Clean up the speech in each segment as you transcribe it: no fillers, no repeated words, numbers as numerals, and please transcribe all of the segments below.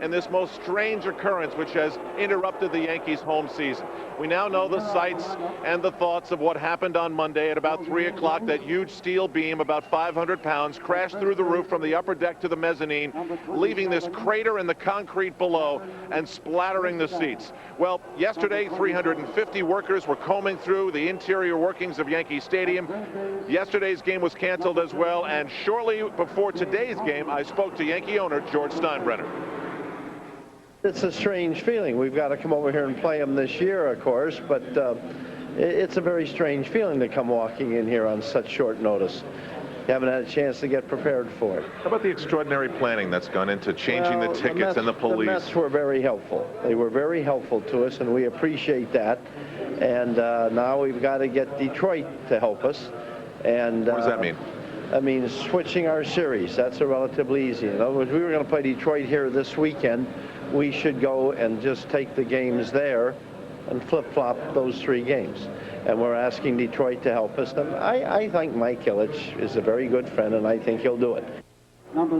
and this most strange occurrence which has interrupted the Yankees' home season. We now know the sights and the thoughts of what happened on Monday at about 3 o'clock. That huge steel beam, about 500 pounds, crashed through the roof from the upper deck to the mezzanine, leaving this crater in the concrete below and splattering the seats. Well, yesterday 350 workers were combing through the interior workings of Yankee Stadium. Yesterday's game was canceled as well, and shortly before today's game, I spoke to Yankee owner George Steinbrenner. It's a strange feeling. We've got to come over here and play them this year, of course, but it's a very strange feeling to come walking in here on such short notice. You haven't had a chance to get prepared for it. How about the extraordinary planning that's gone into changing the tickets and the police? The Mets were very helpful. They were very helpful to us, and we appreciate that. And now we've got to get Detroit to help us. And what does that mean? That means switching our series. That's a relatively easy. In other words, we were going to play Detroit here this weekend. We should go and just take the games there and flip-flop those 3 games. And we're asking Detroit to help us. And I think Mike Ilitch is a very good friend, and I think he'll do it.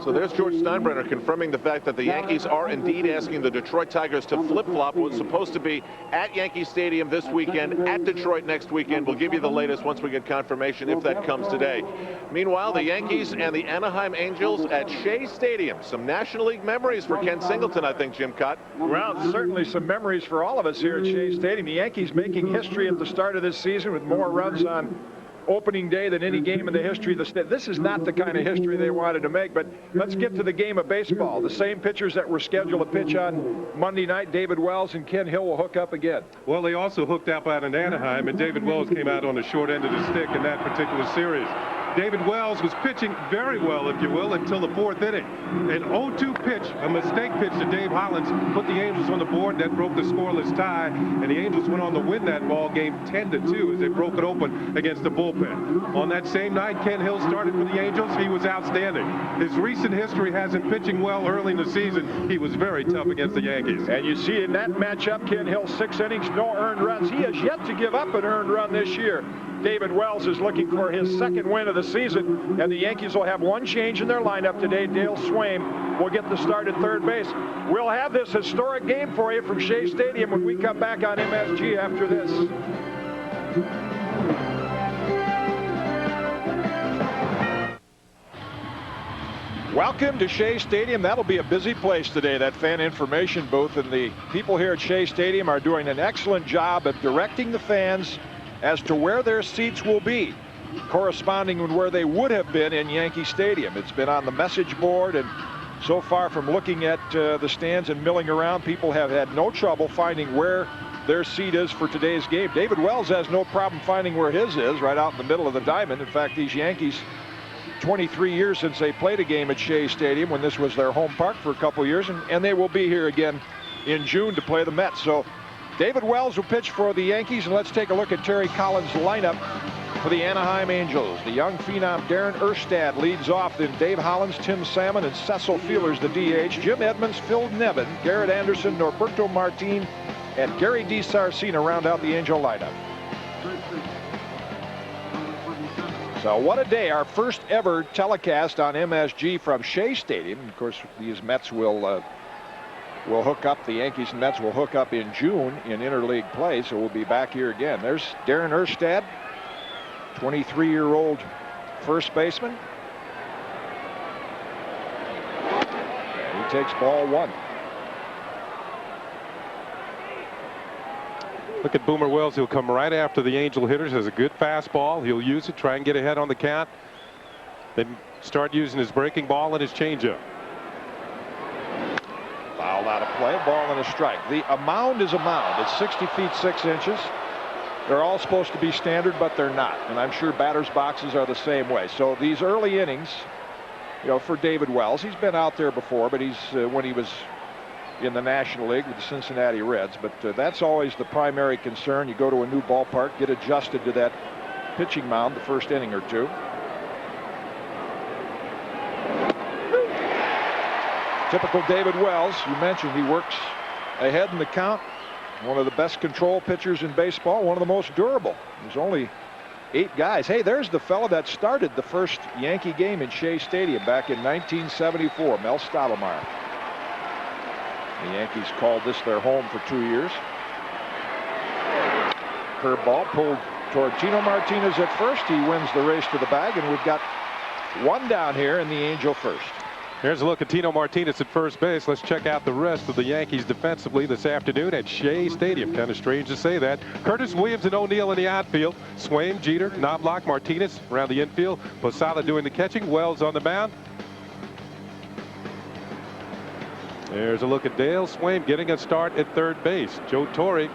So there's George Steinbrenner confirming the fact that the Yankees are indeed asking the Detroit Tigers to flip-flop what's supposed to be at Yankee Stadium this weekend, at Detroit next weekend. We'll give you the latest once we get confirmation, if that comes today. Meanwhile, the Yankees and the Anaheim Angels at Shea Stadium. Some National League memories for Ken Singleton, I think, Jim Cott. Well, certainly some memories for all of us here at Shea Stadium. The Yankees making history at the start of this season with more runs on opening day than any game in the history of the state. This is not the kind of history they wanted to make, but let's get to the game of baseball. The same pitchers that were scheduled to pitch on Monday night, David Wells and Ken Hill, will hook up again. Well, they also hooked up out in Anaheim, and David Wells came out on the short end of the stick in that particular series. David Wells was pitching very well, if you will, until the 4th inning. An 0-2 pitch, a mistake pitch to Dave Hollins, put the Angels on the board. That broke the scoreless tie, and the Angels went on to win that ball game 10-2 as they broke it open against the bullpen. On that same night, Ken Hill started for the Angels. He was outstanding. His recent history has him pitching well early in the season. He was very tough against the Yankees. And you see in that matchup, Ken Hill, 6 innings, no earned runs. He has yet to give up an earned run this year. David Wells is looking for his 2nd win of the season, and the Yankees will have one change in their lineup today. Dale Swaim will get the start at third base. We'll have this historic game for you from Shea Stadium when we come back on MSG after this. Welcome to Shea Stadium. That'll be a busy place today, that fan information booth, and the people here at Shea Stadium are doing an excellent job of directing the fans as to where their seats will be, corresponding with where they would have been in Yankee Stadium. It's been on the message board, and so far from looking at the stands and milling around, people have had no trouble finding where their seat is for today's game. David Wells has no problem finding where his is, right out in the middle of the diamond. In fact, these Yankees, 23 years since they played a game at Shea Stadium when this was their home park for a couple years, and they will be here again in June to play the Mets. So David Wells will pitch for the Yankees, and let's take a look at Terry Collins' lineup for the Anaheim Angels. The young phenom Darren Erstad leads off, then Dave Hollins, Tim Salmon, and Cecil Fielder's the DH. Jim Edmonds, Phil Nevin, Garrett Anderson, Norberto Martin, and Gary DiSarcina round out the Angel lineup. So what a day, our first ever telecast on MSG from Shea Stadium. Of course, these Mets will hook up, the Yankees and Mets will hook up in June in interleague play, so we'll be back here again. There's Darren Erstad, 23-year-old first baseman. He takes ball 1. Look at Boomer Wells. He'll come right after the Angel hitters. Has a good fastball. He'll use it, try and get ahead on the count, then start using his breaking ball and his changeup. Fouled out of play, ball and a strike. A mound is a mound. It's 60 feet 6 inches. They're all supposed to be standard, but they're not. And I'm sure batters' boxes are the same way. So these early innings, for David Wells, he's been out there before, but he's when he was in the National League with the Cincinnati Reds. But that's always the primary concern. You go to a new ballpark, get adjusted to that pitching mound the first inning or two. Typical David Wells. You mentioned he works ahead in the count. One of the best control pitchers in baseball. One of the most durable. There's only 8 guys. Hey, there's the fella that started the first Yankee game in Shea Stadium back in 1974, Mel Stottlemyre. The Yankees called this their home for 2 years. Curveball pulled toward Tino Martinez at first. He wins the race to the bag, and we've got one down here in the Angel first. Here's a look at Tino Martinez at first base. Let's check out the rest of the Yankees defensively this afternoon at Shea Stadium. Kind of strange to say that. Curtis, Williams, and O'Neill in the outfield. Swaim, Jeter, Knobloch, Martinez around the infield. Posada doing the catching. Wells on the mound. There's a look at Dale Swaim getting a start at third base. Joe Torre.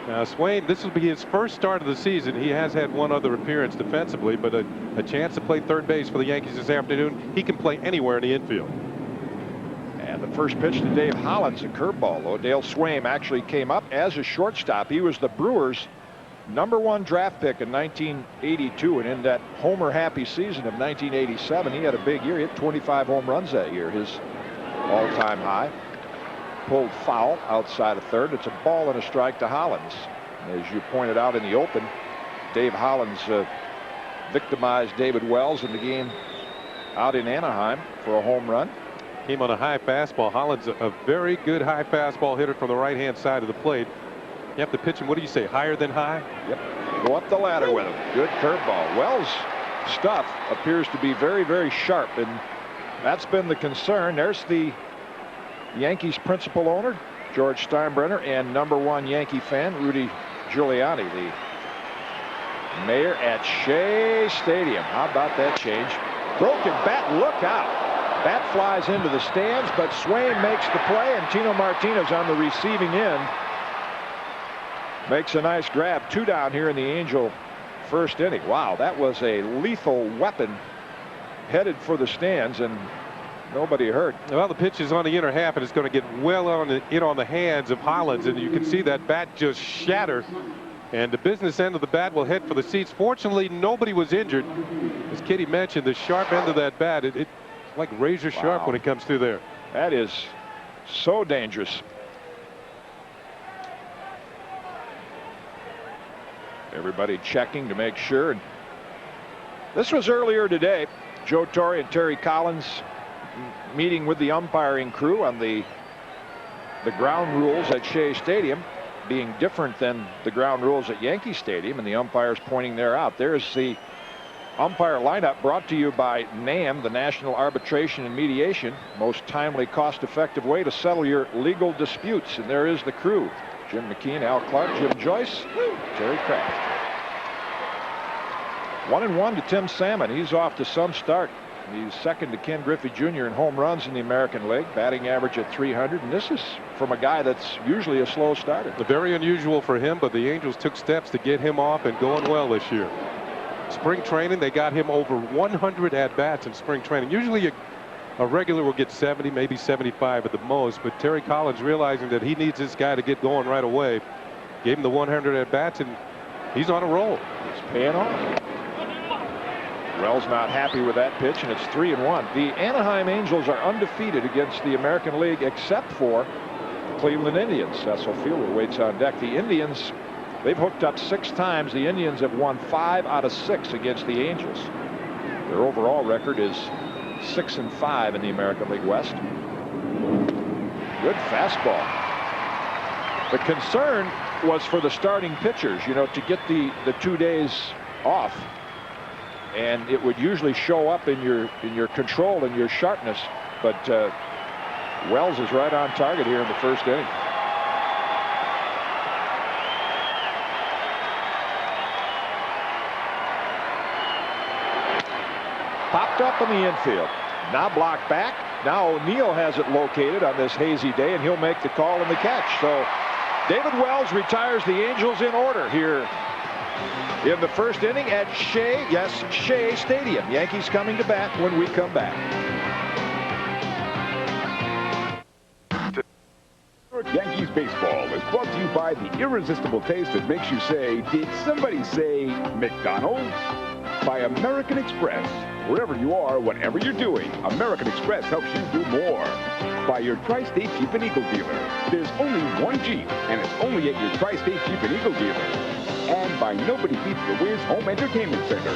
Now, Swaim, this will be his first start of the season. He has had one other appearance defensively, but a chance to play third base for the Yankees this afternoon. He can play anywhere in the infield. And the first pitch to Dave Hollins, a curveball, though. Dale Swaim actually came up as a shortstop. He was the Brewers' #1 draft pick in 1982, and in that homer-happy season of 1987, he had a big year. He hit 25 home runs that year, his all-time high. Pulled foul outside of third. It's a ball and a strike to Hollins. As you pointed out in the open, Dave Hollins victimized David Wells in the game out in Anaheim for a home run. Came on a high fastball. Hollins, a very good high fastball hitter from the right-hand side of the plate. You have to pitch him, what do you say, higher than high? Yep. Go up the ladder with him. Good curveball. Wells' stuff appears to be very, very sharp, and that's been the concern. There's the Yankees principal owner, George Steinbrenner, and #1 Yankee fan, Rudy Giuliani, the mayor at Shea Stadium. How about that change? Broken bat, look out. Bat flies into the stands, but Swaim makes the play, and Tino Martinez on the receiving end makes a nice grab. 2 down here in the Angel first inning. Wow, that was a lethal weapon headed for the stands, and nobody hurt. Well, the pitch is on the inner half, and it's going to get well on the hands of Hollins, and you can see that bat just shatter. And the business end of the bat will head for the seats. Fortunately, nobody was injured. As Kitty mentioned, the sharp end of that bat, it's like razor sharp when it comes through there. That is so dangerous. Everybody checking to make sure. And this was earlier today. Joe Torre and Terry Collins meeting with the umpiring crew on the ground rules at Shea Stadium being different than the ground rules at Yankee Stadium, and the umpires pointing there out. There's the umpire lineup brought to you by NAM, the National Arbitration and Mediation, most timely, cost-effective way to settle your legal disputes. And there is the crew: Jim McKean, Al Clark, Jim Joyce, Terry Kraft. 1-1 to Tim Salmon. He's off to some start. He's second to Ken Griffey Jr. in home runs in the American League, batting average at 300, and this is from a guy that's usually a slow starter. Very unusual for him, but the Angels took steps to get him off and going well this year. Spring training, they got him over 100 at-bats in spring training. Usually a regular will get 70, maybe 75 at the most, but Terry Collins, realizing that he needs this guy to get going right away, gave him the 100 at-bats, and he's on a roll. It's paying off. Wells not happy with that pitch, and it's 3-1. The Anaheim Angels are undefeated against the American League except for the Cleveland Indians. Cecil Fielder waits on deck. The Indians, they've hooked up 6 times. The Indians have won 5 out of 6 against the Angels. Their overall record is 6-5 in the American League West. Good fastball. The concern was for the starting pitchers, you know, to get the 2 days off. And it would usually show up in your control and your sharpness, but Wells is right on target here in the first inning. Popped up in the infield. Knobloch back. Now O'Neill has it located on this hazy day, and he'll make the call and the catch. So David Wells retires the Angels in order here in the first inning at Shea Stadium. Yankees coming to bat when we come back. Yankees baseball is brought to you by the irresistible taste that makes you say, did somebody say McDonald's? By American Express. Wherever you are, whatever you're doing, American Express helps you do more. By your Tri-State Jeep and Eagle dealer. There's only one Jeep, and it's only at your Tri-State Jeep and Eagle dealer. And by Nobody Beats the Wiz Home Entertainment Center.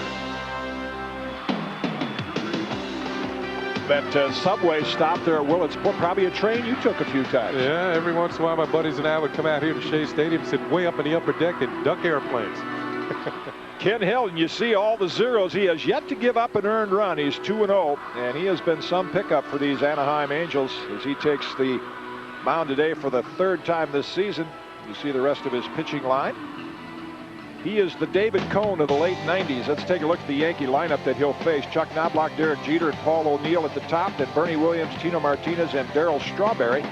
That subway stop there at Willetsport, probably a train you took a few times. Yeah, every once in a while my buddies and I would come out here to Shea Stadium, sit way up in the upper deck and duck airplanes. Ken Hill, and you see all the zeros. He has yet to give up an earned run. He's 2-0, and he has been some pickup for these Anaheim Angels as he takes the mound today for the 3rd time this season. You see the rest of his pitching line. He is the David Cone of the late 90s. Let's take a look at the Yankee lineup that he'll face. Chuck Knobloch, Derek Jeter, and Paul O'Neill at the top. Then Bernie Williams, Tino Martinez, and Darryl Strawberry.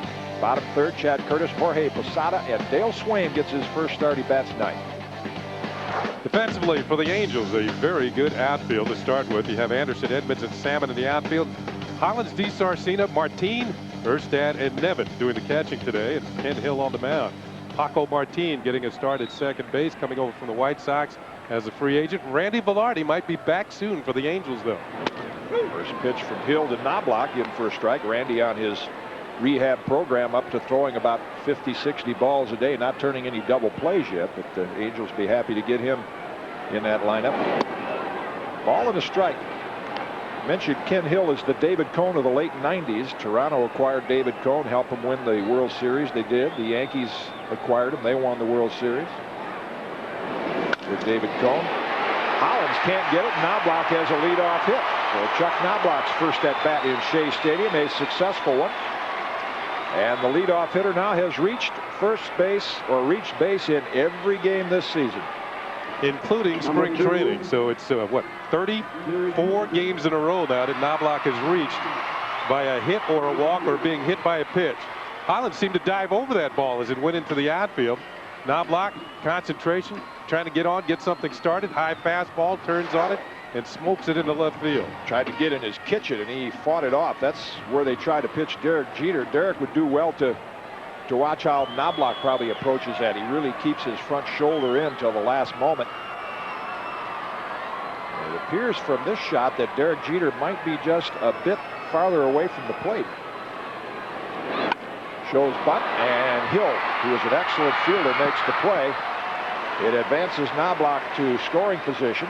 Bottom 3rd, Chad Curtis, Jorge Posada, and Dale Swain gets his first start. He bats tonight. Defensively for the Angels, a very good outfield to start with. You have Anderson, Edmonds, and Salmon in the outfield. Hollins, DiSarcina, Martin, Erstad, and Nevin doing the catching today, and Ken Hill on the mound. Paco Martin getting a start at second base, coming over from the White Sox as a free agent. Randy Velarde might be back soon for the Angels, though. First pitch from Hill to Knobloch in for a strike. Randy on his rehab program up to throwing about 50-60 balls a day, not turning any double plays yet, but the Angels be happy to get him in that lineup. Ball and a strike. Mentioned Ken Hill is the David Cone of the late 90s. Toronto acquired David Cone, helped him win the World Series. They did. The Yankees acquired him. They won the World Series with David Cone. Hollins can't get it. Knobloch has a leadoff hit. So Chuck Knobloch's first at bat in Shea Stadium, a successful one. And the leadoff hitter now has reached first base, or reached base in every game this season, including spring training. So it's what, 34 games in a row now that Knobloch has reached by a hit or a walk or being hit by a pitch. Hollins seemed to dive over that ball as it went into the outfield. Knobloch, concentration, trying to get something started. High fastball, turns on it and smokes it into left field. Tried to get in his kitchen and he fought it off. That's where they tried to pitch Derek Jeter. Derek would do well to watch how Knobloch probably approaches that. He really keeps his front shoulder in till the last moment. It appears from this shot that Derek Jeter might be just a bit farther away from the plate. Shows bunt, and Hill, who is an excellent fielder, makes the play. It advances Knobloch to scoring position.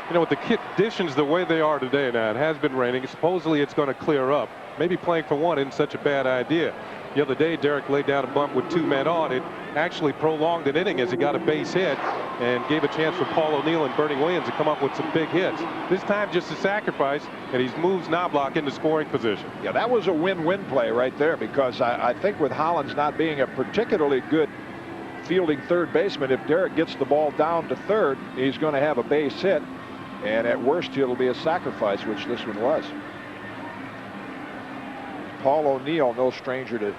You know, with the conditions the way they are today now, it has been raining. Supposedly it's going to clear up. Maybe playing for one isn't such a bad idea. The other day, Derek laid down a bunt with 2 men on. It actually prolonged an inning as he got a base hit and gave a chance for Paul O'Neill and Bernie Williams to come up with some big hits. This time just a sacrifice, and he moves Knobloch into scoring position. Yeah, that was a win-win play right there, because I think with Hollins not being a particularly good fielding third baseman, if Derek gets the ball down to third, he's going to have a base hit. And at worst, it'll be a sacrifice, which this one was. Paul O'Neill, no stranger to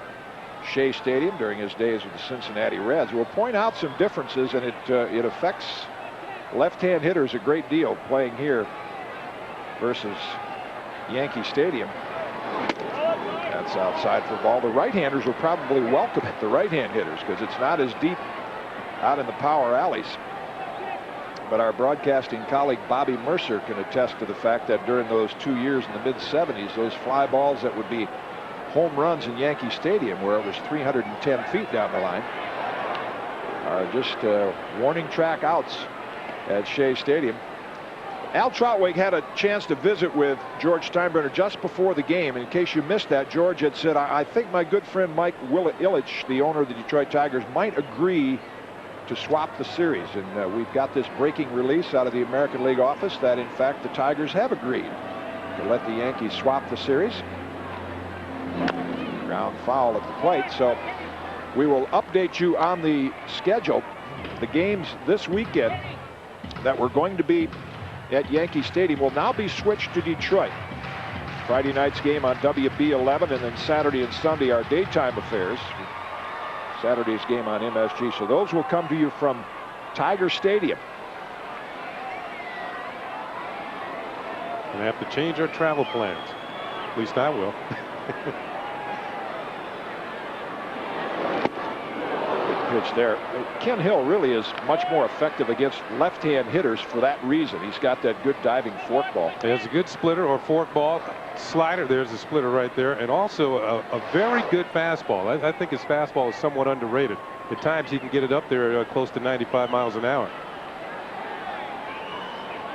Shea Stadium during his days with the Cincinnati Reds. We'll point out some differences, and it affects left-hand hitters a great deal playing here versus Yankee Stadium. That's outside for a ball. The right-handers will probably welcome it, the right-hand hitters, because it's not as deep out in the power alleys. But our broadcasting colleague Bobby Mercer can attest to the fact that during those 2 years in the mid-70s, those fly balls that would be home runs in Yankee Stadium, where it was 310 feet down the line, are just warning track outs at Shea Stadium. Al Trautwig had a chance to visit with George Steinbrenner just before the game. In case you missed that, George had said, I think my good friend Mike Ilitch, the owner of the Detroit Tigers, might agree to swap the series, and we've got this breaking release out of the American League office that in fact the Tigers have agreed to let the Yankees swap the series. Ground foul at the plate, so we will update you on the schedule. The games this weekend that were going to be at Yankee Stadium will now be switched to Detroit. Friday night's game on WB11, and then Saturday and Sunday are daytime affairs. Saturday's game on MSG. So those will come to you from Tiger Stadium. Gonna have to change our travel plans. At least I will. Good pitch there. Ken Hill really is much more effective against left-hand hitters for that reason. He's got that good diving fork ball. He has a good splitter or fork ball. Slider, there's a splitter right there, and also a very good fastball. I think his fastball is somewhat underrated. At times he can get it up there close to 95 miles an hour.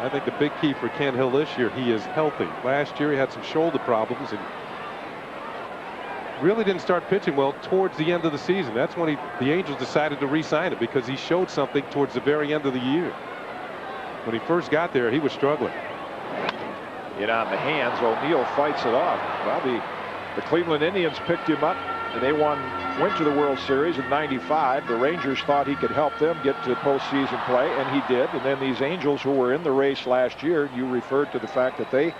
I think the big key for Ken Hill this year, he is healthy. Last year he had some shoulder problems and really didn't start pitching well towards the end of the season. That's when the Angels decided to re-sign him, because he showed something towards the very end of the year. When he first got there, he was struggling. In on the hands, O'Neill fights it off. Well, the Cleveland Indians picked him up, and they went to the World Series in '95. The Rangers thought he could help them get to postseason play, and he did. And then these Angels, who were in the race last year, you referred to the fact that they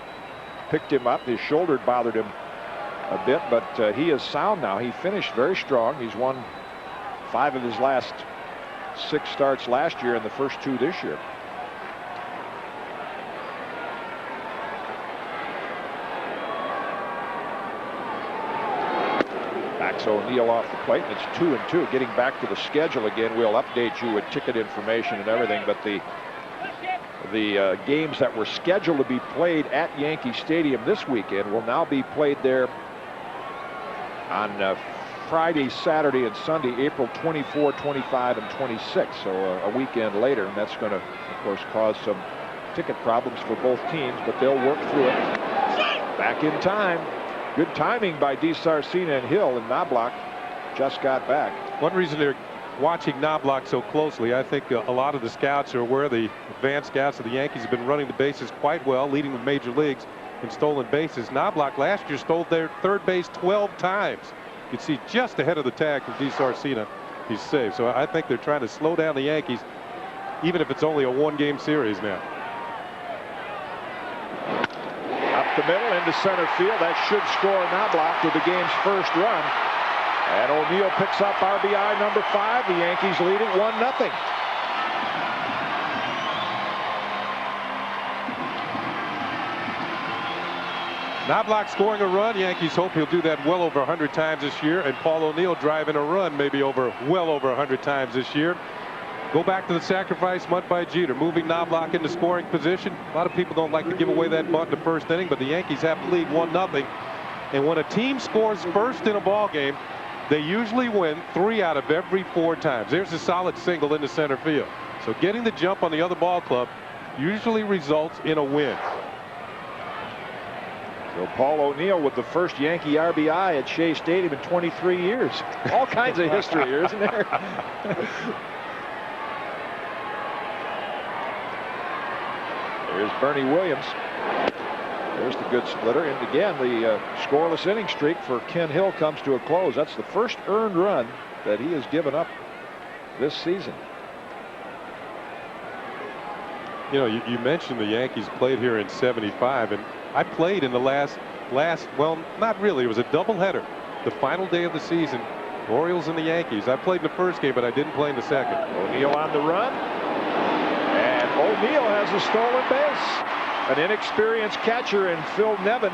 picked him up. His shoulder bothered him a bit, but he is sound now. He finished very strong. He's won 5 of his last 6 starts last year and the first 2 this year. Backs O'Neill off the plate, and it's 2-2. Getting back to the schedule again, we'll update you with ticket information and everything, but the games that were scheduled to be played at Yankee Stadium this weekend will now be played there on Friday, Saturday, and Sunday, April 24, 25, and 26. So a weekend later, and that's going to, of course, cause some ticket problems for both teams, but they'll work through it. Back in time. Good timing by DiSarcina and Hill, and Knobloch just got back. One reason they're watching Knobloch so closely, I think a lot of the scouts are aware, the advanced scouts of the Yankees have been running the bases quite well, leading the major leagues in stolen bases. Knobloch last year stole their third base 12 times. You can see just ahead of the tag from DiSarcina, he's safe. So I think they're trying to slow down the Yankees, even if it's only a 1-game series now. Up the middle into center field. That should score Knobloch with the game's first run. And O'Neill picks up RBI number 5. The Yankees lead it 1-0. Knobloch scoring a run. Yankees hope he'll do that well over 100 times this year. And Paul O'Neill driving a run maybe well over 100 times this year. Go back to the sacrifice bunt by Jeter, moving Knobloch into scoring position. A lot of people don't like to give away that bunt in the first inning, but the Yankees have to lead 1-0. And when a team scores first in a ball game, they usually win 3 out of every 4 times. There's a solid single into center field. So getting the jump on the other ball club usually results in a win. So Paul O'Neill with the first Yankee RBI at Shea Stadium in 23 years. All kinds of history here, isn't there? There's Bernie Williams. There's the good splitter. And again, the scoreless inning streak for Ken Hill comes to a close. That's the first earned run that he has given up this season. You know, you mentioned the Yankees played here in '75, and I played in the last, well, not really. It was a doubleheader. The final day of the season, Orioles and the Yankees. I played in the first game, but I didn't play in the second. O'Neill on the run. And O'Neill has a stolen base. An inexperienced catcher in Phil Nevin.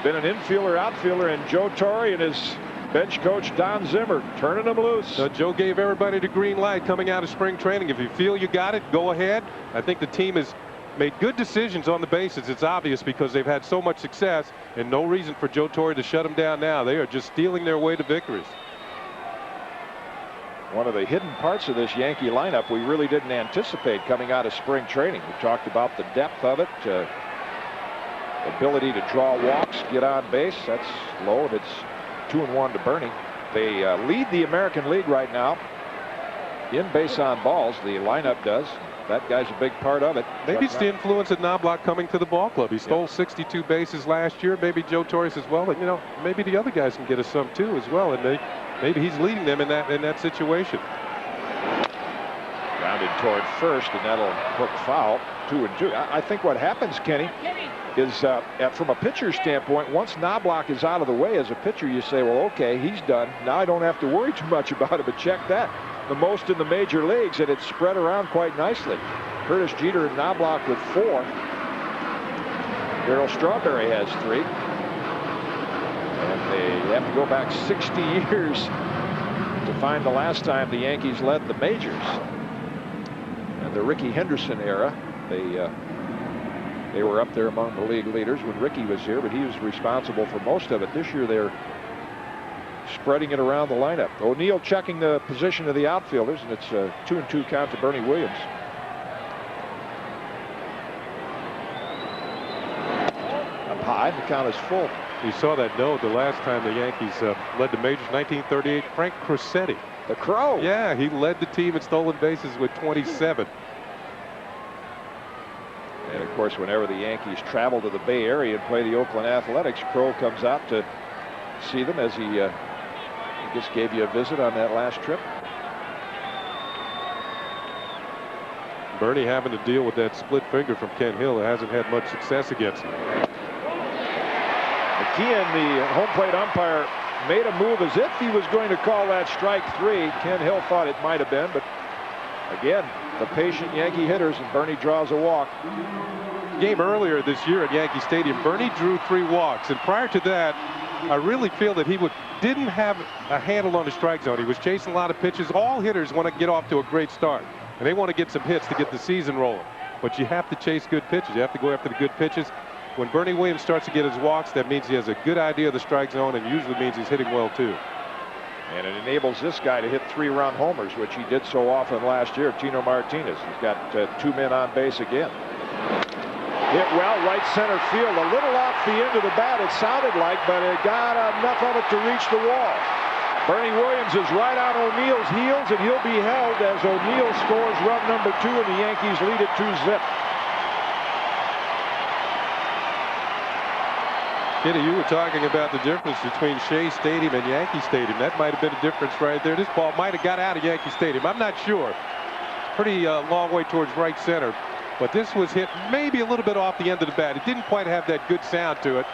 Been an infielder, outfielder, and Joe Torre and his bench coach Don Zimmer turning them loose. So Joe gave everybody the green light coming out of spring training. If you feel you got it, go ahead. I think the team has made good decisions on the bases. It's obvious because they've had so much success, and no reason for Joe Torre to shut them down now. They are just stealing their way to victories. One of the hidden parts of this Yankee lineup we really didn't anticipate coming out of spring training. We talked about the depth of it, ability to draw walks, get on base. That's low, and it's 2-1 to Bernie. They lead the American League right now in base on balls. The lineup does. That guy's a big part of it. Maybe it's the influence of Knobloch coming to the ball club. He stole 62 bases last year. Maybe Joe Torre says, well, you know, maybe the other guys can get us some too as well. And maybe he's leading them in that situation. Grounded toward first, and that'll hook foul. 2-2. I think what happens, Kenny, is from a pitcher's standpoint, once Knobloch is out of the way as a pitcher, you say, well, okay, he's done. Now I don't have to worry too much about it, but check that. The most in the major leagues, and it's spread around quite nicely. Curtis Jeter and Knobloch with 4. Darryl Strawberry has 3. And they have to go back 60 years to find the last time the Yankees led the majors. And the Rickey Henderson era, they were up there among the league leaders when Rickey was here, but he was responsible for most of it. This year they're spreading it around the lineup. O'Neill checking the position of the outfielders, and it's a 2-2 count to Bernie Williams. 5. The count is full. You saw that note the last time the Yankees led the majors, 1938. Frank Crosetti. The Crow. Yeah, he led the team in stolen bases with 27. And of course, whenever the Yankees travel to the Bay Area and play the Oakland Athletics, Crow comes out to see them, as he just gave you a visit on that last trip. Bernie having to deal with that split finger from Ken Hill, who hasn't had much success against him. McKeon, the home plate umpire, made a move as if he was going to call that strike 3. Ken Hill thought it might have been, but again, the patient Yankee hitters, and Bernie draws a walk. Game earlier this year at Yankee Stadium, Bernie drew 3 walks, and prior to that, I really feel that he didn't have a handle on the strike zone. He was chasing a lot of pitches. All hitters want to get off to a great start, and they want to get some hits to get the season rolling. But you have to chase good pitches. You have to go after the good pitches. When Bernie Williams starts to get his walks, that means he has a good idea of the strike zone, and usually means he's hitting well too. And it enables this guy to hit 3-run homers, which he did so often last year. Tino Martinez. He's got 2 men on base again. Hit well, right center field, a little off the end of the bat, it sounded like, but it got enough of it to reach the wall. Bernie Williams is right on O'Neill's heels, and he'll be held as O'Neill scores run number 2, and the Yankees lead it 2-zip. Kitty, you were talking about the difference between Shea Stadium and Yankee Stadium. That might have been a difference right there. This ball might have got out of Yankee Stadium. I'm not sure. Pretty long way towards right center. But this was hit maybe a little bit off the end of the bat. It didn't quite have that good sound to it.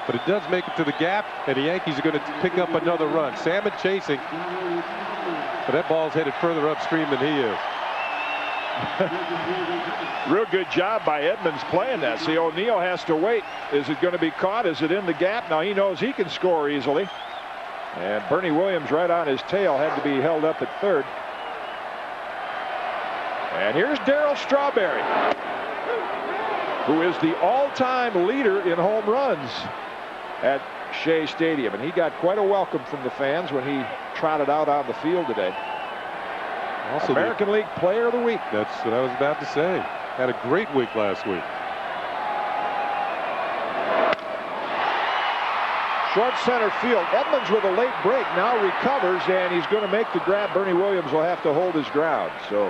But it does make it to the gap, and the Yankees are going to pick up another run. Salmon chasing. But that ball's headed further upstream than he is. Real good job by Edmonds playing that. See, O'Neill has to wait. Is it going to be caught? Is it in the gap? Now he knows he can score easily. And Bernie Williams right on his tail had to be held up at third. And here's Darryl Strawberry, who is the all-time leader in home runs at Shea Stadium. And he got quite a welcome from the fans when he trotted out on the field today. Also American League Player of the Week. That's what I was about to say. Had a great week last week. Short center field. Edmonds with a late break now recovers, and he's going to make the grab. Bernie Williams will have to hold his ground. So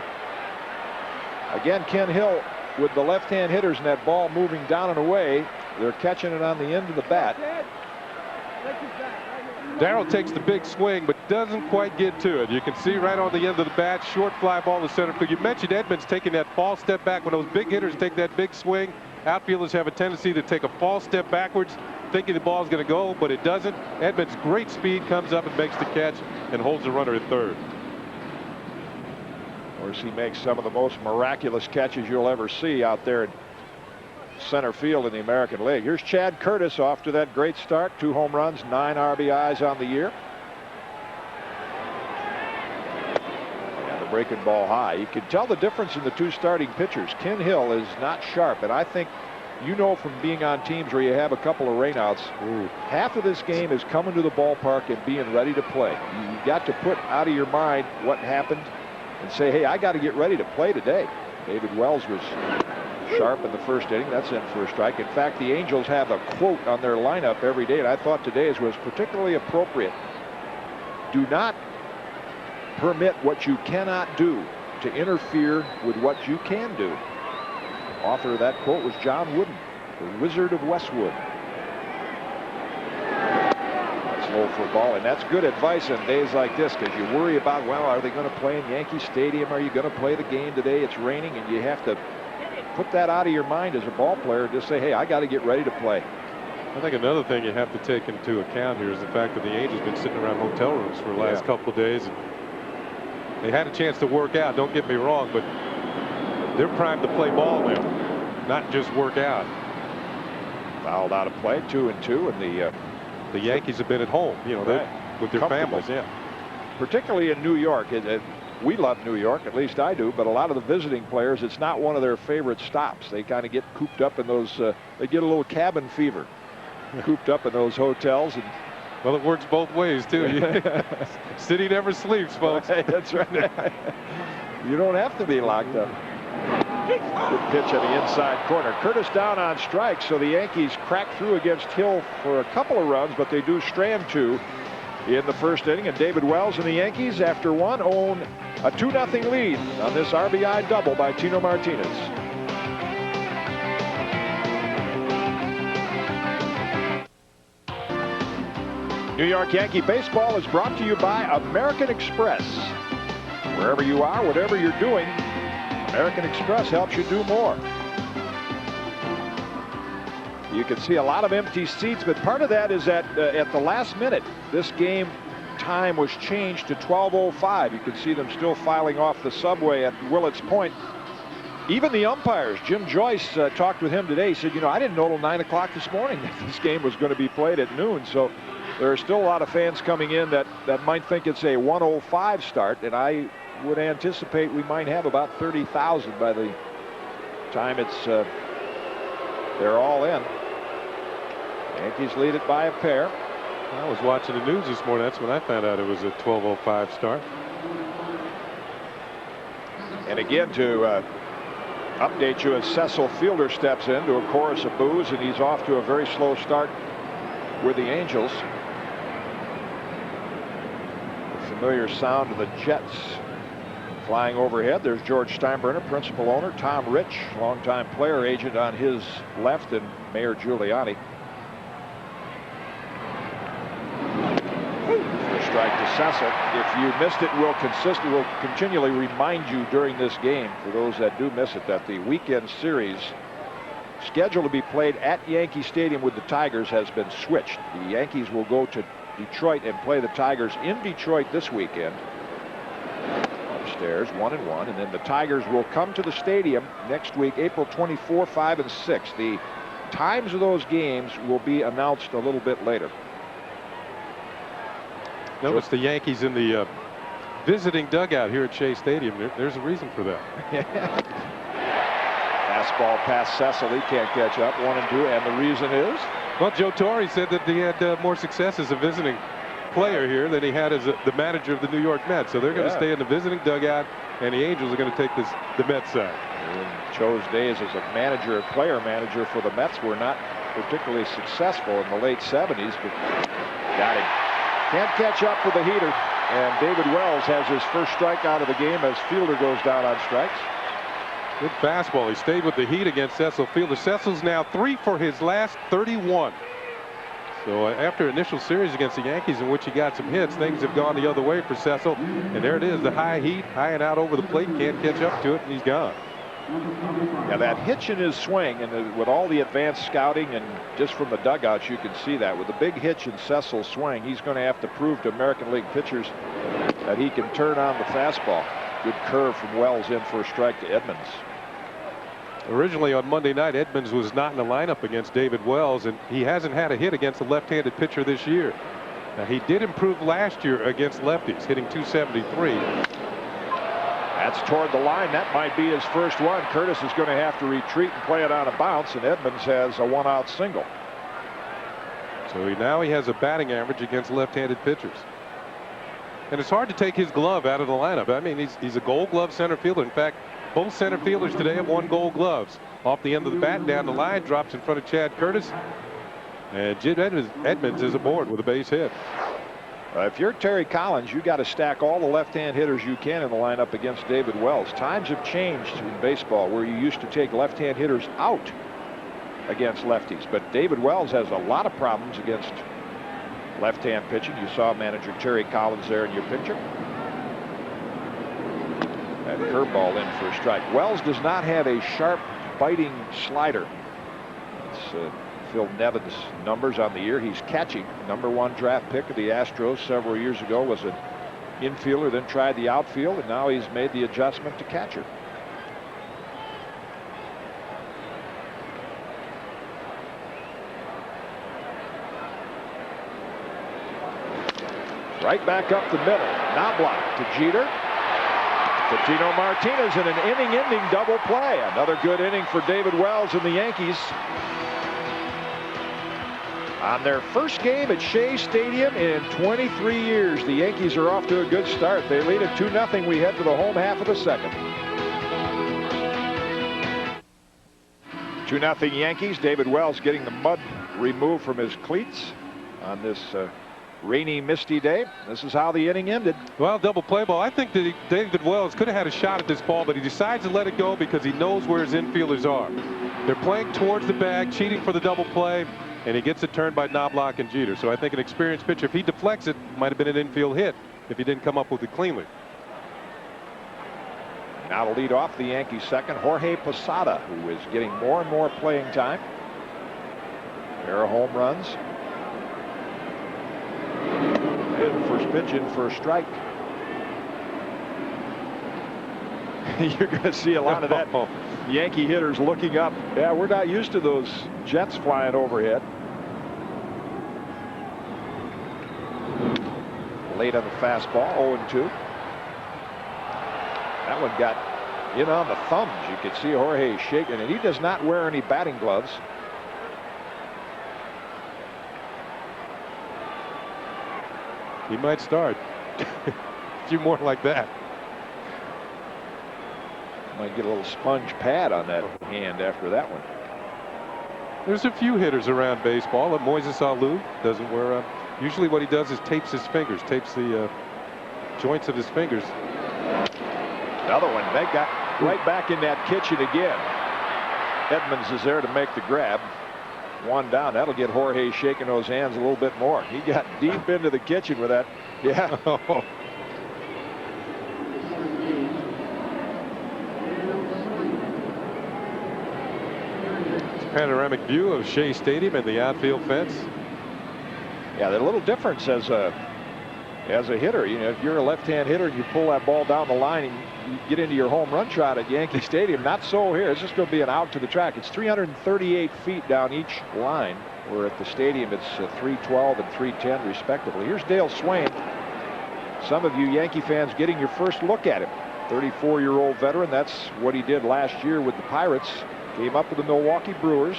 again, Ken Hill with the left-hand hitters and that ball moving down and away. They're catching it on the end of the bat. Darryl takes the big swing, but doesn't quite get to it. You can see right on the end of the bat, short fly ball to center field. You mentioned Edmonds taking that false step back. When those big hitters take that big swing, outfielders have a tendency to take a false step backwards, thinking the ball's going to go, but it doesn't. Edmonds, great speed, comes up and makes the catch and holds the runner at third. Of course, he makes some of the most miraculous catches you'll ever see out there in center field in the American League. Here's Chad Curtis off to that great start. 2 home runs, 9 RBIs on the year. And the breaking ball high. You can tell the difference in the 2 starting pitchers. Ken Hill is not sharp, and I think you know from being on teams where you have a couple of rainouts, half of this game is coming to the ballpark and being ready to play. You got to put out of your mind what happened and say, hey, I got to get ready to play today. David Wells was sharp in the first inning. That's in for a strike. In fact, the Angels have a quote on their lineup every day, and I thought today's was particularly appropriate. Do not permit what you cannot do to interfere with what you can do. Author of that quote was John Wooden, the Wizard of Westwood. That's low for a ball, and that's good advice on days like this, because you worry about, well, are they going to play in Yankee Stadium? Are you going to play the game today? It's raining, and you have to put that out of your mind as a ball player. Just say, hey, I got to get ready to play. I think another thing you have to take into account here is the fact that the Angels have been sitting around hotel rooms for the last couple of days. And they had a chance to work out, don't get me wrong, but they're primed to play ball now, not just work out. Fouled out of play, 2-2, and the Yankees have been at home, you know, with their families. Yeah. Particularly in New York. We love New York, at least I do, but a lot of the visiting players, it's not one of their favorite stops. They kind of get cooped up in those, they get a little cabin fever, cooped up in those hotels. And well, it works both ways, too. City never sleeps, folks. Right, that's right. You don't have to be locked up. Good pitch on the inside corner. Curtis down on strikes, so the Yankees crack through against Hill for a couple of runs, but they do strand 2 in the first inning. And David Wells and the Yankees, after one, own a 2-0 lead on this RBI double by Tino Martinez. New York Yankee baseball is brought to you by American Express. Wherever you are, whatever you're doing, American Express helps you do more. You can see a lot of empty seats, but part of that is that at the last minute, this game time was changed to 12:05. You can see them still filing off the subway at Willets Point. Even the umpires, Jim Joyce talked with him today. He said, you know, I didn't know till 9 o'clock this morning that this game was going to be played at noon. So there are still a lot of fans coming in that might think it's a 1:05 start, and I would anticipate we might have about 30,000 by the time it's they're all in. Yankees lead it by a pair. I was watching the news this morning. That's when I found out it was a 12:05 start. And again, to update you, as Cecil Fielder steps in to a chorus of boos, and he's off to a very slow start with the Angels. The familiar sound of the jets flying overhead. There's George Steinbrenner, principal owner. Tom Rich, longtime player agent, on his left, and Mayor Giuliani. First strike to Cecil. If you missed it, we'll continually remind you during this game, for those that do miss it, that the weekend series scheduled to be played at Yankee Stadium with the Tigers has been switched. The Yankees will go to Detroit and play the Tigers in Detroit this weekend. Upstairs, 1-1, and then the Tigers will come to the stadium next week, April 24, 5, and 6. The times of those games will be announced a little bit later. Notice the Yankees in the visiting dugout here at Shea Stadium. There's a reason for that. Fastball past Cecil. He can't catch up. 1-2, and the reason is? Well, Joe Torre said that he had more success as a visiting player here than he had as the manager of the New York Mets. So they're going to stay in the visiting dugout, and the Angels are going to take the Mets side. In Joe's days as a manager, player manager for the Mets, were not particularly successful in the late 70s, but got him. Can't catch up with the heater, and David Wells has his first strikeout of the game as Fielder goes down on strikes. Good fastball. He stayed with the heat against Cecil Fielder. Cecil's now 3 for his last 31. So after initial series against the Yankees in which he got some hits, things have gone the other way for Cecil. And there it is, the high heat, high and out over the plate, can't catch up to it, and he's gone. Yeah, that hitch in his swing, and with all the advanced scouting and just from the dugouts, you can see that. With the big hitch in Cecil's swing, he's going to have to prove to American League pitchers that he can turn on the fastball. Good curve from Wells in for a strike to Edmonds. Originally on Monday night, Edmonds was not in the lineup against David Wells, and he hasn't had a hit against a left-handed pitcher this year. Now, he did improve last year against lefties, hitting .273. That's toward the line. That might be his first one. Curtis is going to have to retreat and play it on a bounce, and Edmonds has a one-out single. So now he has a batting average against left-handed pitchers. And it's hard to take his glove out of the lineup. I mean, he's a Gold Glove center fielder. In fact, both center fielders today have won Gold Gloves. Off the end of the bat, down the line, drops in front of Chad Curtis. And Jim Edmonds is aboard with a base hit. If you're Terry Collins, you got to stack all the left-hand hitters you can in the lineup against David Wells. Times have changed in baseball where you used to take left-hand hitters out against lefties. But David Wells has a lot of problems against left-hand pitching. You saw manager Terry Collins there in your picture. That curveball in for a strike. Wells does not have a sharp, biting slider. It's Phil Nevin's numbers on the year. He's catching. #1 draft pick of the Astros several years ago, was an infielder, then tried the outfield, and now he's made the adjustment to catcher. Right back up the middle. Knobloch to Jeter. To Tino Martinez in an inning-ending double play. Another good inning for David Wells and the Yankees. On their first game at Shea Stadium in 23 years, the Yankees are off to a good start. They lead at 2-0. We head to the home half of the second. 2-0 Yankees. David Wells getting the mud removed from his cleats on this rainy, misty day. This is how the inning ended. Well, double play ball. I think that David Wells could have had a shot at this ball, but he decides to let it go because he knows where his infielders are. They're playing towards the bag, cheating for the double play, and he gets it turned by Knobloch and Jeter. So I think an experienced pitcher, if he deflects it, might have been an infield hit if he didn't come up with it cleanly. Now to lead off the Yankees second, Jorge Posada, who is getting more and more playing time. Pair of home runs. And first pitch in for a strike. You're going to see a lot of that. Yankee hitters looking up. Yeah, we're not used to those jets flying overhead. Late on the fastball, 0-2. That one got in on the thumbs. You could see Jorge shaking, and he does not wear any batting gloves. He might start. A few more like that. Might get a little sponge pad on that hand after that one. There's a few hitters around baseball. Moises Alou doesn't wear usually what he does is tapes his fingers, tapes the joints of his fingers. Another one. They got right back in that kitchen again. Edmonds is there to make the grab. One down. That'll get Jorge shaking those hands a little bit more. He got deep into the kitchen with that. Yeah. Panoramic view of Shea Stadium and the outfield fence. Yeah, they're a little different as a hitter. You know, if you're a left-hand hitter and you pull that ball down the line and you get into your home run trot at Yankee Stadium, not so here. It's just going to be an out to the track. It's 338 feet down each line. Where at the stadium it's 312 and 310 respectively. Here's Dale Swain. Some of you Yankee fans getting your first look at him. 34-year-old veteran. That's what he did last year with the Pirates. Came up with the Milwaukee Brewers.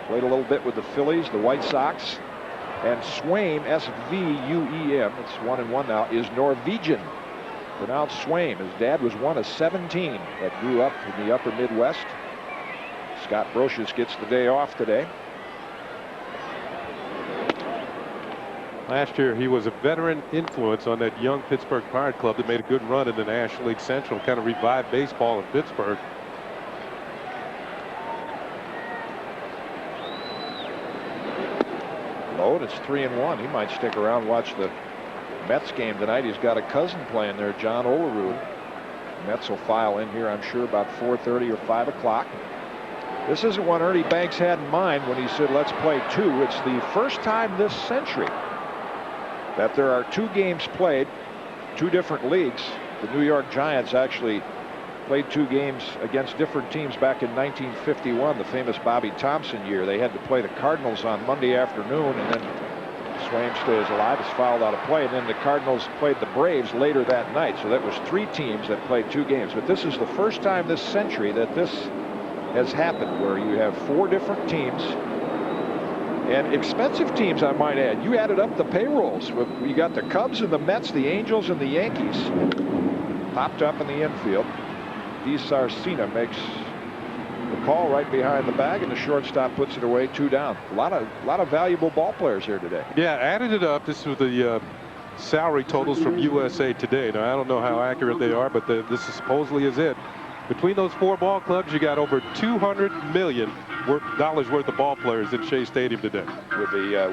Played a little bit with the Phillies, the White Sox. And Swaim, S-V-U-E-M, it's 1-1 now, is Norwegian. Pronounced Swaim. His dad was one of 17 that grew up in the upper Midwest. Scott Brocious gets the day off today. Last year he was a veteran influence on that young Pittsburgh Pirate club that made a good run in the National League Central, kind of revived baseball in Pittsburgh. Low, and it's 3-1. He might stick around, watch the Mets game tonight. He's got a cousin playing there, John Olerud. Mets will file in here, I'm sure, about 4:30 or 5 o'clock. This isn't what Ernie Banks had in mind when he said let's play two. It's the first time this century that there are two games played, two different leagues. The New York Giants actually played two games against different teams back in 1951, the famous Bobby Thompson year. They had to play the Cardinals on Monday afternoon, and then Swaim stays alive, is fouled out of play, and then the Cardinals played the Braves later that night. So that was three teams that played two games. But this is the first time this century that this has happened, where you have four different teams, and expensive teams, I might add. You added up the payrolls. You got the Cubs and the Mets, the Angels and the Yankees popped up in the infield. D. Sarcina makes the call right behind the bag, and the shortstop puts it away, 2 down. A lot of valuable ball players here today. Yeah, added it up. This was the salary totals from USA Today. Now I don't know how accurate they are, but this supposedly is it. Between those four ball clubs, you got over $200 million worth of ball players in Shea Stadium today.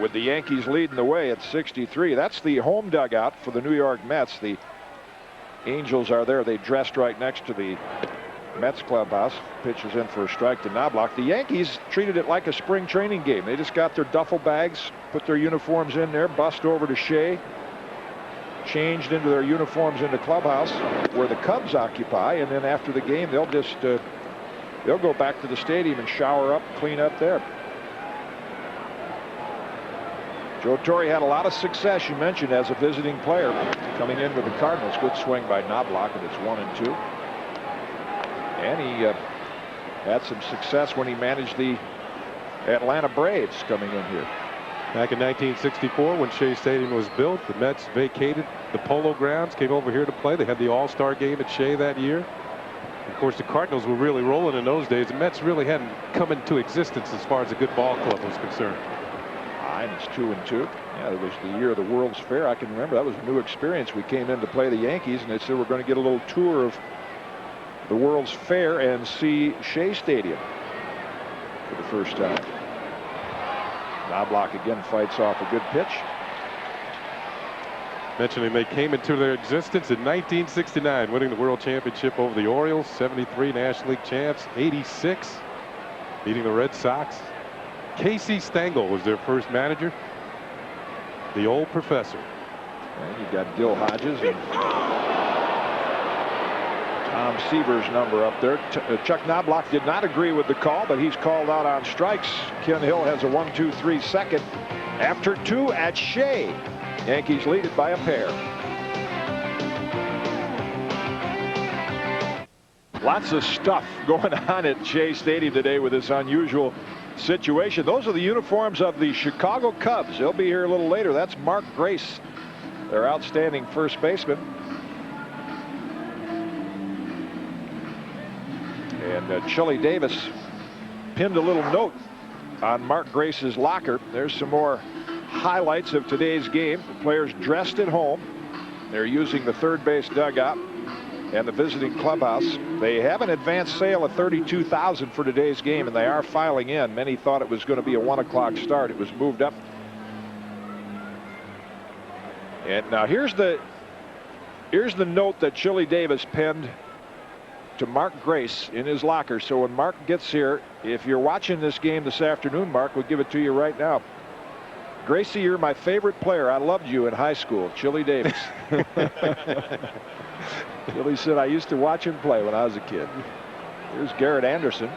With the Yankees leading the way at 63. That's the home dugout for the New York Mets. The Angels are there. They dressed right next to the Mets clubhouse. Pitches in for a strike to Knobloch. The Yankees treated it like a spring training game. They just got their duffel bags, put their uniforms in there, bust over to Shea, changed into their uniforms in the clubhouse where the Cubs occupy, and then after the game they'll just they'll go back to the stadium and shower up, clean up there. Joe Torre had a lot of success, you mentioned, as a visiting player coming in with the Cardinals. Good swing by Knobloch, and it's 1-2. And he had some success when he managed the Atlanta Braves coming in here. Back in 1964, when Shea Stadium was built, the Mets vacated the Polo Grounds, came over here to play. They had the All-Star game at Shea that year. Of course, the Cardinals were really rolling in those days. The Mets really hadn't come into existence as far as a good ball club was concerned. And it's 2-2. Yeah, it was the year of the World's Fair. I can remember that was a new experience. We came in to play the Yankees, and they said we're going to get a little tour of the World's Fair and see Shea Stadium for the first time. Knobloch again fights off a good pitch. Mentioning they came into their existence in 1969, winning the World Championship over the Orioles, 73 National League champs, 86 beating the Red Sox. Casey Stengel was their first manager. The old professor. And you got Dill Hodges and Tom Seaver's number up there. Chuck Knobloch did not agree with the call, but he's called out on strikes. Ken Hill has a 1-2-3 second after 2 at Shea. Yankees lead it by a pair. Lots of stuff going on at Shea Stadium today with this unusual situation. Those are the uniforms of the Chicago Cubs. They'll be here a little later. That's Mark Grace, their outstanding first baseman. And Chili Davis pinned a little note on Mark Grace's locker. There's some more highlights of today's game. The players dressed at home. They're using the third base dugout and the visiting clubhouse. They have an advance sale of $32,000 for today's game, and they are filing in. Many thought it was going to be a 1 o'clock start. It was moved up. And now here's the note that Chili Davis penned to Mark Grace in his locker. So when Mark gets here, if you're watching this game this afternoon, Mark, we'll give it to you right now. Gracie, you're my favorite player. I loved you in high school. Chili Davis. Chili said, I used to watch him play when I was a kid. Here's Garrett Anderson.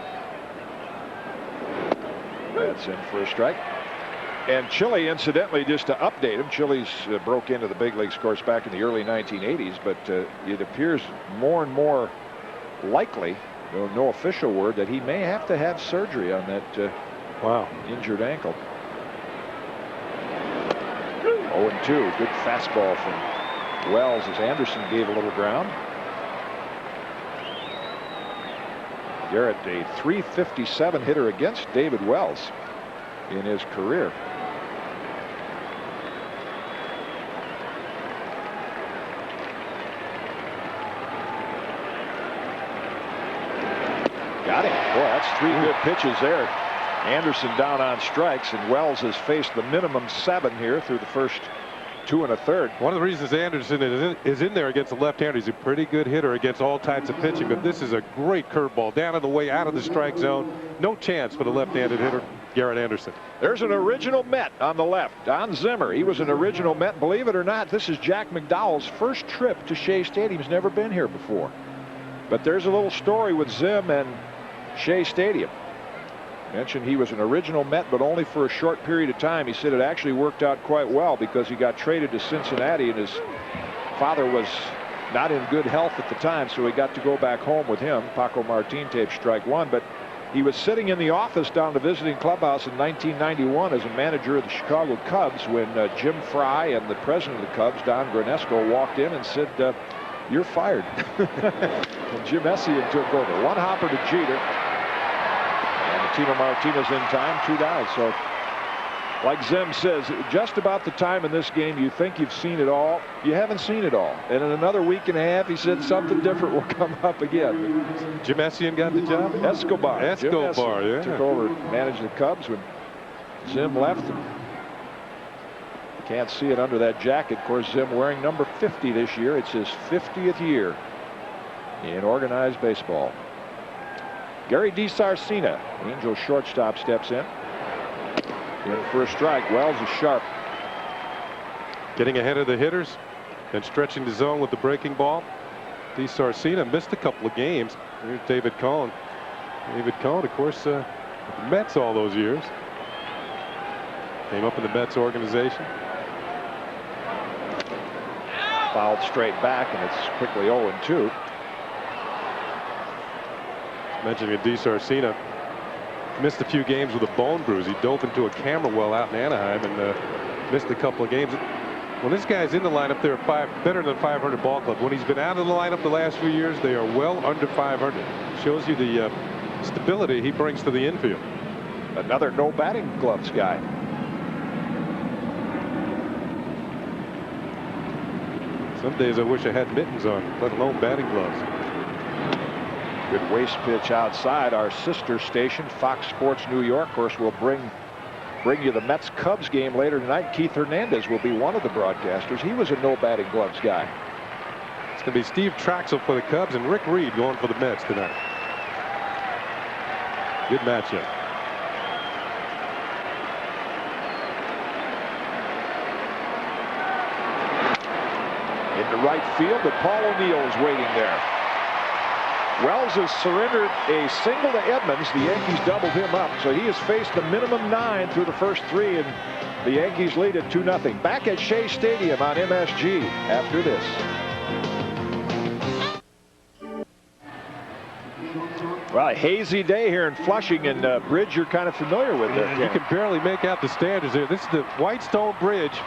That's in for a strike. And Chili, incidentally, just to update him, Chili's broke into the big leagues, of course, back in the early 1980s, but it appears more and more likely, no official word, that he may have to have surgery on that injured ankle. 0-2. Good fastball from Wells as Anderson gave a little ground. Garrett, a .357 hitter against David Wells in his career. Got him. Boy, that's 3 good pitches there. Anderson down on strikes, and Wells has faced the minimum 7 here through the first 2 1/3. One of the reasons Anderson is in there against the left-hander, he's a pretty good hitter against all types of pitching, but this is a great curveball down and away out of the strike zone. No chance for the left-handed hitter, Garrett Anderson. There's an original Met on the left, Don Zimmer. He was an original Met. Believe it or not, this is Jack McDowell's first trip to Shea Stadium. He's never been here before. But there's a little story with Zim and Shea Stadium. Mentioned he was an original Met, but only for a short period of time. He said it actually worked out quite well because he got traded to Cincinnati, and his father was not in good health at the time, so he got to go back home with him. Paco Martin taped strike 1, but he was sitting in the office down the visiting clubhouse in 1991 as a manager of the Chicago Cubs when Jim Fry and the president of the Cubs, Don Granesco, walked in and said, "You're fired." And Jim Essien took over. 1 hopper to Jeter. Tino Martinez in time, 2 down. So, like Zim says, just about the time in this game you think you've seen it all, you haven't seen it all. And in another week and a half, he said something different will come up again. Jim Essien got the job? Escobar. Escobar, yeah. Took over, managed the Cubs when Zim left. And you can't see it under that jacket. Of course, Zim wearing number 50 this year. It's his 50th year in organized baseball. Gary DiSarcina, Angels shortstop, steps in for a strike. Wells is sharp. Getting ahead of the hitters and stretching the zone with the breaking ball. DiSarcina missed a couple of games. Here's David Cohn. David Cohn, of course, the Mets all those years. Came up in the Mets organization. Fouled straight back, and it's quickly 0-2. Mentioning DiSarcina, missed a few games with a bone bruise. He dove into a camera well out in Anaheim and missed a couple of games. When this guy's in the lineup, they're better than 500 ball club. When he's been out of the lineup the last few years, they are well under 500. Shows you the stability he brings to the infield. Another no batting gloves guy. Some days I wish I had mittens on, let alone batting gloves. Good waste pitch outside. Our sister station, Fox Sports New York, of course, will bring you the Mets-Cubs game later tonight. Keith Hernandez will be one of the broadcasters. He was a no batting gloves guy. It's going to be Steve Troxel for the Cubs and Rick Reed going for the Mets tonight. Good matchup. Into right field, but Paul O'Neill is waiting there. Wells has surrendered a single to Edmonds. The Yankees doubled him up, so he has faced a minimum 9 through the first 3, and the Yankees lead at 2-0. Back at Shea Stadium on MSG after this. Well, a hazy day here in Flushing, and bridge you're kind of familiar with there. You can barely make out the standards there. This is the Whitestone Bridge.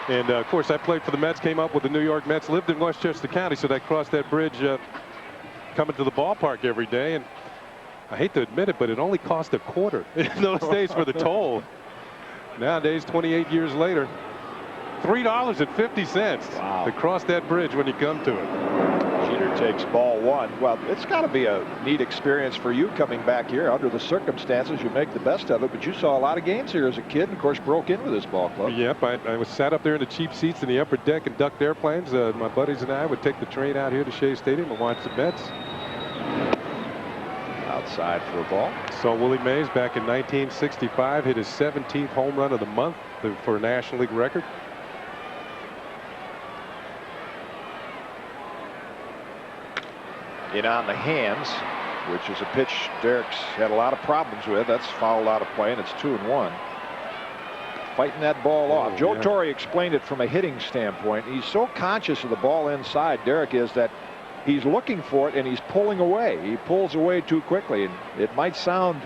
And of course, I played for the Mets, came up with the New York Mets, lived in Westchester County, so I crossed that bridge coming to the ballpark every day. And I hate to admit it, but it only cost a quarter in those days for the toll. Nowadays, 28 years later, $3.50 to cross that bridge when you come to it. Jeter takes ball 1. Well, it's got to be a neat experience for you coming back here. Under the circumstances, you make the best of it. But you saw a lot of games here as a kid, and of course broke in with this ball club. Yep, I was sat up there in the cheap seats in the upper deck and ducked airplanes. My buddies and I would take the train out here to Shea Stadium and watch the Mets. Outside for a ball. Saw Willie Mays back in 1965 hit his 17th home run of the month for a National League record. In on the hands, which is a pitch Derek's had a lot of problems with. That's fouled out of play, and it's 2-1. Fighting that ball off. Joe Torre explained it from a hitting standpoint. He's so conscious of the ball inside, Derek is, that he's looking for it and he's pulling away. He pulls away too quickly, and it might sound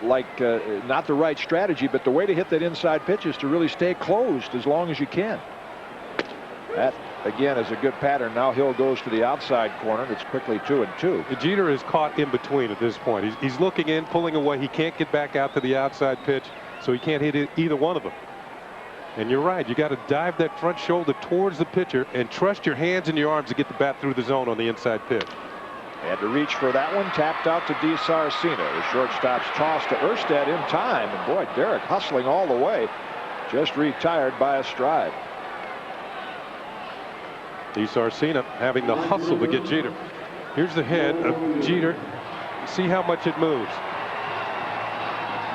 like not the right strategy, but the way to hit that inside pitch is to really stay closed as long as you can. That, again, is a good pattern. Now Hill goes to the outside corner. It's quickly 2-2. Jeter is caught in between at this point. He's looking in, pulling away. He can't get back out to the outside pitch, so he can't hit either one of them. And you're right. You got to dive that front shoulder towards the pitcher and trust your hands and your arms to get the bat through the zone on the inside pitch. Had to reach for that one. Tapped out to De Sarcina. The shortstop's toss to Erstad in time. And boy, Derek hustling all the way. Just retired by a stride. De Sarcina having the hustle to get Jeter. Here's the head of Jeter. See how much it moves.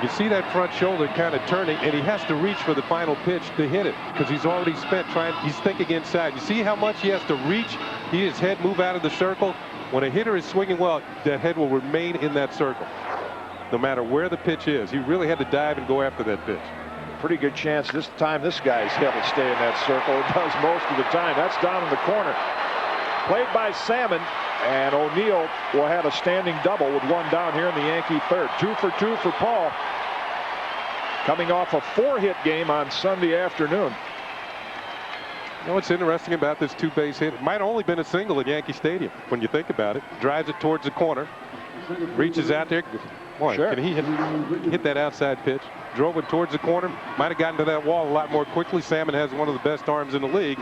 You see that front shoulder kind of turning, and he has to reach for the final pitch to hit it because he's already spent trying. He's thinking inside. You see how much he has to reach? His head move out of the circle. When a hitter is swinging well, that head will remain in that circle no matter where the pitch is. He really had to dive and go after that pitch. Pretty good chance this time this guy's head will stay in that circle. It does most of the time. That's down in the corner. Played by Salmon, and O'Neill will have a standing double with one down here in the Yankee third. 2 for 2 for Paul. Coming off a 4-hit game on Sunday afternoon. You know what's interesting about this 2-base hit? It might have only been a single at Yankee Stadium when you think about it. Drives it towards the corner. Reaches out there. Boy, sure. Can he hit that outside pitch? Drove it towards the corner. Might have gotten to that wall a lot more quickly. Salmon has one of the best arms in the league.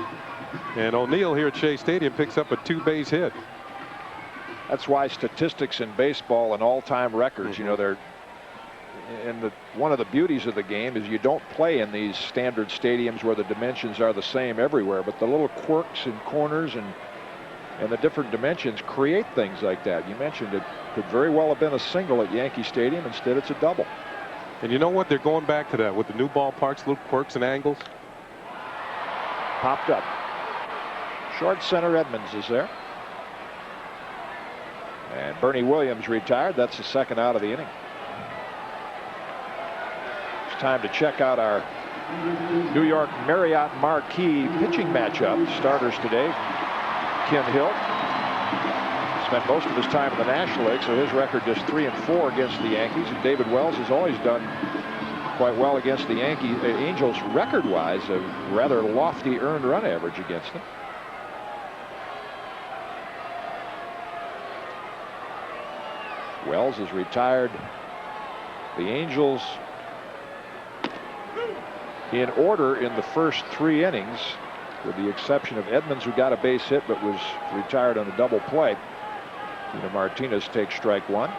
And O'Neill here at Shea Stadium picks up a 2-base hit. That's why statistics in baseball and all-time records, you know, they're and one of the beauties of the game is you don't play in these standard stadiums where the dimensions are the same everywhere, but the little quirks and corners and the different dimensions create things like that. You mentioned it could very well have been a single at Yankee Stadium. Instead, it's a double. And you know what? They're going back to that with the new ballparks, little quirks and angles. Popped up. Short center Edmonds is there. And Bernie Williams retired. That's the second out of the inning. It's time to check out our New York Marriott Marquee pitching matchup. Starters today, Ken Hill. Spent most of his time in the National League, so his record just 3-4 against the Yankees. And David Wells has always done quite well against the Yankees. Angels record-wise, a rather lofty earned run average against them. Wells is retired. The Angels in order in the first 3 innings, with the exception of Edmonds, who got a base hit but was retired on a double play. Martinez takes strike 1.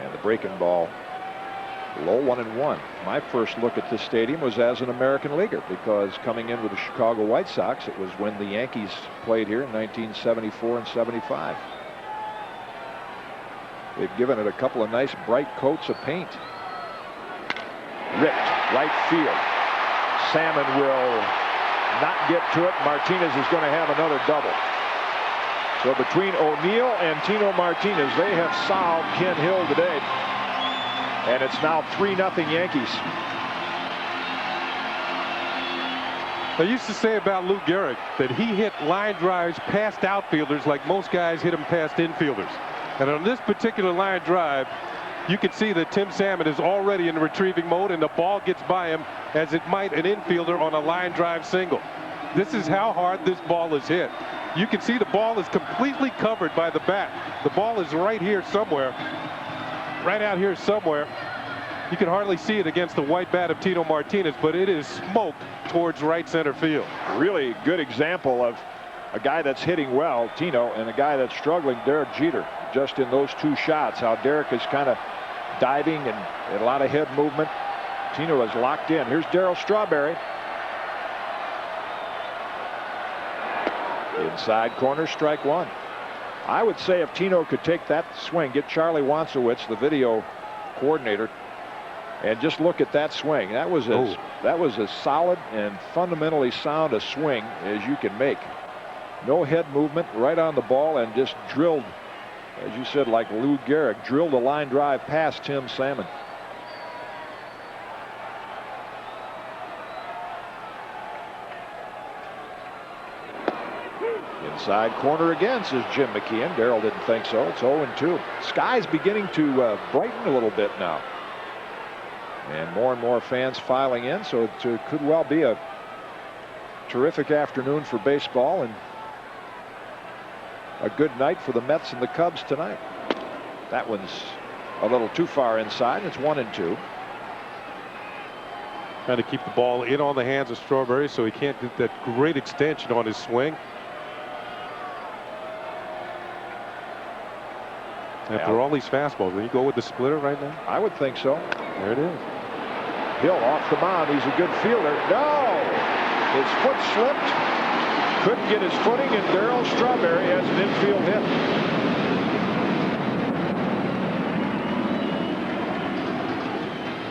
And the breaking ball low, 1-1. My first look at this stadium was as an American leaguer, because coming in with the Chicago White Sox, it was when the Yankees played here in 1974 and 75. They've given it a couple of nice bright coats of paint. Ripped right field. Salmon will not get to it. Martinez is going to have another double. So between O'Neill and Tino Martinez, they have solved Ken Hill today. And it's now 3-0 Yankees. I used to say about Lou Gehrig that he hit line drives past outfielders like most guys hit them past infielders. And on this particular line drive, you can see that Tim Salmon is already in retrieving mode, and the ball gets by him as it might an infielder on a line drive single. This is how hard this ball is hit. You can see the ball is completely covered by the bat. The ball is right here somewhere, right out here somewhere. You can hardly see it against the white bat of Tino Martinez, but it is smoked towards right center field. Really good example of a guy that's hitting well, Tino, and a guy that's struggling, Derek Jeter. Just in those 2 shots, how Derek is kind of diving and a lot of head movement. Tino is locked in. Here's Darryl Strawberry. Inside corner, strike 1. I would say if Tino could take that swing, get Charlie Wansowitz, the video coordinator, and just look at that swing. That was as solid and fundamentally sound a swing as you can make. No head movement, right on the ball, and just drilled, as you said, like Lou Gehrig, drilled a line drive past Tim Salmon. Inside corner again, says Jim McKeon. Darryl didn't think so. It's 0-2. Sky's beginning to brighten a little bit now. And more fans filing in, so it could well be a terrific afternoon for baseball and a good night for the Mets and the Cubs tonight. That one's a little too far inside. It's 1-2. Trying to keep the ball in on the hands of Strawberry so he can't get that great extension on his swing. After all these fastballs, will you go with the splitter right now? I would think so. There it is. Hill off the mound. He's a good fielder. No! His foot slipped. Couldn't get his footing, and Darryl Strawberry has an infield hit.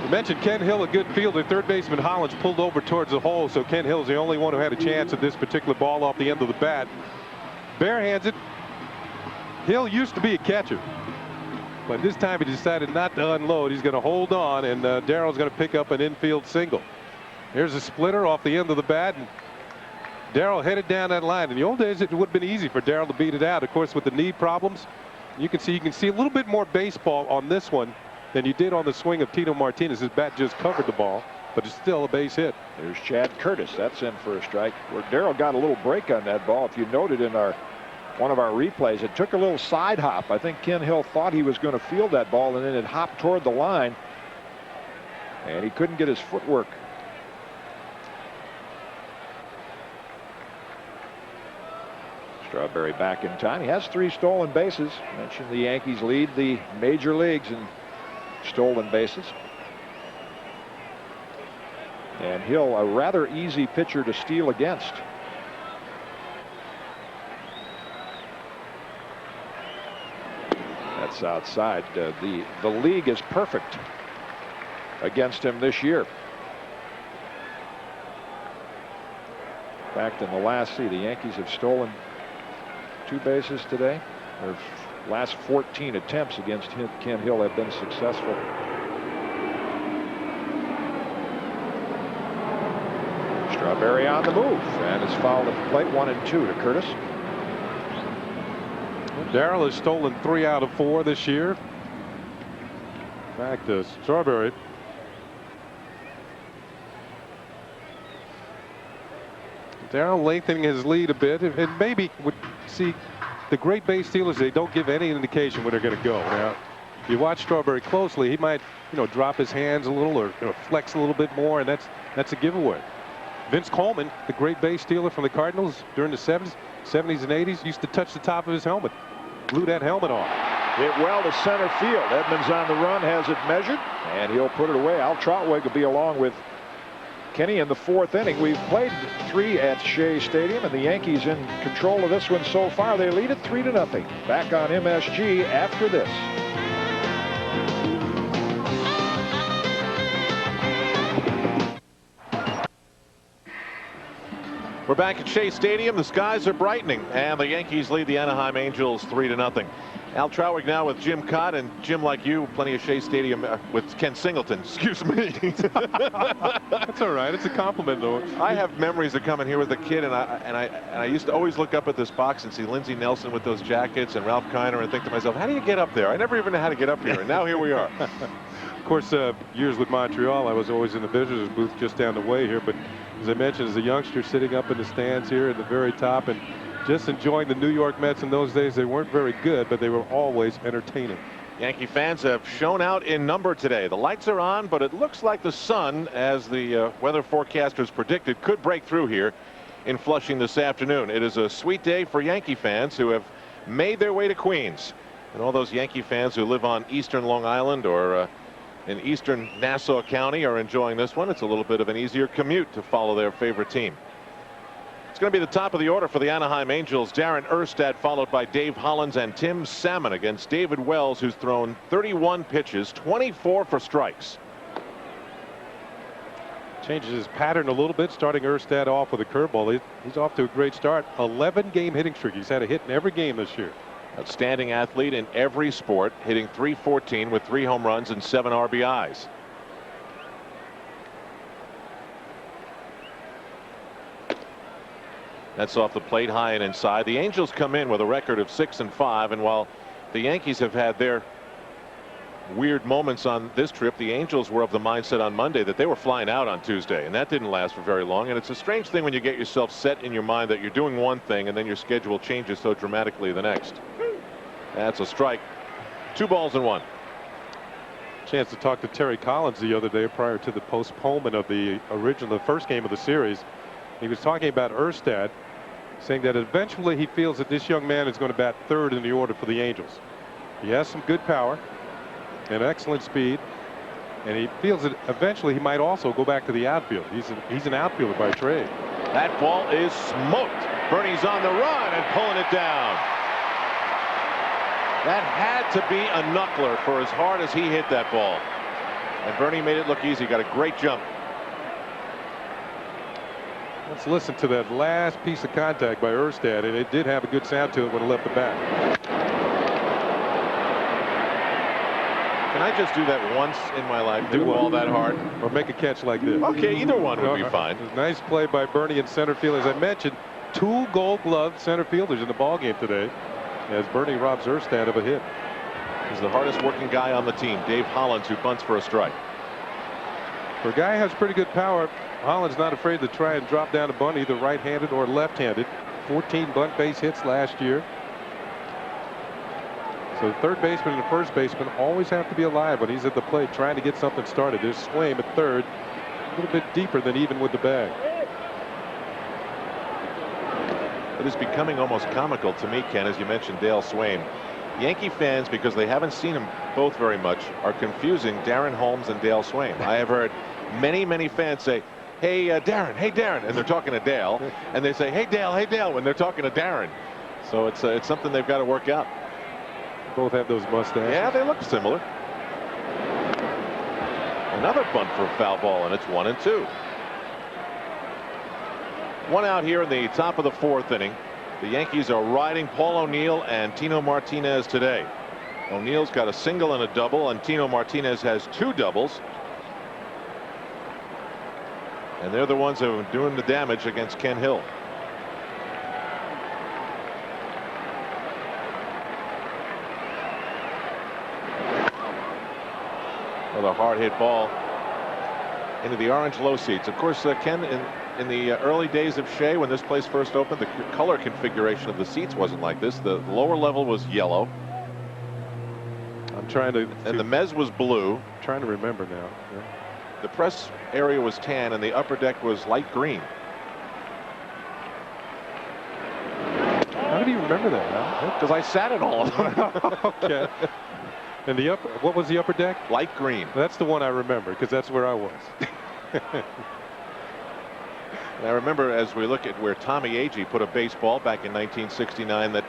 You mentioned Ken Hill, a good fielder. Third baseman Hollins pulled over towards the hole, so Ken Hill's the only one who had a chance at this particular ball off the end of the bat. Barehands it. Hill used to be a catcher, but this time he decided not to unload. He's going to hold on, and Darryl's going to pick up an infield single. Here's a splitter off the end of the bat, and Darryl headed down that line. In the old days, it would have been easy for Darryl to beat it out. Of course, with the knee problems, you can see a little bit more baseball on this one than you did on the swing of Tino Martinez. His bat just covered the ball, but it's still a base hit. There's Chad Curtis. That's in for a strike. Where Darryl got a little break on that ball. If you noted in one of our replays, it took a little side hop. I think Ken Hill thought he was going to field that ball, and then it hopped toward the line, and he couldn't get his footwork. Strawberry back in time. He has 3 stolen bases. Mentioned the Yankees lead the major leagues in stolen bases. And Hill, a rather easy pitcher to steal against. That's outside. The league is perfect against him this year. In fact, in the last, the Yankees have stolen 2 bases today. Their last 14 attempts against Ken Hill have been successful. Strawberry on the move, and it's fouled at the plate. 1-2 to Curtis. Darrell has stolen 3 out of 4 this year. Back to Strawberry. Darrell lengthening his lead a bit, and maybe would see the great base stealers. They don't give any indication where they're going to go. Now, if you watch Strawberry closely, he might, drop his hands a little or flex a little bit more, and that's a giveaway. Vince Coleman, the great base stealer from the Cardinals during the 70s and 80s, used to touch the top of his helmet, blew that helmet off. Hit well to center field. Edmonds on the run, has it measured, and he'll put it away. Al Trautwig will be along with Kenny in the 4th inning. We've played 3 at Shea Stadium, and the Yankees in control of this one so far. They lead it 3-0. Back on MSG after this. We're back at Shea Stadium. The skies are brightening, and the Yankees lead the Anaheim Angels 3-0. Al Trautwig now with Jim Cott, and Jim, like you, plenty of Shea Stadium with Ken Singleton. Excuse me. That's all right. It's a compliment, though. I have memories of coming here with a kid, and I used to always look up at this box and see Lindsey Nelson with those jackets and Ralph Kiner, and think to myself, how do you get up there? I never even know how to get up here, and now here we are. Of course, years with Montreal, I was always in the visitors booth just down the way here, but as I mentioned, as a youngster sitting up in the stands here at the very top and just enjoying the New York Mets in those days. They weren't very good, but they were always entertaining. Yankee fans have shown out in number today. The lights are on, but it looks like the sun, as the weather forecasters predicted, could break through here in Flushing this afternoon. It is a sweet day for Yankee fans who have made their way to Queens, and all those Yankee fans who live on eastern Long Island or in eastern Nassau County are enjoying this one. It's a little bit of an easier commute to follow their favorite team. It's going to be the top of the order for the Anaheim Angels. Darren Erstad followed by Dave Hollins and Tim Salmon against David Wells, who's thrown 31 pitches, 24 for strikes. Changes his pattern a little bit, starting Erstad off with a curveball. He's off to a great start. 11-game hitting streak. He's had a hit in every game this year. Outstanding athlete in every sport, hitting .314 with 3 home runs and 7 RBIs. That's off the plate, high and inside. The Angels come in with a record of 6-5, and while the Yankees have had their weird moments on this trip, the Angels were of the mindset on Monday that they were flying out on Tuesday, and that didn't last for very long. And it's a strange thing when you get yourself set in your mind that you're doing one thing and then your schedule changes so dramatically the next. That's a strike. 2 balls and 1. Chance to talk to Terry Collins the other day prior to the postponement of the first game of the series. He was talking about Erstad, saying that eventually he feels that this young man is going to bat 3rd in the order for the Angels. He has some good power and excellent speed, and he feels that eventually he might also go back to the outfield. He's an outfielder by trade. That ball is smoked. Bernie's on the run and pulling it down. That had to be a knuckler for as hard as he hit that ball. And Bernie made it look easy. Got a great jump. Let's listen to that last piece of contact by Erstad, and it did have a good sound to it when it left the bat. Can I just do that once in my life? Do all that hard? Or make a catch like this? Okay, either one would be fine. Nice play by Bernie in center field. As I mentioned, 2 gold-gloved center fielders in the ballgame today, as Bernie robs Erstad of a hit. He's the hardest working guy on the team, Dave Hollins, who bunts for a strike. For a guy who has pretty good power, Hollins not afraid to try and drop down a bunt, either right-handed or left-handed. 14 bunt base hits last year. So the third baseman and the first baseman always have to be alive when he's at the plate trying to get something started. There's Swaim at third, a little bit deeper than even with the bag. It is becoming almost comical to me, Ken, as you mentioned Dale Swaim. Yankee fans, because they haven't seen them both very much, are confusing Darren Holmes and Dale Swaim. I have heard many fans say, hey Darren, and they're talking to Dale, and they say, hey Dale, when they're talking to Darren. So it's something they've got to work out. Both have those mustaches. Yeah, they look similar. Another bunt for a foul ball, and it's 1-2. 1 out here in the top of the 4th inning. The Yankees are riding Paul O'Neill and Tino Martinez today. O'Neill's got a single and a double, and Tino Martinez has 2 doubles. And they're the ones who are doing the damage against Ken Hill. Another hard hit ball into the orange low seats. Of course, Ken, in the early days of Shea, when this place first opened, the color configuration of the seats wasn't like this. The lower level was yellow. I'm trying to. And the mezz was blue. Trying to remember now. Yeah. The press area was tan, and the upper deck was light green. How do you remember that? Because I sat at all of them. Okay. And the upper, what was the upper deck? Light green. That's the one I remember, because that's where I was. And I remember, as we look at where Tommy Agee put a baseball back in 1969, that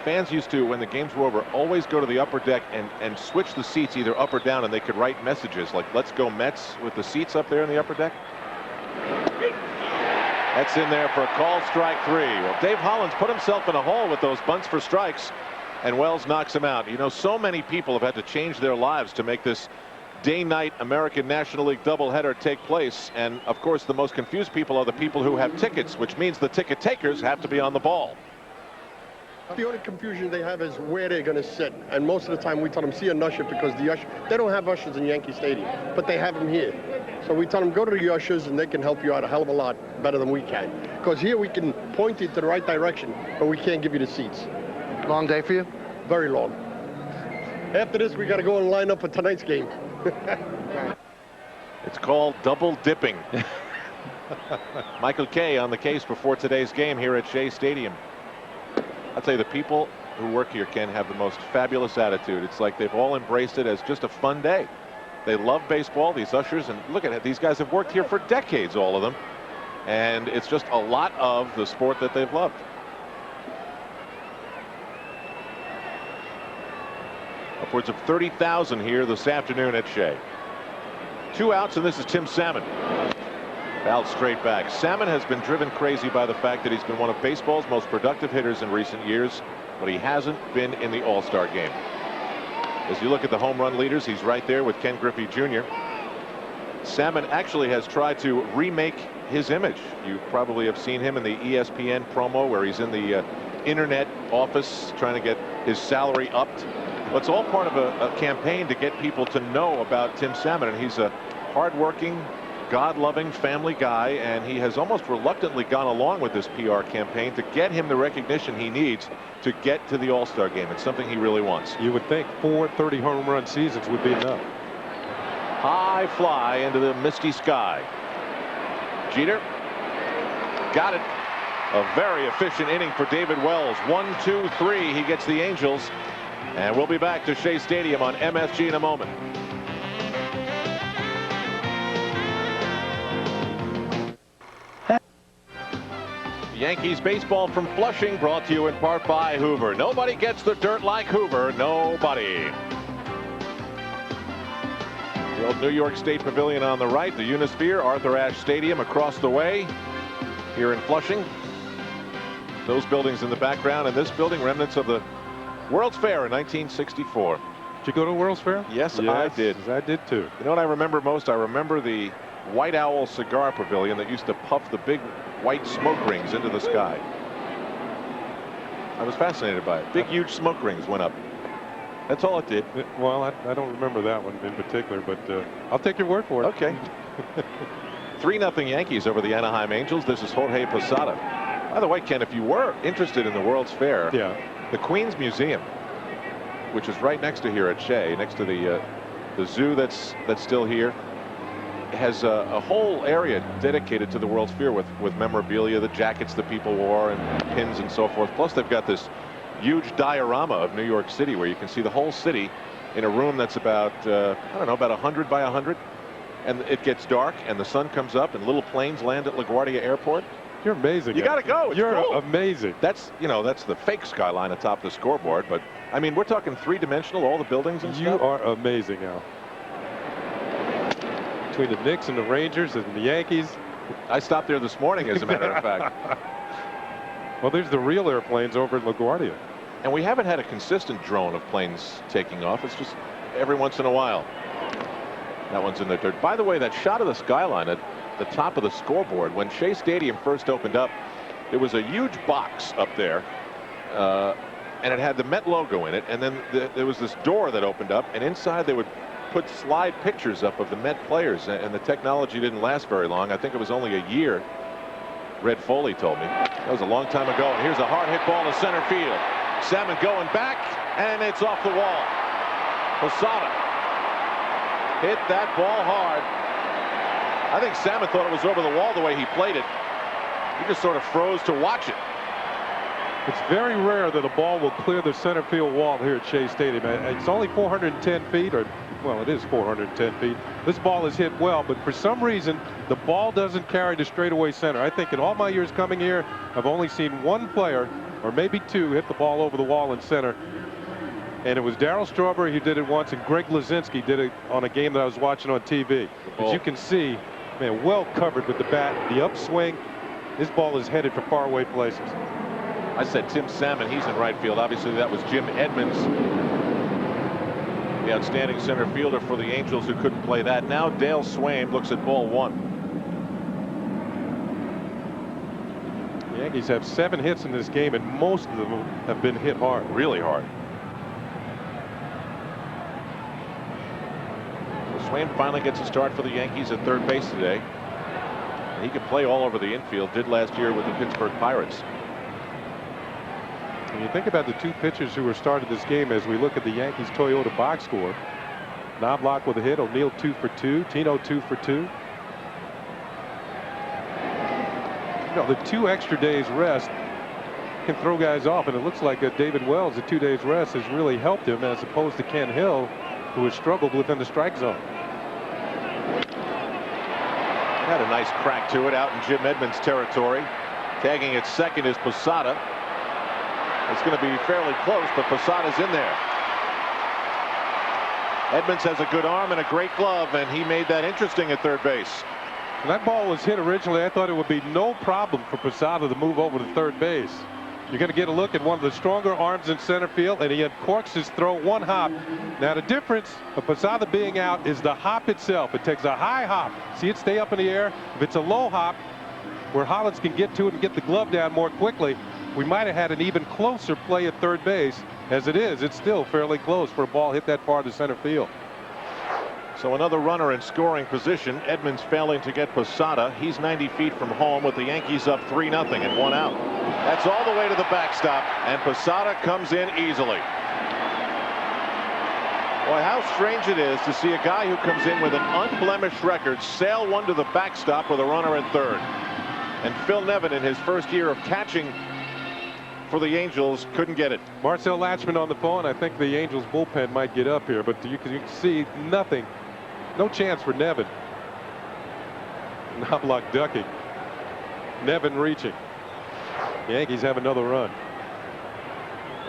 fans used to, when the games were over, always go to the upper deck and switch the seats either up or down, and they could write messages like "Let's go Mets" with the seats up there in the upper deck. That's in there for a call, strike 3. Well, Dave Hollins put himself in a hole with those bunts for strikes, and Wells knocks him out. You know, so many people have had to change their lives to make this day-night American National League doubleheader take place. And of course, the most confused people are the people who have tickets, which means the ticket takers have to be on the ball. The only confusion they have is where they're going to sit. And most of the time we tell them, see an usher, because the usher, they don't have ushers in Yankee Stadium, but they have them here. So we tell them, go to the ushers, and they can help you out a hell of a lot better than we can. Because here we can point you to the right direction, but we can't give you the seats. Long day for you? Very long. After this, we got to go and line up for tonight's game. It's called double dipping. Michael Kay on the case before today's game here at Shea Stadium. I'll tell you, the people who work here, Ken, have the most fabulous attitude. It's like they've all embraced it as just a fun day. They love baseball, these ushers, and look at it. These guys have worked here for decades, all of them. And it's just a lot of the sport that they've loved. Upwards of 30,000 here this afternoon at Shea. 2 outs, and this is Tim Salmon. Fouled straight back. Salmon has been driven crazy by the fact that he's been one of baseball's most productive hitters in recent years, but he hasn't been in the All-Star game. As you look at the home run leaders, he's right there with Ken Griffey Jr. Salmon actually has tried to remake his image. You probably have seen him in the ESPN promo where he's in the internet office trying to get his salary upped. Well, it's all part of a campaign to get people to know about Tim Salmon, and he's a hardworking, God-loving family guy, and he has almost reluctantly gone along with this PR campaign to get him the recognition he needs to get to the All-Star game. It's something he really wants. You would think 4 30 home run seasons would be enough. High fly into the misty sky. Jeter got it. A very efficient inning for David Wells. 1, 2, 3. He gets the Angels. And we'll be back to Shea Stadium on MSG in a moment. Yankees baseball from Flushing, brought to you in part by Hoover. Nobody gets the dirt like Hoover. Nobody. The old New York State Pavilion on the right, the Unisphere, Arthur Ashe Stadium across the way here in Flushing. Those buildings in the background, and this building, remnants of the World's Fair in 1964. Did you go to World's Fair? Yes, I did. I did too. You know what I remember most? I remember the White Owl Cigar Pavilion that used to puff the big white smoke rings into the sky. I was fascinated by it. Big, huge smoke rings went up. That's all it did. Well, I don't remember that one in particular, but I'll take your word for it. Okay. 3-0 Yankees over the Anaheim Angels. This is Jorge Posada. By the way, Ken, if you were interested in the World's Fair, yeah, the Queens Museum, which is right next to here at Shea, next to the zoo that's still here, has a whole area dedicated to the World's Fair with memorabilia, the jackets that people wore, and pins and so forth. Plus, they've got this huge diorama of New York City where you can see the whole city in a room that's about, I don't know, about 100 by 100. And it gets dark, and the sun comes up, and little planes land at LaGuardia Airport. You're amazing. You got to go. It's You're cool. amazing. That's, you know, that's the fake skyline atop the scoreboard. But, I mean, we're talking three-dimensional, all the buildings and You stuff. are amazing, Al. Between the Knicks and the Rangers and the Yankees. I stopped there this morning, as a matter of fact. Well, there's the real airplanes over at LaGuardia. And we haven't had a consistent drone of planes taking off. It's just every once in a while. That one's in the dirt. By the way, that shot of the skyline at the top of the scoreboard, when Shea Stadium first opened up, there was a huge box up there, and it had the Met logo in it. And then there was this door that opened up, and inside they would put slide pictures up of the Met players, and the technology didn't last very long. I think it was only a year. Red Foley told me. That was a long time ago. And here's a hard hit ball to center field. Salmon going back, and it's off the wall. Posada hit that ball hard. I think Salmon thought it was over the wall the way he played it. He just sort of froze to watch it. It's very rare that a ball will clear the center field wall here at Shea Stadium. It's only 410 feet, or well, it is 410 feet. This ball is hit well, but for some reason the ball doesn't carry to straightaway center. I think in all my years coming here, I've only seen one player, or maybe two, hit the ball over the wall in center, and it was Darryl Strawberry who did it once, and Greg Lazinski did it on a game that I was watching on TV. As you can see, man, well covered with the bat, the upswing. This ball is headed for faraway places. I said Tim Salmon, he's in right field. Obviously that was Jim Edmonds, the outstanding center fielder for the Angels, who couldn't play that. Now Dale Swaim looks at ball one. The Yankees have 7 hits in this game, and most of them have been hit hard. Really hard. So Swaim finally gets a start for the Yankees at third base today. He can play all over the infield, did last year with the Pittsburgh Pirates. When you think about the two pitchers who were started this game, as we look at the Yankees Toyota box score, Knobloch with a hit, O'Neill 2 for 2, Tino 2 for 2. You know, the 2 extra days rest can throw guys off, and it looks like David Wells, the 2 days rest, has really helped him, as opposed to Ken Hill, who has struggled within the strike zone. Had a nice crack to it out in Jim Edmonds' territory. Tagging at second is Posada. It's going to be fairly close, but Posada's in there. Edmonds has a good arm and a great glove, and he made that interesting at third base. When that ball was hit originally, I thought it would be no problem for Posada to move over to third base. You're going to get a look at one of the stronger arms in center field, and he uncorks his throw, one hop. Now the difference of Posada being out is the hop itself. It takes a high hop. See it stay up in the air. If it's a low hop, where Hollins can get to it and get the glove down more quickly, we might have had an even closer play at third base. As it is, it's still fairly close for a ball hit that far to center field. So another runner in scoring position. Edmonds failing to get Posada. He's 90 feet from home with the Yankees up 3-0 and 1 out. That's all the way to the backstop, and Posada comes in easily. Boy, how strange it is to see a guy who comes in with an unblemished record sail one to the backstop with a runner at third. And Phil Nevin, in his first year of catching for the Angels, couldn't get it. Marcel Latchman on the phone. I think the Angels bullpen might get up here, but you can see nothing. No chance for Nevin. Knobloch ducking. Nevin reaching. The Yankees have another run.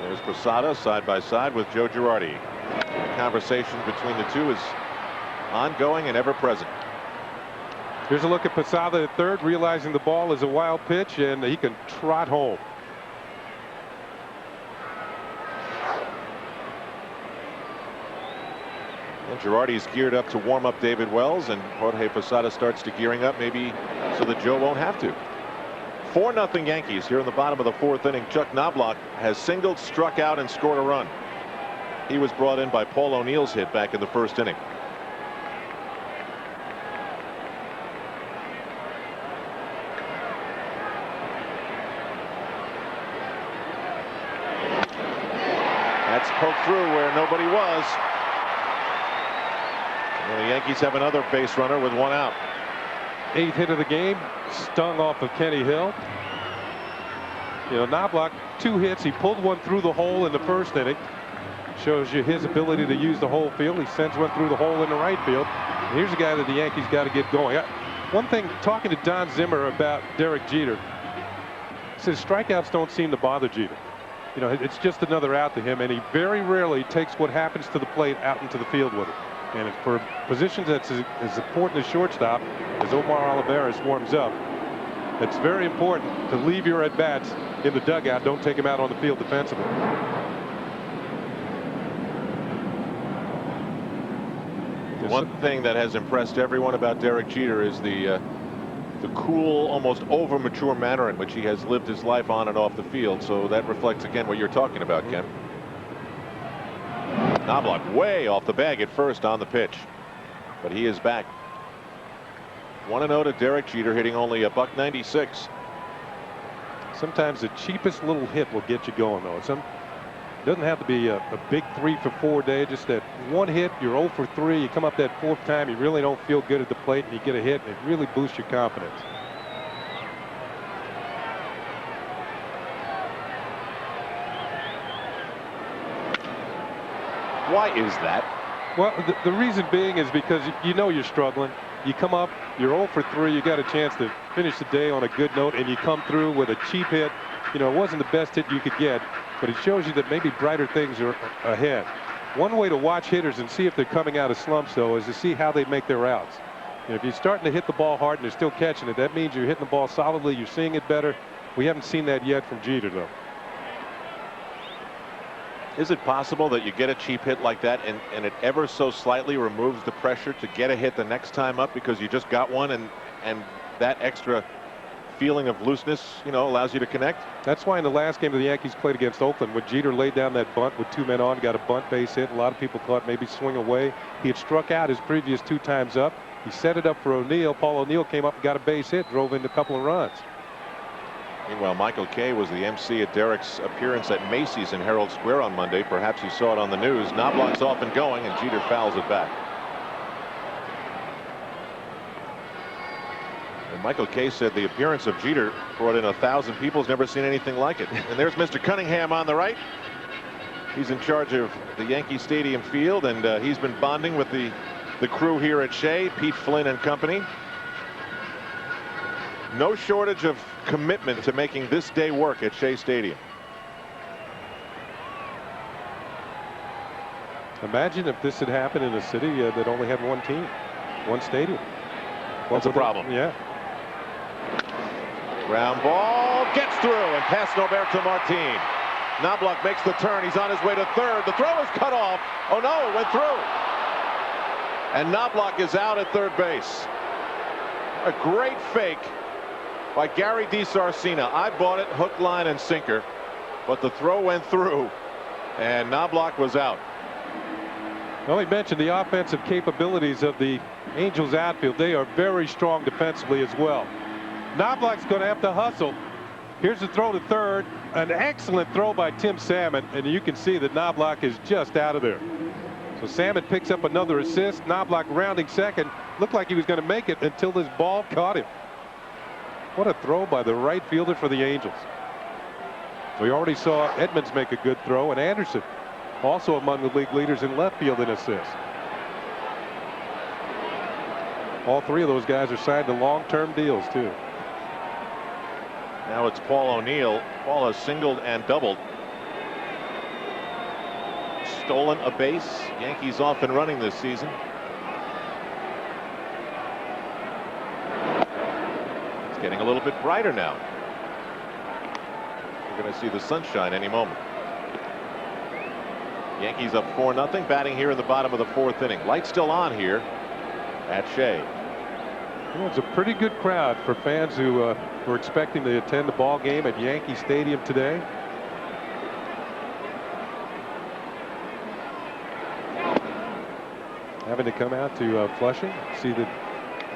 There's Posada side by side with Joe Girardi. The conversation between the two is ongoing and ever present. Here's a look at Posada at third, realizing the ball is a wild pitch and he can trot home. And Girardi's geared up to warm up David Wells, and Jorge Posada starts to gearing up, maybe so that Joe won't have to. 4-0 Yankees here in the bottom of the fourth inning. Chuck Knobloch has singled, struck out, and scored a run. He was brought in by Paul O'Neill's hit back in the first inning. That's poked through where nobody was. And the Yankees have another base runner with 1 out. 8th hit of the game, stung off of Kenny Hill. You know, Knobloch, 2 hits. He pulled one through the hole in the first inning. Shows you his ability to use the whole field. He sends one through the hole in the right field. And here's a guy that the Yankees got to get going. One thing, talking to Don Zimmer about Derek Jeter, he says strikeouts don't seem to bother Jeter. You know, it's just another out to him, and he very rarely takes what happens to the plate out into the field with it. And for positions that's as important as shortstop, as Omar Olivares warms up, it's very important to leave your at-bats in the dugout. Don't take him out on the field defensively. One thing that has impressed everyone about Derek Jeter is the cool, almost over-mature manner in which he has lived his life on and off the field. So that reflects again what you're talking about, Ken. Knobloch way off the bag at first on the pitch, but he is back. 1-0 to Derek Jeter, hitting only a $196. Sometimes the cheapest little hit will get you going, though. It doesn't have to be a big 3 for 4 day. Just that one hit, you're 0 for 3. You come up that fourth time, you really don't feel good at the plate, and you get a hit, and it really boosts your confidence. Why is that? Well, the reason being is because you know you're struggling. You come up, you're 0 for 3. You got a chance to finish the day on a good note, and you come through with a cheap hit. You know, it wasn't the best hit you could get, but it shows you that maybe brighter things are ahead. One way to watch hitters and see if they're coming out of slumps, though, is to see how they make their outs. You know, if you're starting to hit the ball hard and they're still catching it, that means you're hitting the ball solidly. You're seeing it better. We haven't seen that yet from Jeter, though. Is it possible that you get a cheap hit like that and it ever so slightly removes the pressure to get a hit the next time up because you just got one, and that extra feeling of looseness, you know, allows you to connect? That's why in the last game of the Yankees played against Oakland, when Jeter laid down that bunt with 2 men on, got a bunt base hit, a lot of people thought maybe swing away. He had struck out his previous 2 times up. He set it up for O'Neill. Paul O'Neill came up and got a base hit, drove in a couple of runs. Meanwhile, Michael Kay was the MC at Derek's appearance at Macy's in Herald Square on Monday. Perhaps you saw it on the news. Knobloch's off and going, and Jeter fouls it back. And Michael Kay said the appearance of Jeter brought in 1,000 people. He's never seen anything like it. And there's Mr. Cunningham on the right. He's in charge of the Yankee Stadium field, and he's been bonding with the crew here at Shea, Pete Flynn and company. No shortage of commitment to making this day work at Shea Stadium. Imagine if this had happened in a city that only had one team, one stadium. What's the problem? Yeah. Ground ball gets through and past Norberto Martin. Knobloch makes the turn. He's on his way to third. The throw is cut off. Oh no, it went through. And Knobloch is out at third base. A great fake by Gary DiSarcina. I bought it hook, line, and sinker, but the throw went through, and Knobloch was out. Well, he mentioned the offensive capabilities of the Angels outfield. They are very strong defensively as well. Knobloch's going to have to hustle. Here's the throw to third. An excellent throw by Tim Salmon, and you can see that Knobloch is just out of there. So Salmon picks up another assist. Knobloch rounding second. Looked like he was going to make it until this ball caught him. What a throw by the right fielder for the Angels. We already saw Edmonds make a good throw, and Anderson also among the league leaders in left field in assists. All 3 of those guys are signed to long-term deals too. Now it's Paul O'Neill. Paul has singled and doubled. Stolen a base. Yankees off and running this season. It's getting a little bit brighter now. We're going to see the sunshine any moment. Yankees up 4-0, batting here in the bottom of the 4th inning. Lights still on here at Shea. You know, it's a pretty good crowd for fans who were expecting to attend the ball game at Yankee Stadium today. Having to come out to Flushing, see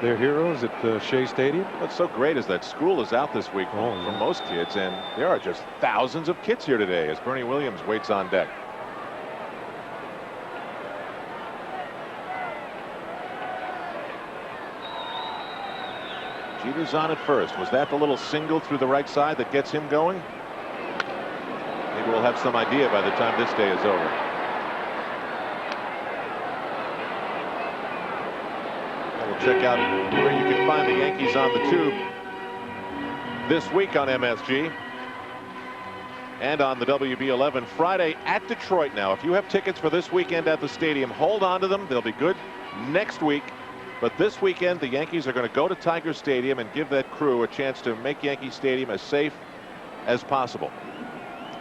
their heroes at Shea Stadium. What's so great is that school is out this week for most kids, and there are just thousands of kids here today as Bernie Williams waits on deck. Jeter's on at first. Was that the little single through the right side that gets him going? Maybe we'll have some idea by the time this day is over. We'll check out where you can find the Yankees on the tube this week on MSG and on the WB11 Friday at Detroit. Now, if you have tickets for this weekend at the stadium, hold on to them. They'll be good next week. But this weekend, the Yankees are going to go to Tiger Stadium and give that crew a chance to make Yankee Stadium as safe as possible.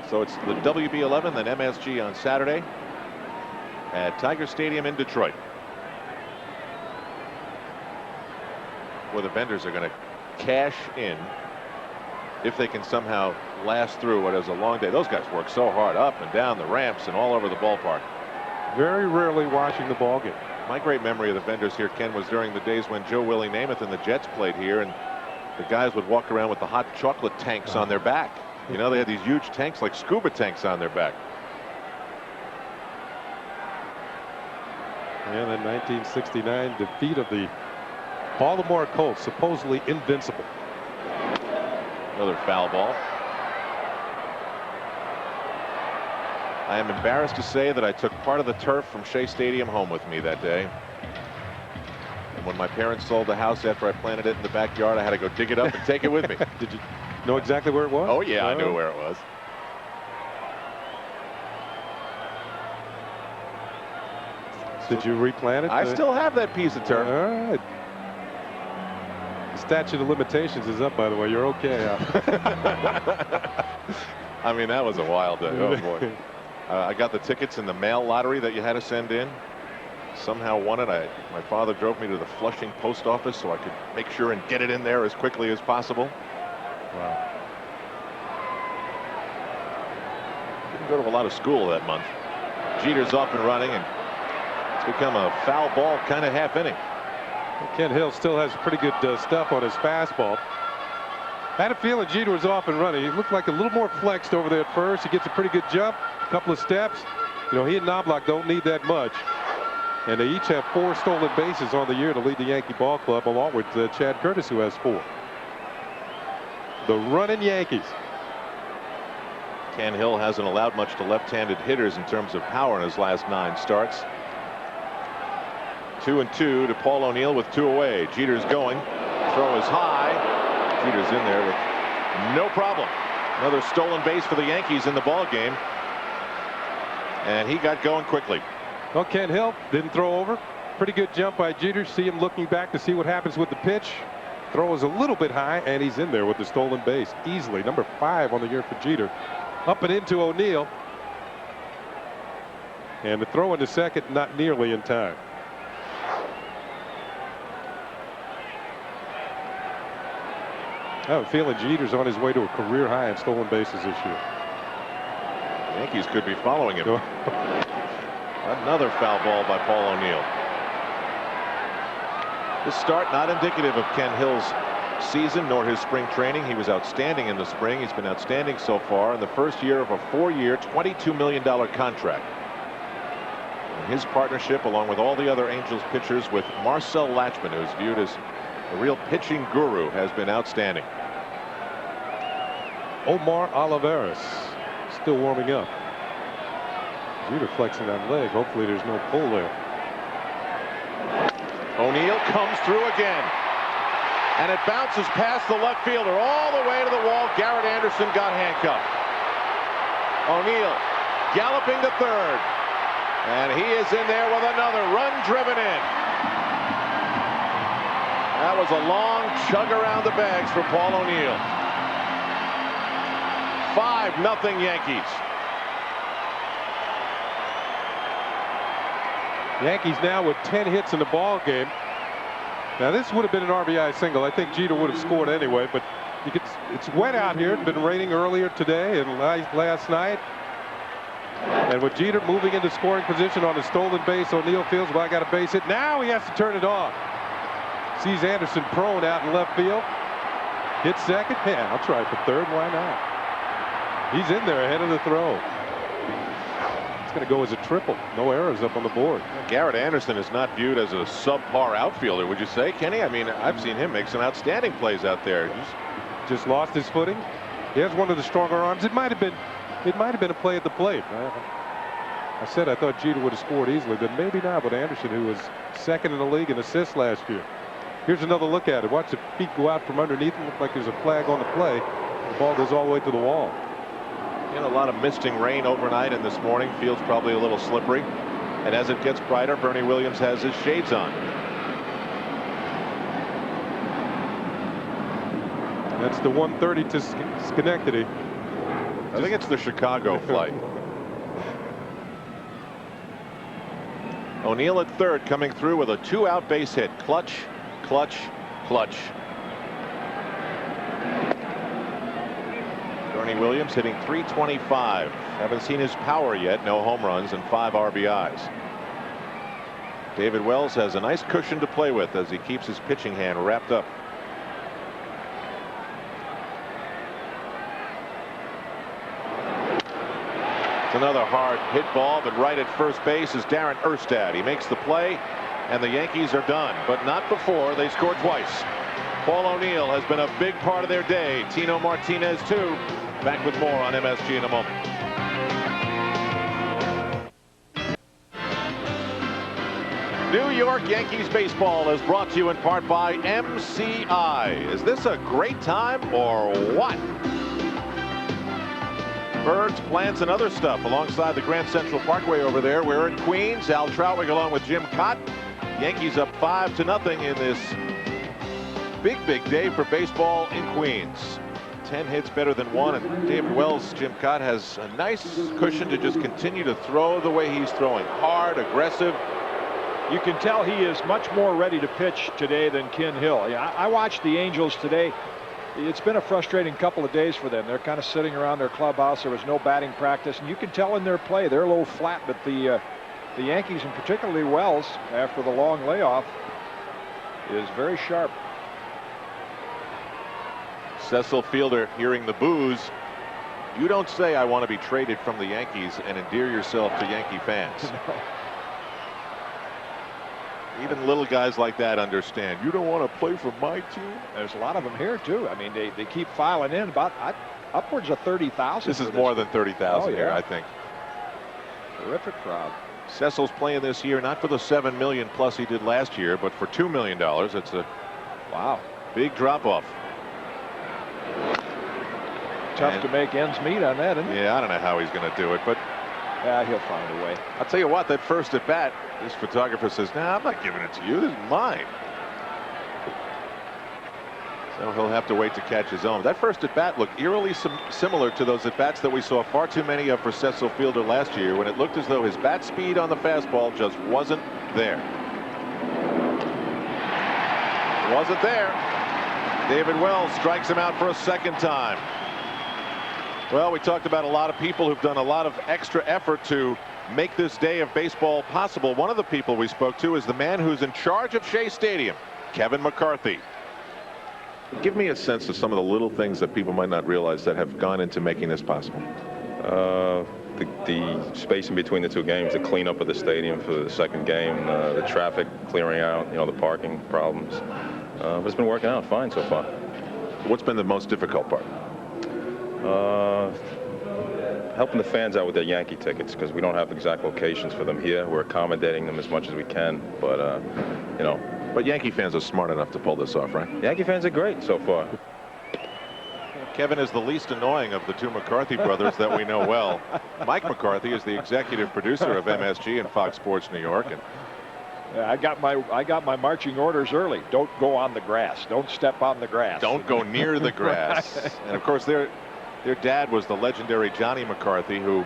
So it's the WB11, then MSG on Saturday at Tiger Stadium in Detroit, where the vendors are going to cash in if they can somehow last through what is a long day. Those guys work so hard up and down the ramps and all over the ballpark. very rarely watching the ball game. My great memory of the vendors here, Ken, was during the days when Joe Willie Namath and the Jets played here, and the guys would walk around with the hot chocolate tanks on their back. You know, they had these huge tanks like scuba tanks on their back. And the 1969 defeat of the Baltimore Colts, supposedly invincible. Another foul ball. I am embarrassed to say that I took part of the turf from Shea Stadium home with me that day. And when my parents sold the house after I planted it in the backyard, I had to go dig it up and take it with me. Did you know exactly where it was? Oh, yeah, I knew where it was. Did you replant it? I still have that piece of turf. All right. The statute of limitations is up, by the way. You're okay. I mean, that was a wild day. Oh, boy. I got the tickets in the mail lottery that you had to send in. Somehow won it. My father drove me to the Flushing post office so I could make sure and get it in there as quickly as possible. Wow. Didn't go to a lot of school that month. Jeter's off and running, and it's become a foul ball kind of half inning. Ken Hill still has pretty good stuff on his fastball. I had a feeling Jeter was off and running. He looked like a little more flexed over there at first. He gets a pretty good jump, a couple of steps. You know, he and Knobloch don't need that much. And they each have 4 stolen bases on the year to lead the Yankee ball club, along with Chad Curtis, who has 4. The running Yankees. Ken Hill hasn't allowed much to left-handed hitters in terms of power in his last 9 starts. 2-2 to Paul O'Neill with 2 away. Jeter's going. Throw is high. Jeter's in there with no problem. Another stolen base for the Yankees in the ball game. And he got going quickly. Well, Ken Hill didn't throw over. Pretty good jump by Jeter. See him looking back to see what happens with the pitch. Throw is a little bit high, and he's in there with the stolen base easily. Number 5 on the year for Jeter. Up and into O'Neill. And the throw into second, not nearly in time. I have a feeling Jeter's on his way to a career high in stolen bases this year. The Yankees could be following him. Another foul ball by Paul O'Neill. This start not indicative of Ken Hill's season nor his spring training. He was outstanding in the spring. He's been outstanding so far in the first year of a 4-year, $22 million contract. And his partnership, along with all the other Angels pitchers, with Marcel Latchman, who's viewed as a real pitching guru, has been outstanding. Omar Olivares still warming up. Jeter flexing that leg. Hopefully there's no pull there. O'Neill comes through again. And it bounces past the left fielder all the way to the wall. Garrett Anderson got handcuffed. O'Neill galloping to third. And he is in there with another run driven in. That was a long chug around the bags for Paul O'Neill. 5-0 Yankees. Yankees now with 10 hits in the ball game. Now this would have been an RBI single. I think Jeter would have scored anyway, but it's wet out here. It's been raining earlier today and last night. And with Jeter moving into scoring position on the stolen base, O'Neill feels, well, I got a base hit. Now he has to turn it off. Sees Anderson prone out in left field. Hit second. Yeah, I'll try for third. Why not? He's in there ahead of the throw. It's going to go as a triple. No errors up on the board. Garrett Anderson is not viewed as a subpar outfielder, would you say, Kenny? I mean, I've seen him make some outstanding plays out there. Just lost his footing. He has one of the stronger arms. It might have been a play at the plate. I said I thought Jeter would have scored easily, but maybe not with Anderson, who was second in the league in assists last year. Here's another look at it. Watch the feet go out from underneath him. Look like there's a flag on the play. The ball goes all the way to the wall. A lot of misting rain overnight and this morning. Field's probably a little slippery. And as it gets brighter, Bernie Williams has his shades on. That's the 130 to Schenectady. I think it's the Chicago flight. O'Neill at third, coming through with a 2-out base hit. Clutch, clutch, clutch. Tony Williams hitting .325. Haven't seen his power yet. No home runs and 5 RBIs. David Wells has a nice cushion to play with as he keeps his pitching hand wrapped up. It's another hard hit ball, but right at first base is Darren Erstad. He makes the play, and the Yankees are done, but not before they score twice. Paul O'Neill has been a big part of their day. Tino Martinez, too. Back with more on MSG in a moment. New York Yankees baseball is brought to you in part by MCI. Is this a great time or what? Birds, plants, and other stuff alongside the Grand Central Parkway over there. We're in Queens. Al Troutwig along with Jim Cott. Yankees up 5-0 in this big day for baseball in Queens. 10 hits better than 1, and David Wells, Jim Cott, has a nice cushion to just continue to throw the way he's throwing. Hard, aggressive. You can tell he is much more ready to pitch today than Ken Hill. Yeah, I watched the Angels today. It's been a frustrating couple of days for them. They're kind of sitting around their clubhouse. There was no batting practice, and you can tell in their play they're a little flat. But the Yankees, and particularly Wells, after the long layoff, is very sharp. Cecil Fielder hearing the boos. You don't say I want to be traded from the Yankees and endear yourself to Yankee fans. No. Even little guys like that understand. You don't want to play for my team. There's a lot of them here too. I mean, they keep filing in about upwards of 30,000. This is more than 30,000 here, I think. Terrific crowd. Cecil's playing this year not for the $7 million plus he did last year, but for $2 million. It's a big drop off. Tough to make ends meet on that, isn't it? Yeah, I don't know how he's going to do it, but yeah, he'll find a way. I'll tell you what, that first at bat, this photographer says, "Nah, I'm not giving it to you. This is mine." So he'll have to wait to catch his own. That first at bat looked eerily similar to those at bats that we saw far too many of for Cecil Fielder last year, when it looked as though his bat speed on the fastball just wasn't there. Wasn't there. David Wells strikes him out for a second time. Well, we talked about a lot of people who've done a lot of extra effort to make this day of baseball possible. One of the people we spoke to is the man who's in charge of Shea Stadium, Kevin McCarthy. Give me a sense of some of the little things that people might not realize that have gone into making this possible. The space in between the two games, the cleanup of the stadium for the second game, the traffic clearing out, the parking problems. But it's been working out fine so far. What's been the most difficult part? Helping the fans out with their Yankee tickets, because we don't have exact locations for them here. We're accommodating them as much as we can, but But Yankee fans are smart enough to pull this off, right? Yankee fans are great so far. Kevin is the least annoying of the two McCarthy brothers that we know well. Mike McCarthy is the executive producer of MSG and Fox Sports New York. And I got my marching orders early. Don't go on the grass. Don't step on the grass. Don't go near the grass. And of course, their dad was the legendary Johnny McCarthy, who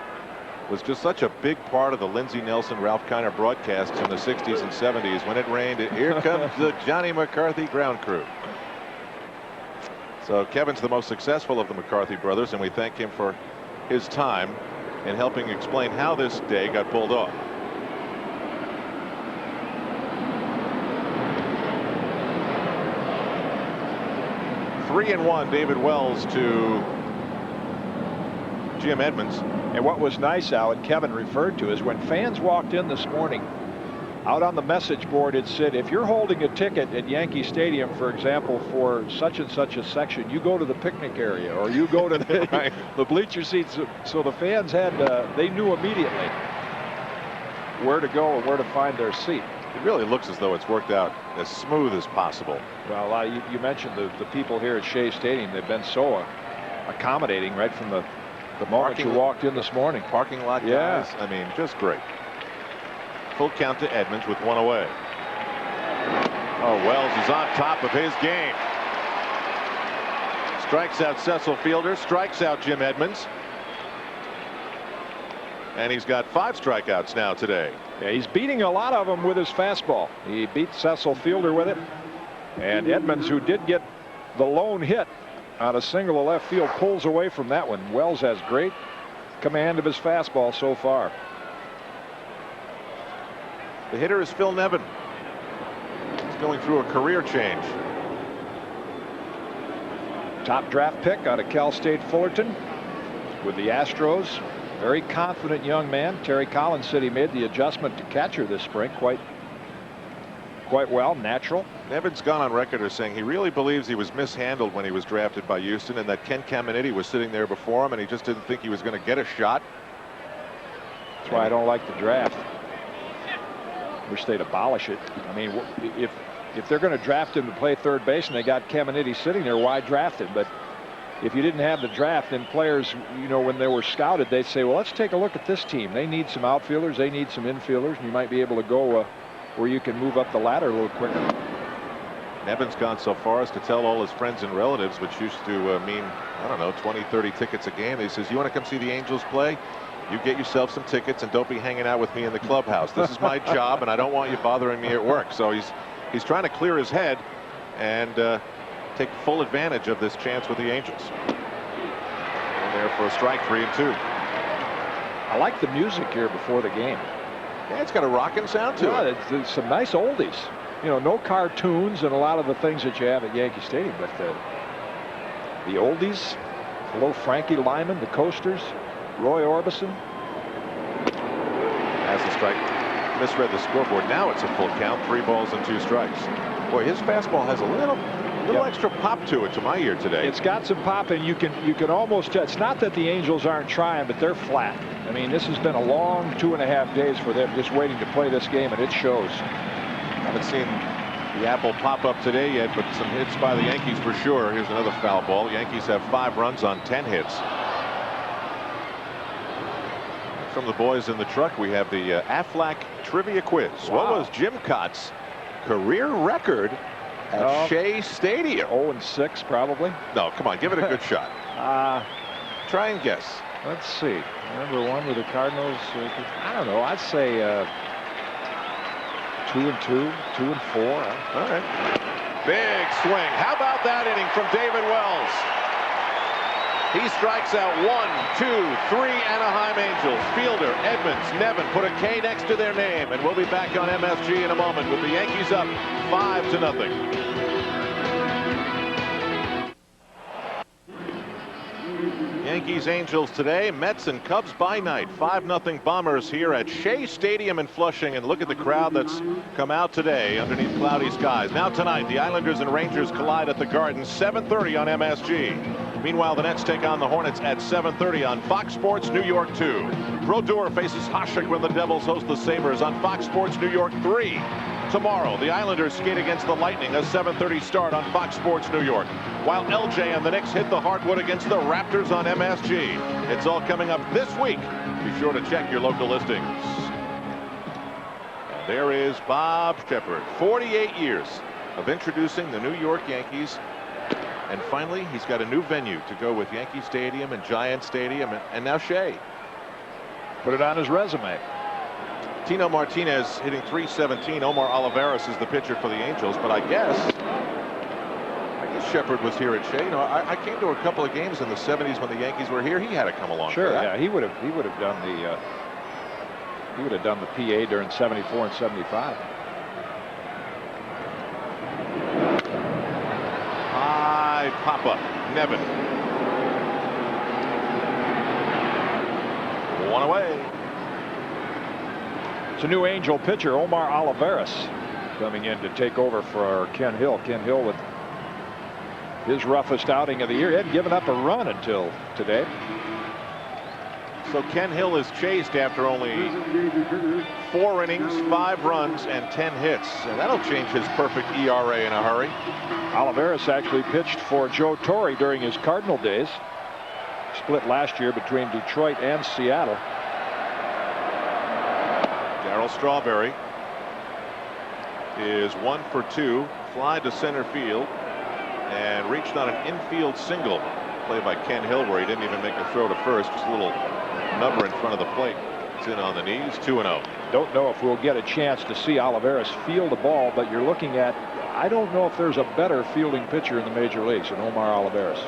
was just such a big part of the Lindsey Nelson, Ralph Kiner broadcasts in the 60s and 70s. When it rained, here comes the Johnny McCarthy ground crew. So Kevin's the most successful of the McCarthy brothers, and we thank him for his time in helping explain how this day got pulled off. Three and one, David Wells to Jim Edmonds. And what was nice, Al, and Kevin referred to, is when fans walked in this morning, out on the message board it said, if you're holding a ticket at Yankee Stadium, for example, for such and such a section, you go to the picnic area, or you go to the, right. the bleacher seats. So the fans had, they knew immediately where to go and where to find their seat. It really looks as though it's worked out as smooth as possible. Well, you mentioned the people here at Shea Stadium. They've been so accommodating right from the moment you walked in this morning. Parking lot guys. I mean, just great. Full count to Edmonds with one away. Oh, Wells is on top of his game. Strikes out Cecil Fielder, strikes out Jim Edmonds. And he's got 5 strikeouts now today. Yeah, he's beating a lot of them with his fastball. He beat Cecil Fielder with it. And Edmonds, who did get the lone hit on a single to left field, pulls away from that one. Wells has great command of his fastball so far. The hitter is Phil Nevin. He's going through a career change. Top draft pick out of Cal State Fullerton with the Astros. Very confident young man. Terry Collins said he made the adjustment to catcher this spring quite well, natural. Nevin's gone on record as saying he really believes he was mishandled when he was drafted by Houston, and that Ken Caminiti was sitting there before him and he just didn't think he was going to get a shot. That's why I don't like the draft. Wish they'd abolish it. I mean, if they're going to draft him to play third base and they got Caminiti sitting there, why draft him? But if you didn't have the draft, then players, you know, when they were scouted, they'd say, well, let's take a look at this team. They need some outfielders, they need some infielders, and you might be able to go where you can move up the ladder a little quicker. Nevin's gone so far as to tell all his friends and relatives, which used to mean, I don't know, 20, 30 tickets a game. He says, you want to come see the Angels play? You get yourself some tickets and don't be hanging out with me in the clubhouse. This is my job and I don't want you bothering me at work. So he's trying to clear his head and take full advantage of this chance with the Angels. And there for a strike, 3-2. I like the music here before the game. Yeah, it's got a rocking sound to it. It's some nice oldies. You know, no cartoons and a lot of the things that you have at Yankee Stadium, but the oldies. Hello, Frankie Lyman, the Coasters, Roy Orbison. Has a strike. Misread the scoreboard. Now it's a full count. 3 balls and 2 strikes. Boy, his fastball has a little extra pop to it to my ear today. It's got some pop, and you can almost. It's not that the Angels aren't trying, but they're flat. I mean, this has been a long 2.5 days for them just waiting to play this game, and it shows. Haven't seen the apple pop up today yet, but some hits by the Yankees for sure. Here's another foul ball. Yankees have 5 runs on 10 hits. From the boys in the truck, we have the Aflac Trivia Quiz. Wow. What was Jim Cott's career record at Shea Stadium? 0-6 probably. No, come on, give it a good shot. Try and guess. Let's see. Number 1 with the Cardinals. I don't know. I'd say 2-2, 2-4. All right. Big swing. How about that inning from David Wells? He strikes out 1, 2, 3 Anaheim Angels. Fielder, Edmonds, Nevin put a K next to their name, and we'll be back on MSG in a moment with the Yankees up 5-0. Yankees Angels today, Mets and Cubs by night. 5-0 Bombers here at Shea Stadium in Flushing, and look at the crowd that's come out today underneath cloudy skies. Now tonight the Islanders and Rangers collide at the Garden, 7:30 on MSG. Meanwhile, the Nets take on the Hornets at 7:30 on Fox Sports New York 2. Brodeur faces Hasek when the Devils host the Sabres on Fox Sports New York 3. Tomorrow, the Islanders skate against the Lightning, a 7:30 start on Fox Sports New York, while LJ and the Knicks hit the hardwood against the Raptors on MSG. It's all coming up this week. Be sure to check your local listings. And there is Bob Shepard, 48 years of introducing the New York Yankees. And finally, he's got a new venue to go with Yankee Stadium and Giant Stadium and now Shea. Put it on his resume. Tino Martinez hitting .317. Omar Olivares is the pitcher for the Angels, but I guess Shepard was here at Shea. You know, I came to a couple of games in the 70s when the Yankees were here. He had to come along. Sure, for that. yeah, he would have done the PA during '74 and '75. High pop up, Nevin. 1 away. It's a new Angel pitcher, Omar Olivares, coming in to take over for Ken Hill. Ken Hill with his roughest outing of the year. He hadn't given up a run until today. So Ken Hill is chased after only 4 innings, 5 runs, and 10 hits. And that'll change his perfect ERA in a hurry. Olivares actually pitched for Joe Torre during his Cardinal days. Split last year between Detroit and Seattle. Darryl Strawberry is 1 for 2. Fly to center field and reached on an infield single. Play by Ken Hill where he didn't even make a throw to first. Just a little number in front of the plate. It's in on the knees. 2-0. Don't know if we'll get a chance to see Olivares field the ball, but you're looking at, I don't know if there's a better fielding pitcher in the major leagues than Omar Olivares.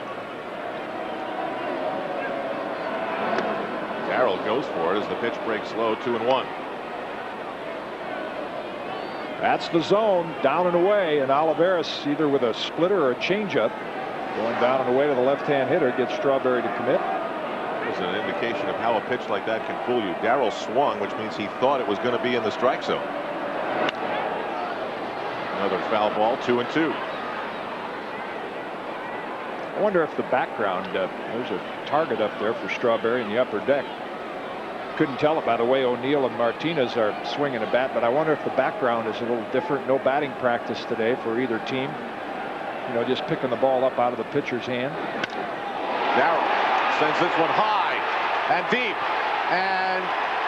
Darryl goes for it as the pitch breaks low, 2-1. That's the zone, down and away, and Olivares either with a splitter or a changeup going down and away to the left-hand hitter gets Strawberry to commit. There's an indication of how a pitch like that can fool you. Darryl swung, which means he thought it was going to be in the strike zone. Another foul ball, 2-2. I wonder if the background, there's a target up there for Strawberry in the upper deck. Couldn't tell it by the way O'Neill and Martinez are swinging a bat, but I wonder if the background is a little different. No batting practice today for either team. You know, just picking the ball up out of the pitcher's hand. Darryl sends this one high and deep and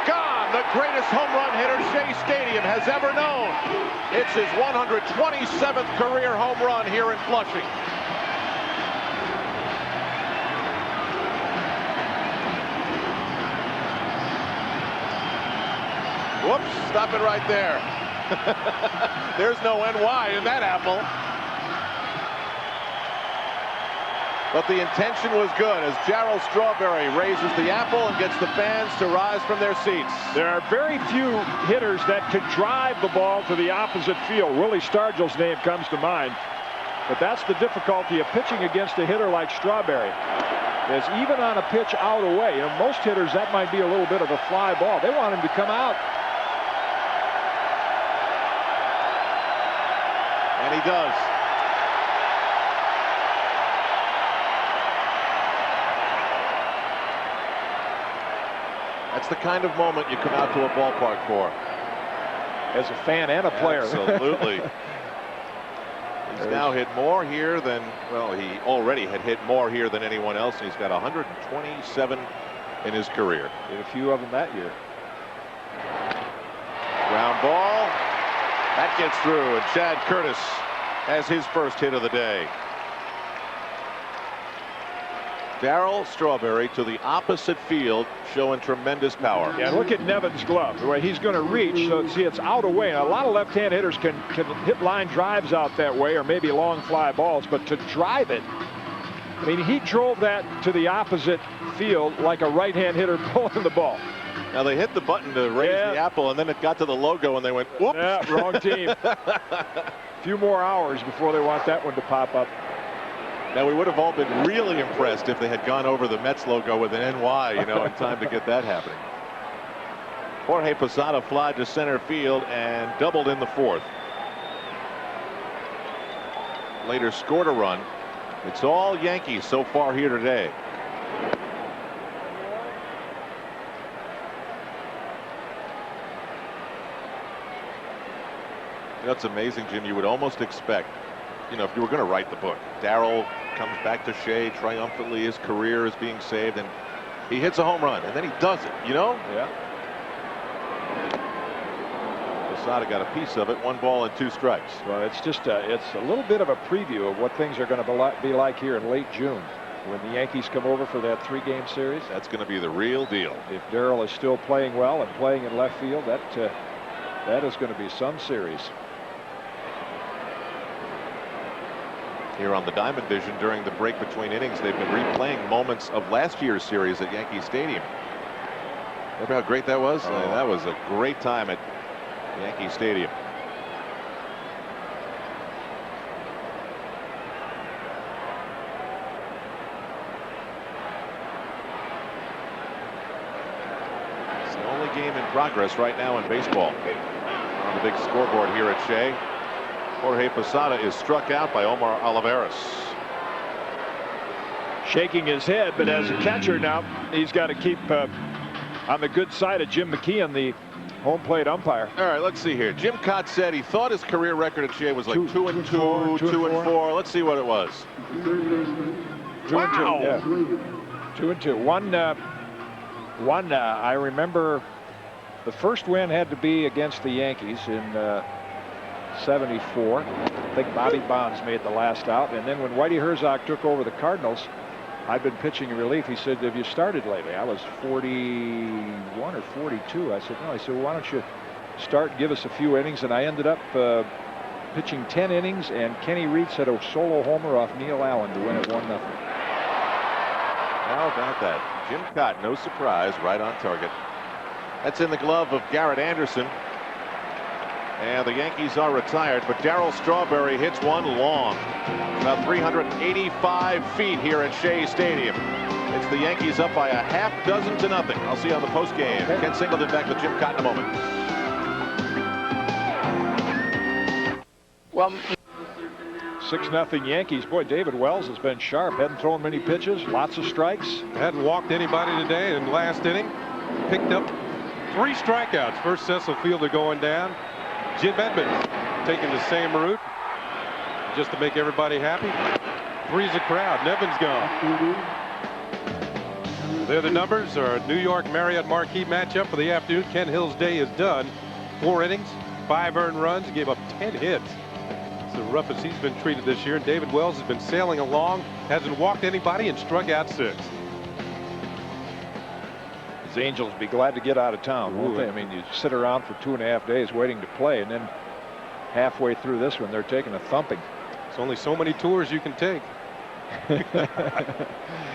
gone. The greatest home run hitter Shea Stadium has ever known. It's his 127th career home run here in Flushing. Whoops, stop it right there. There's no NY in that apple. But the intention was good as Darryl Strawberry raises the apple and gets the fans to rise from their seats. There are very few hitters that can drive the ball to the opposite field. Willie Stargell's name comes to mind. But that's the difficulty of pitching against a hitter like Strawberry. Is even on a pitch out away, you know, most hitters that might be a little bit of a fly ball. They want him to come out. And he does. That's the kind of moment you come out to a ballpark for. As a fan and a player. Absolutely. He's now hit more here than, well, he already had hit more here than anyone else, and he's got 127 in his career. Did a few of them that year. Ground ball. That gets through, and Chad Curtis has his first hit of the day. Darryl Strawberry to the opposite field, showing tremendous power. Yeah, look at Nevin's glove, the way he's going to reach. So see, it's out away. Now, a lot of left-hand hitters can hit line drives out that way, or maybe long fly balls, but to drive it, I mean, he drove that to the opposite field like a right-hand hitter pulling the ball. Now they hit the button to raise the apple, and then it got to the logo, and they went, whoops. Yeah, wrong team. A few more hours before they want that one to pop up. Now, we would have all been really impressed if they had gone over the Mets logo with an NY, you know, in time to get that happening. Jorge Posada flied to center field and doubled in the fourth. Later scored a run. It's all Yankees so far here today. That's amazing, Jim. You would almost expect, you know, if you were going to write the book, Darryl comes back to Shea triumphantly, his career is being saved, and he hits a home run, and then he does it, you know? Yeah. Posada got a piece of it, 1 ball and 2 strikes. Well, it's just it's a little bit of a preview of what things are going to be like here in late June when the Yankees come over for that 3-game series. That's going to be the real deal. If Darryl is still playing well and playing in left field, that is going to be some series. Here on the Diamond Vision during the break between innings, they've been replaying moments of last year's series at Yankee Stadium. Remember how great that was? That was a great time at Yankee Stadium. It's the only game in progress right now in baseball. On the big scoreboard here at Shea, Jorge Posada is struck out by Omar Olivares. Shaking his head, but as a catcher now, he's got to keep on the good side of Jim McKeon, the home plate umpire. All right, let's see here. Jim Cott said he thought his career record at Shea was like 2-2, 2-4. Let's see what it was. 2-2. Yeah. 2-2. One. I remember the first win had to be against the Yankees in '74. I think Bobby Bonds made the last out, and then when Whitey Herzog took over the Cardinals, I'd been pitching in relief. He said, "Have you started lately?" I was 41 or 42. I said, "No." He said, "Well, why don't you start and give us a few innings?" And I ended up pitching 10 innings, and Kenny Reitz had a solo homer off Neil Allen to win it 1-0. How about that? Jim Cott, no surprise, right on target. That's in the glove of Garrett Anderson. And the Yankees are retired, but Darryl Strawberry hits one long. About 385 feet here at Shea Stadium. It's the Yankees up by a half dozen to nothing. I'll see you on the post game. Ken Singleton back with Jim Cott in a moment. Well, 6-0 Yankees. Boy, David Wells has been sharp. Hadn't thrown many pitches. Lots of strikes. Hadn't walked anybody today in the last inning. Picked up 3 strikeouts. First Cecil Fielder going down. Jim Edmonds taking the same route just to make everybody happy. Three's a crowd. Nevin's gone. There the numbers. Our New York Marriott Marquee matchup for the afternoon. Ken Hill's day is done. 4 innings, 5 earned runs, gave up 10 hits. It's the roughest he's been treated this year. And David Wells has been sailing along, hasn't walked anybody, and struck out 6. The Angels will be glad to get out of town, won't they? I mean, you sit around for 2.5 days waiting to play, and then halfway through this one, they're taking a thumping. There's only so many tours you can take.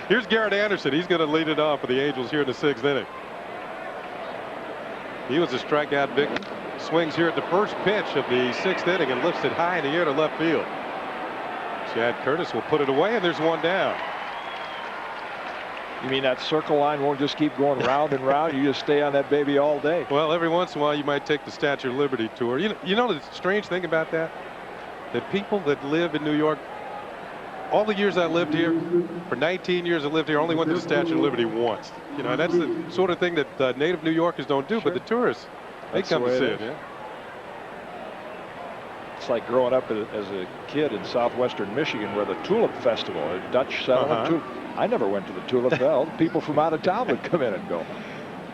Here's Garrett Anderson. He's going to lead it off for the Angels here in the 6th inning. He was a strikeout victim. Swings here at the first pitch of the 6th inning and lifts it high in the air to left field. Chad Curtis will put it away, and there's one down. You mean that circle line won't just keep going round and round? You just stay on that baby all day. Well, every once in a while you might take the Statue of Liberty tour. You know the strange thing about that? That people that live in New York, all the years I lived here, for 19 years I lived here, only went to the Statue of Liberty once. You know, that's the sort of thing that native New Yorkers don't do, but the tourists, they come to see it. Yeah. It's like growing up as a kid in southwestern Michigan where the Tulip Festival, a Dutch settlement. I never went to the Tulip Festival. People from out of town would come in and go.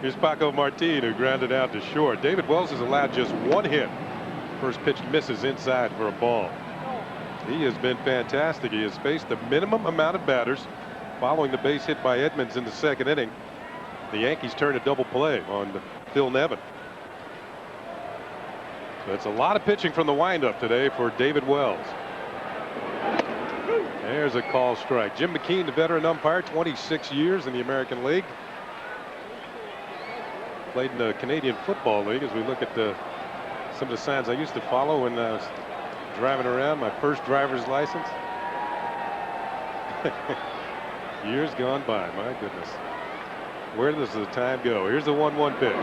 Here's Paco Martin, who grounded out to short. David Wells has allowed just 1 hit. First pitch misses inside for a ball. He has been fantastic. He has faced the minimum amount of batters following the base hit by Edmonds in the 2nd inning. The Yankees turned a double play on Phil Nevin. So it's a lot of pitching from the windup today for David Wells. There's a call strike. Jim McKean, the veteran umpire, 26 years in the American League. Played in the Canadian Football League. As we look at some of the signs I used to follow when I was driving around, my first driver's license. Years gone by, my goodness. Where does the time go? Here's the 1-1 pitch.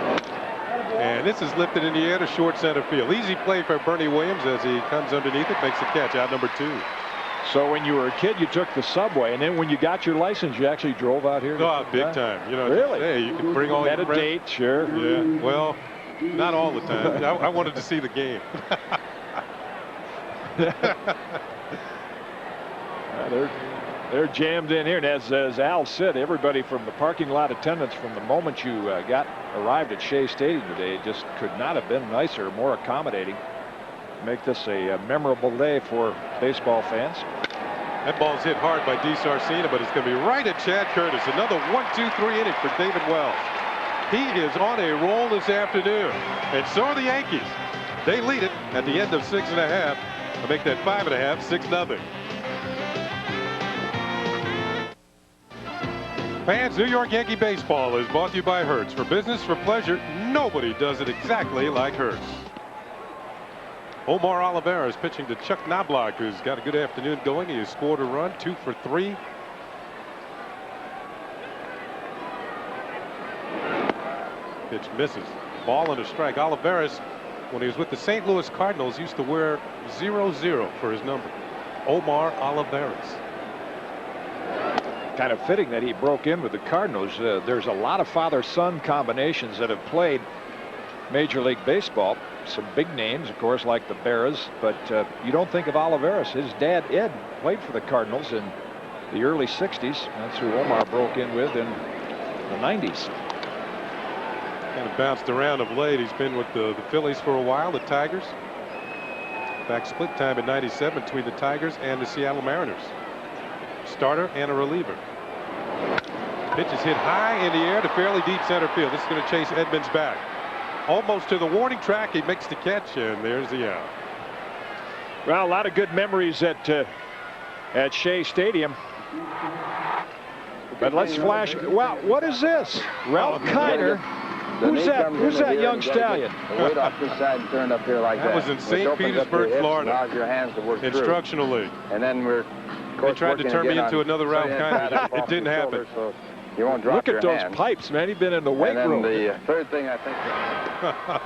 And this is lifted in the air to short center field. Easy play for Bernie Williams as he comes underneath it, makes the catch, out number 2. So when you were a kid, you took the subway, and then when you got your license, you actually drove out here? Oh, big time. You know, really? Hey, you can bring all your friends. Had a date, sure. Yeah, well, not all the time. I wanted to see the game. They're jammed in here, and as Al said, everybody from the parking lot attendants from the moment you arrived at Shea Stadium today just could not have been nicer, more accommodating. Make this a memorable day for baseball fans. That ball's hit hard by D. Sarcina, but it's going to be right at Chad Curtis. Another 1-2-3 inning for David Wells. He is on a roll this afternoon, and so are the Yankees. They lead it at the end of 6.5 to make that 5.5 6-0. Fans, New York Yankee baseball is brought to you by Hertz. For business, for pleasure, nobody does it exactly like Hertz. Omar Oliveira is pitching to Chuck Knobloch, who's got a good afternoon going. He has scored a run, 2 for 3. Pitch misses. Ball and a strike. Oliveras, when he was with the St. Louis Cardinals, used to wear 00 for his number. Omar Oliveras. Kind of fitting that he broke in with the Cardinals. There's a lot of father-son combinations that have played Major League Baseball. Some big names, of course, like the Berras, but you don't think of Oliveras. His dad, Ed, played for the Cardinals in the early 60s. That's who Omar broke in with in the 90s. Kind of bounced around of late. He's been with the Phillies for a while, the Tigers. In fact, split time in '97 between the Tigers and the Seattle Mariners. Starter and a reliever. Pitch is hit high in the air to fairly deep center field. This is going to chase Edmonds back. Almost to the warning track. He makes the catch, and there's the out. Well, a lot of good memories at Shea Stadium. But let's flash. Wow, what is this? Ralph Kiner. Who's that young stallion? Wait off this side and turn up here like that. That was in St. Petersburg, Florida. Allows your hands to work Instructional league. And then we're. They tried to turn me into another Ralph Kiner. It didn't happen. So you won't drop Look at those pipes, man. He's been in the weight room. And then the third thing I think.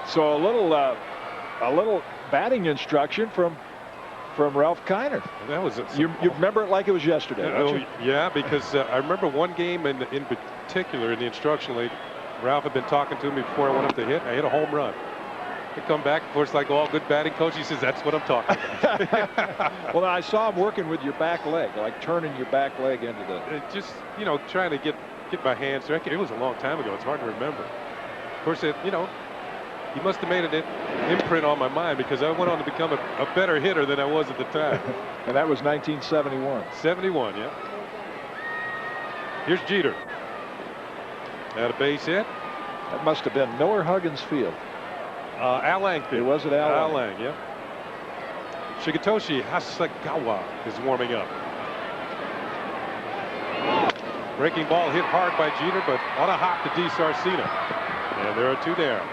So a little batting instruction from Ralph Kiner. That was you remember it like it was yesterday, don't you? Yeah, because I remember one game in particular in the instructional league. Ralph had been talking to me before I went up to hit. I hit a home run. I come back, of course, like all good batting coach. He says, "That's what I'm talking about." Well, I saw him working with your back leg, like turning your back leg into the. Just trying to get my hands. It was a long time ago. It's hard to remember. Of course, he must have made an imprint on my mind because I went on to become a better hitter than I was at the time. And that was 1971. 71, yeah. Here's Jeter. At a base hit. That must have been Miller Huggins Field. Al Lang. It was at Al Lang, yeah. Shigetoshi Hasegawa is warming up. Breaking ball hit hard by Jeter, but on a hop to D. Sarcina. And there are two down.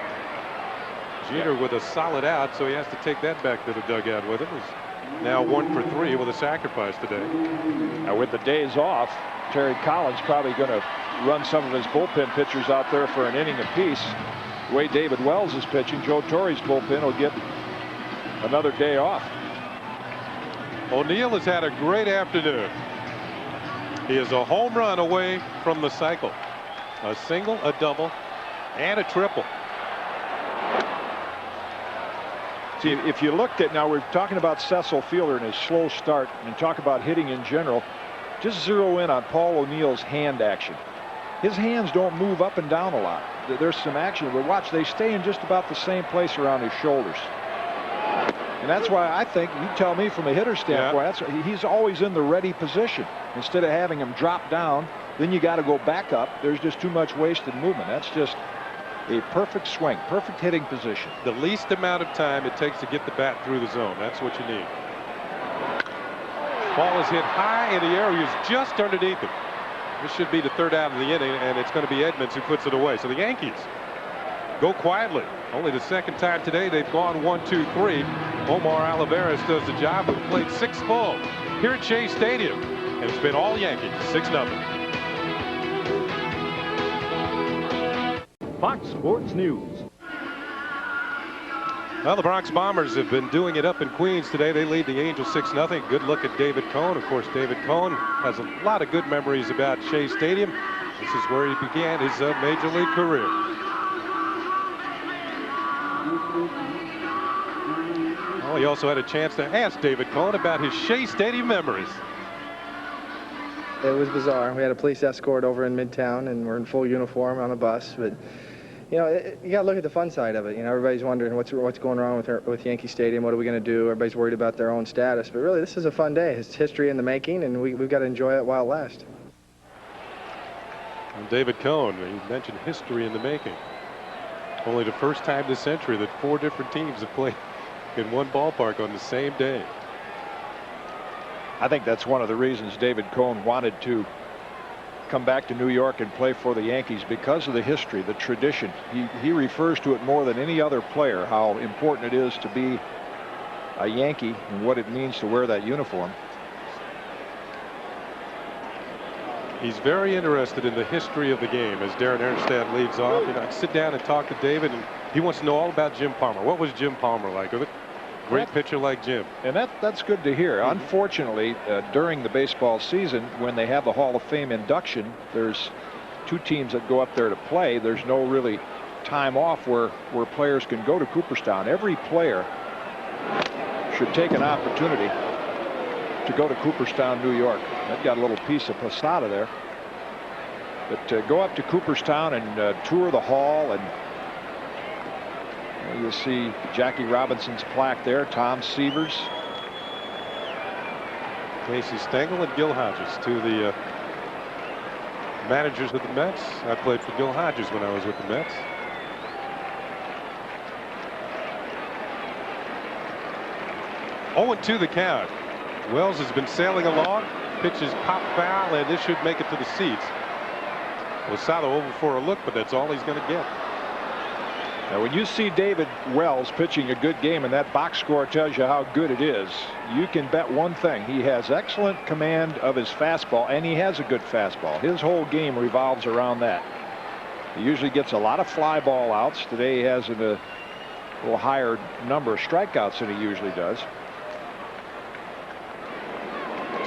Jeter with a solid out, so he has to take that back to the dugout with him. He's now 1 for 3 with a sacrifice today. Now with the days off, Terry Collins probably going to run some of his bullpen pitchers out there for an inning apiece. The way David Wells is pitching, Joe Torre's bullpen will get another day off. O'Neill has had a great afternoon. He is a home run away from the cycle. A single, a double, and a triple. See, if you looked at, now we're talking about Cecil Fielder and his slow start and talk about hitting in general, just zero in on Paul O'Neill's hand action. His hands don't move up and down a lot. There's some action, but watch, they stay in just about the same place around his shoulders. And that's why I think, you tell me from a hitter standpoint, he's always in the ready position. Instead of having him drop down, then you got to go back up. There's just too much wasted movement. That's just a perfect swing, perfect hitting position. The least amount of time it takes to get the bat through the zone. That's what you need. Ball is hit high in the air. He was just underneath it. This should be the third out of the inning, and it's going to be Edmonds who puts it away. So the Yankees go quietly. Only the second time today they've gone 1-2-3. Omar Olivares does the job. We've played 6 full here at Shea Stadium, and it's been all Yankees, 6-0. Fox Sports News. Well, the Bronx Bombers have been doing it up in Queens today. They lead the Angels 6-0. Good look at David Cone. Of course, David Cone has a lot of good memories about Shea Stadium. This is where he began his major league career. Well, he also had a chance to ask David Cone about his Shea Stadium memories. It was bizarre. We had a police escort over in Midtown, and we're in full uniform on a bus. But you got to look at the fun side of it. Everybody's wondering what's going on with Yankee Stadium. What are we going to do? Everybody's worried about their own status. But really, this is a fun day. It's history in the making, and we've got to enjoy it while it lasts. And David Cone, he mentioned history in the making. Only the first time this century that 4 different teams have played in one ballpark on the same day. I think that's one of the reasons David Cone wanted to come back to New York and play for the Yankees, because of the history, the tradition. He refers to it more than any other player, how important it is to be a Yankee and what it means to wear that uniform. He's very interested in the history of the game as Darren Ernstad leads off. I sit down and talk to David, and he wants to know all about Jim Palmer. What was Jim Palmer like? A great pitcher like Jim. And that's good to hear. Unfortunately, during the baseball season, when they have the Hall of Fame induction, there's 2 teams that go up there to play. There's no really time off where players can go to Cooperstown. Every player should take an opportunity to go to Cooperstown, New York. They've got a little piece of Posada there. But go up to Cooperstown and tour the hall, and you'll see Jackie Robinson's plaque there, Tom Severs. Casey Stengel and Gil Hodges, 2 of the managers of the Mets. I played for Gil Hodges when I was with the Mets. Oh, 0-2 the count. Wells has been sailing along. Pitches pop foul, and this should make it to the seats. Lozado over for a look, but that's all he's going to get. Now, when you see David Wells pitching a good game and that box score tells you how good it is, you can bet one thing. He has excellent command of his fastball, and he has a good fastball. His whole game revolves around that. He usually gets a lot of fly ball outs. Today he has a little higher number of strikeouts than he usually does.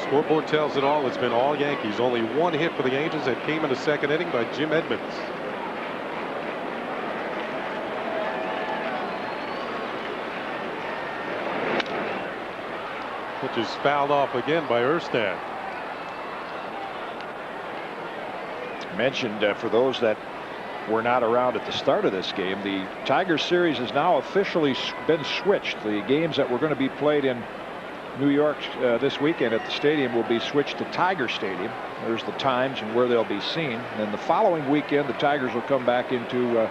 Scoreboard tells it all. It's been all Yankees. Only one hit for the Angels that came in the second inning by Jim Edmonds. Which is fouled off again by Erstad. Mentioned for those that were not around at the start of this game, the Tigers series has now officially been switched. The games that were going to be played in New York this weekend at the stadium will be switched to Tiger Stadium. There's the times and where they'll be seen. And then the following weekend, the Tigers will come back into,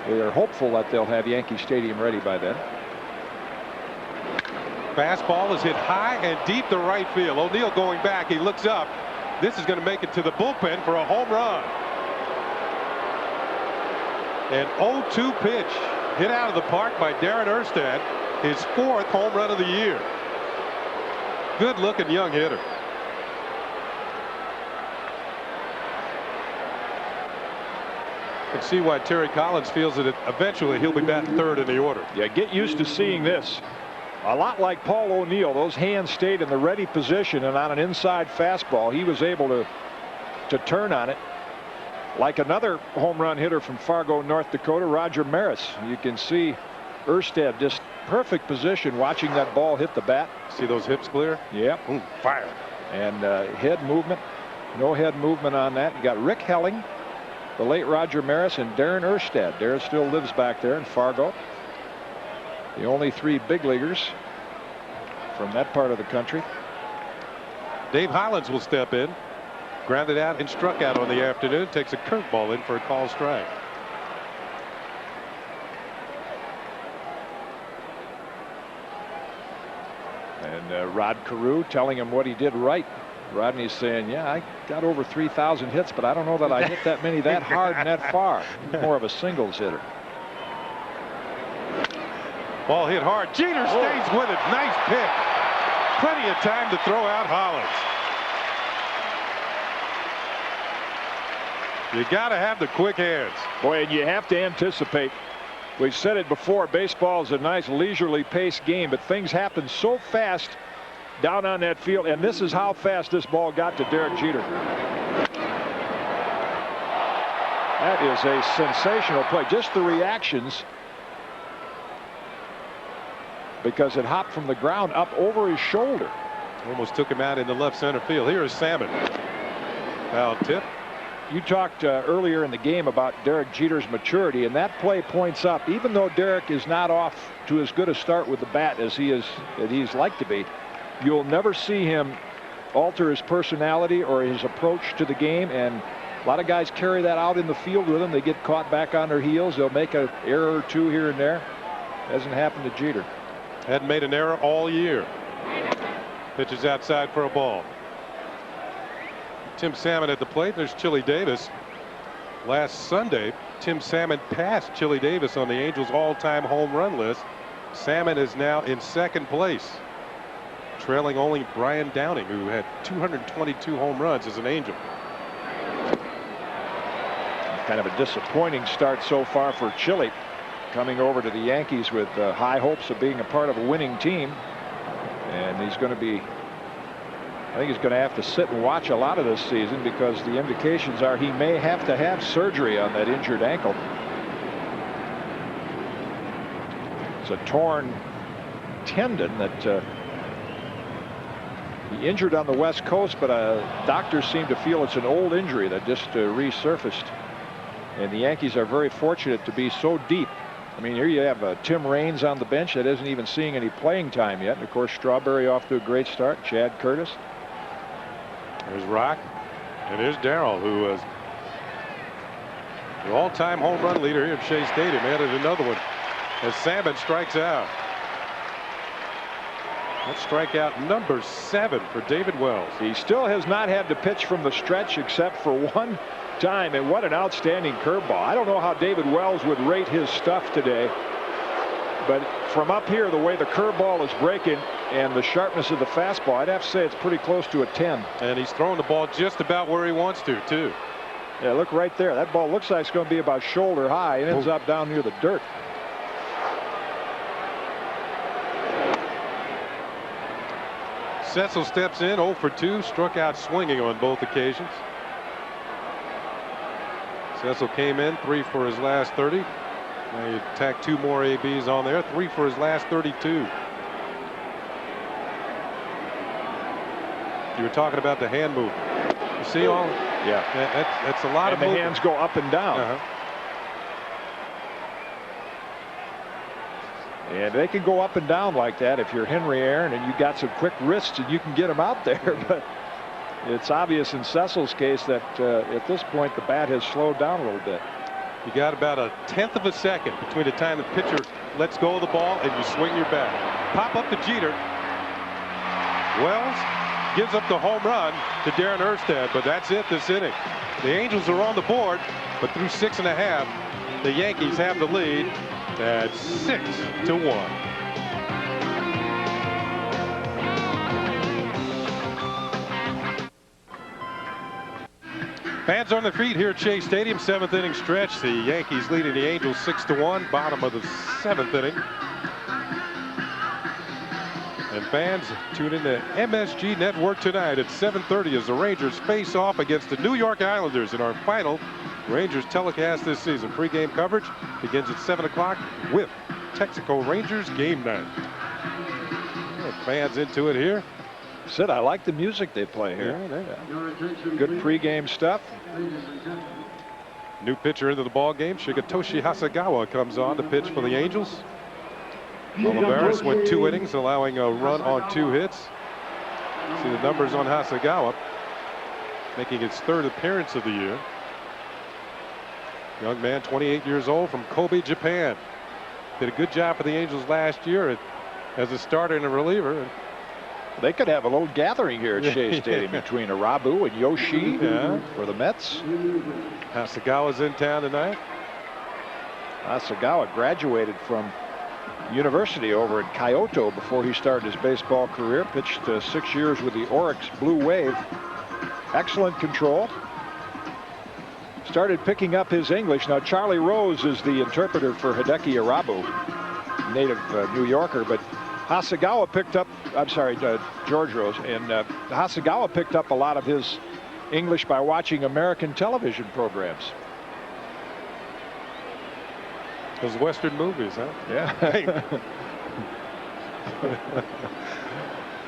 they're hopeful that they'll have Yankee Stadium ready by then. Fastball is hit high and deep to right field. O'Neill going back. He looks up. This is going to make it to the bullpen for a home run. An 0-2 pitch hit out of the park by Darren Erstad. His 4th home run of the year. Good looking young hitter. You can see why Terry Collins feels that eventually he'll be batting 3rd in the order. Yeah, get used to seeing this. A lot like Paul O'Neill, those hands stayed in the ready position, and on an inside fastball he was able to turn on it. Like another home run hitter from Fargo, North Dakota, Roger Maris. You can see Erstad just perfect position watching that ball hit the bat. See those hips clear? Yeah. Ooh, fire. And head movement. No head movement on that. You got Rick Helling, the late Roger Maris, and Darren Erstad. Darren still lives back there in Fargo. The only 3 big leaguers from that part of the country. Dave Hollins will step in. Grounded out and struck out on the afternoon. Takes a curveball in for a call strike. And Rod Carew telling him what he did right. Rodney's saying, yeah, I got over 3,000 hits, but I don't know that I hit that many that hard and that far. More of a singles hitter. Ball hit hard. Jeter stays with it. Nice pick. Plenty of time to throw out Hollins. You got to have the quick hands. Boy, and you have to anticipate. We've said it before, baseball is a nice leisurely paced game, but things happen so fast down on that field, and this is how fast this ball got to Derek Jeter. That is a sensational play. Just the reactions, because it hopped from the ground up over his shoulder. Almost took him out in the left center field. Here is Salmon. Foul tip. You talked earlier in the game about Derek Jeter's maturity, and that play points up. Even though Derek is not off to as good a start with the bat as he's like to be, you'll never see him alter his personality or his approach to the game. And a lot of guys carry that out in the field with them. They get caught back on their heels. They'll make an error or two here and there. Hasn't happened to Jeter. Hadn't made an error all year. Pitches outside for a ball. Tim Salmon at the plate. There's Chili Davis. Last Sunday, Tim Salmon passed Chili Davis on the Angels all-time home run list. Salmon is now in 2nd place, trailing only Brian Downing, who had 222 home runs as an Angel. Kind of a disappointing start so far for Chili, coming over to the Yankees with high hopes of being a part of a winning team. And he's going to be, I think he's going to have to sit and watch a lot of this season, because the indications are he may have to have surgery on that injured ankle. It's a torn tendon that he injured on the West Coast, but doctors seem to feel it's an old injury that just resurfaced. And the Yankees are very fortunate to be so deep. I mean, here you have Tim Raines on the bench that isn't even seeing any playing time yet. And of course, Strawberry off to a great start. Chad Curtis. There's Rock. And there's Darrell, who was the all-time home run leader here at Shea Stadium. Added another one as Salmon strikes out. That's strikeout number 7 for David Wells. He still has not had to pitch from the stretch except for one time, and what an outstanding curveball. I don't know how David Wells would rate his stuff today, but from up here, the way the curveball is breaking and the sharpness of the fastball, I'd have to say it's pretty close to a 10. And he's throwing the ball just about where he wants to, too. Yeah, look right there. That ball looks like it's going to be about shoulder high. It ends up down near the dirt. Cecil steps in 0 for 2, struck out swinging on both occasions. Cecil came in 3 for his last 30. Now you tack 2 more ABs on there, 3 for his last 32. You were talking about the hand movement. You see all? Yeah. That's a lot of movement. The hands go up and down. And they can go up and down like that if you're Henry Aaron and you got some quick wrists and you can get them out there. But it's obvious in Cecil's case that at this point the bat has slowed down a little bit. You got about a 1/10 of a second between the time the pitcher lets go of the ball and you swing your bat. Pop up to Jeter. Wells gives up the home run to Darren Erstad, but that's it this inning. The Angels are on the board, but through 6 1/2, the Yankees have the lead at 6-1. Fans on their feet here at Shea Stadium, 7th inning stretch. The Yankees leading the Angels 6-1, bottom of the 7th inning. And fans tune in to MSG Network tonight at 7:30 as the Rangers face off against the New York Islanders in our final Rangers telecast this season. Pre-game coverage begins at 7 o'clock with Texaco Rangers game night. Fans into it here. Sid, I like the music they play here. Yeah. Good pre-game stuff. New pitcher into the ball game. Shigetoshi Hasegawa comes on to pitch for the Angels. Olivares went 2 innings, allowing a run on 2 hits. See the numbers on Hasegawa, making his 3rd appearance of the year. Young man, 28 years old, from Kobe, Japan. Did a good job for the Angels last year as a starter and a reliever. They could have a little gathering here at Shea Stadium between Arabu and Yoshi for the Mets. Hasegawa's in town tonight. Hasegawa graduated from university over in Kyoto before he started his baseball career. Pitched 6 years with the Oryx Blue Wave. Excellent control. Started picking up his English. Now Charlie Rose is the interpreter for Hideki Arabu, native New Yorker, but Hasegawa picked up, George Rose, and Hasegawa picked up a lot of his English by watching American television programs. Those Western movies, huh? Yeah.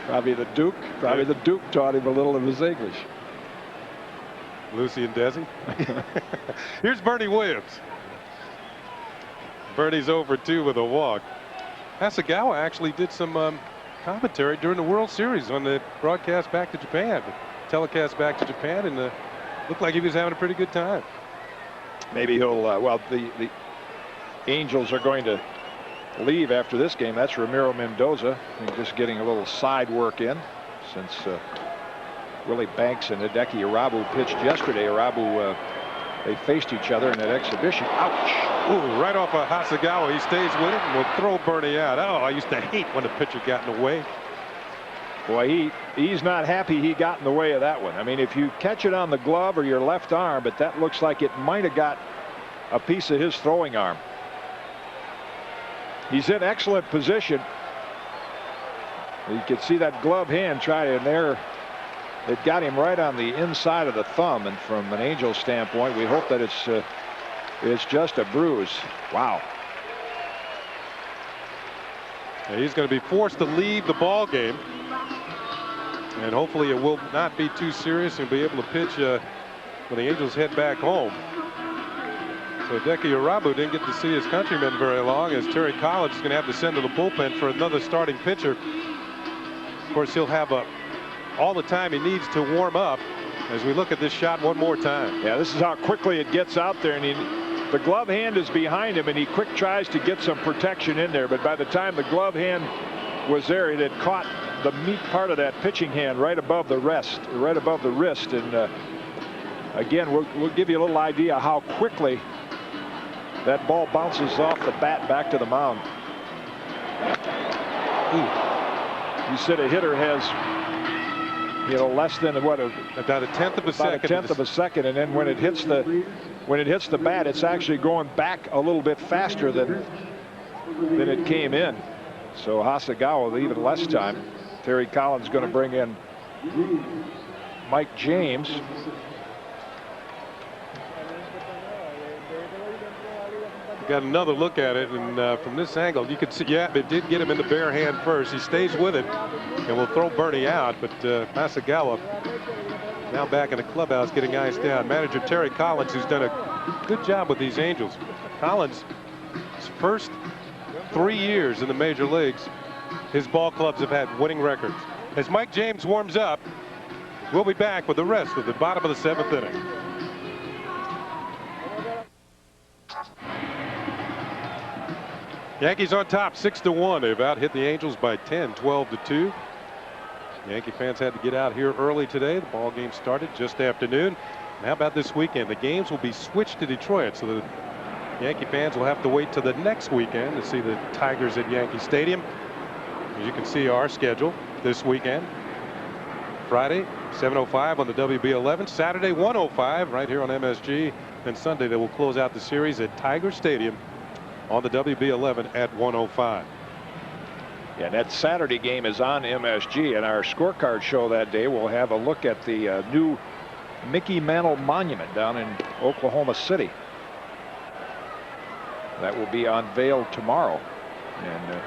Probably the Duke taught him a little of his English. Lucy and Desi. Here's Bernie Williams. Bernie's over 2 with a walk. Hasegawa actually did some commentary during the World Series on the broadcast back to Japan, telecast back to Japan, and looked like he was having a pretty good time. Maybe he'll, the Angels are going to leave after this game. That's Ramiro Mendoza. Just getting a little side work in since Willie Banks and Hideki Arabu pitched yesterday. Arabu, they faced each other in that exhibition. Ouch. Ooh, right off of Hasegawa. He stays with it and will throw Bernie out. Oh, I used to hate when the pitcher got in the way. Boy, he's not happy he got in the way of that one. I mean, if you catch it on the glove or your left arm, but that looks like it might have got a piece of his throwing arm. He's in excellent position. You can see that glove hand and there it got him right on the inside of the thumb, and from an Angel standpoint, we hope that it's just a bruise. Wow. Yeah, he's going to be forced to leave the ball game, and hopefully it will not be too serious and be able to pitch when the Angels head back home. So Hideki Arabu didn't get to see his countrymen very long, as Terry Collins is going to have to send to the bullpen for another starting pitcher. Of course, he'll have all the time he needs to warm up as we look at this shot one more time. Yeah, this is how quickly it gets out there, and the glove hand is behind him, and he quick tries to get some protection in there, but by the time the glove hand was there, it had caught the meat part of that pitching hand right above the wrist, and again, we'll give you a little idea how quickly that ball bounces off the bat back to the mound. You said a hitter has, less than about a tenth of a second. And then when it hits the bat, it's actually going back a little bit faster than it came in. So Hasegawa with even less time. Terry Collins going to bring in Mike James. Got another look at it, and from this angle you could see, yeah, it did get him in the bare hand first. He stays with it and will throw Bernie out, but Hasegawa now back in the clubhouse getting guys down. Manager Terry Collins, who's done a good job with these Angels. Collins' first 3 years in the major leagues, his ball clubs have had winning records. As Mike James warms up, we'll be back with the rest of the bottom of the 7th inning. Yankees on top 6-1. They've out hit the Angels by 10, 12-2. Yankee fans had to get out here early today. The ball game started just after noon. And how about this weekend? The games will be switched to Detroit, so the Yankee fans will have to wait till the next weekend to see the Tigers at Yankee Stadium. As you can see our schedule this weekend. Friday 7:05 on the WB11. Saturday 1:05 right here on MSG. And Sunday they will close out the series at Tiger Stadium on the WB11 at 1:05. Yeah, that Saturday game is on MSG, and our scorecard show that day will have a look at the new Mickey Mantle Monument down in Oklahoma City. That will be unveiled tomorrow, and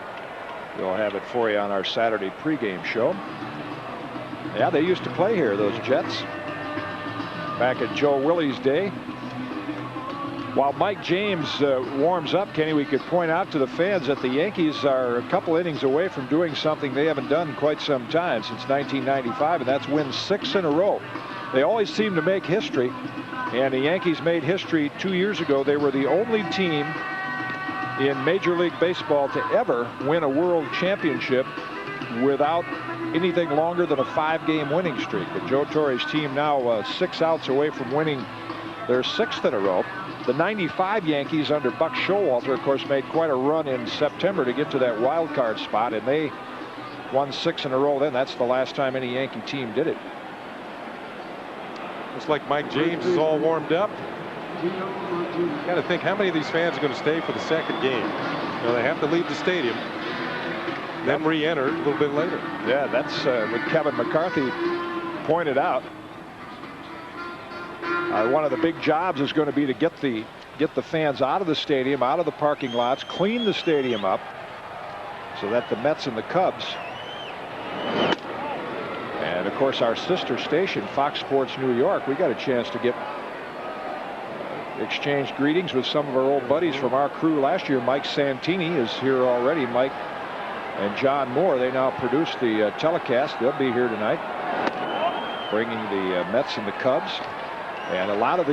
we'll have it for you on our Saturday pregame show. Yeah, they used to play here, those Jets, back at Joe Willie's day. While Mike James warms up, Kenny, we could point out to the fans that the Yankees are a couple innings away from doing something they haven't done in quite some time, since 1995, and that's win 6 in a row. They always seem to make history, and the Yankees made history 2 years ago. They were the only team in Major League Baseball to ever win a world championship without anything longer than a 5-game winning streak. And Joe Torre's team now 6 outs away from winning their 6th in a row. The 95 Yankees under Buck Showalter, of course, made quite a run in September to get to that wild card spot, and they won 6 in a row then. That's the last time any Yankee team did it. Looks like Mike James is all warmed up. Got to think, how many of these fans are going to stay for the second game? They have to leave the stadium, then re-enter a little bit later. Yeah, that's what Kevin McCarthy pointed out. One of the big jobs is going to be to get the fans out of the stadium, out of the parking lots, clean the stadium up, so that the Mets and the Cubs, and of course our sister station Fox Sports New York, we got a chance to get exchange greetings with some of our old buddies from our crew last year. Mike Santini is here already. Mike and John Moore, they now produce the telecast. They'll be here tonight, bringing the Mets and the Cubs. And a lot of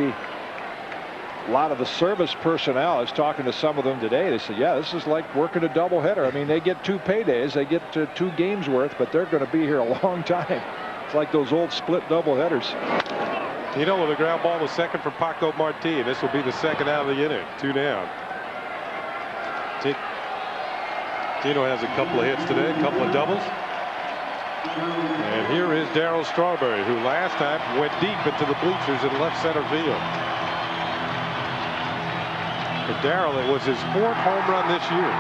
the service personnel, I was talking to some of them today, they said, yeah, this is like working a doubleheader. I mean, they get 2 paydays, they get 2 games worth, but they're going to be here a long time. It's like those old split doubleheaders. With a ground ball to second for Paco Martin. This will be the second out of the inning. 2 down. Tino has a couple of hits today, a couple of doubles. And here is Darryl Strawberry, who last time went deep into the bleachers in left center field. For Darryl, it was his 4th home run this year.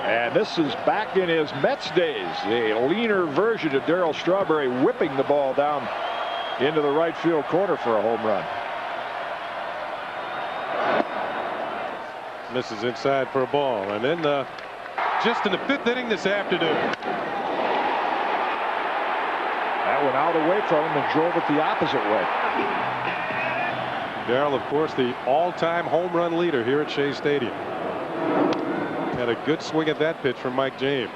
And this is back in his Mets days, a leaner version of Darryl Strawberry, whipping the ball down into the right field corner for a home run. Misses inside for a ball. And then just in the 5th inning this afternoon. That went out away from him and drove it the opposite way. Darryl, of course, the all-time home run leader here at Shea Stadium. Had a good swing at that pitch from Mike James.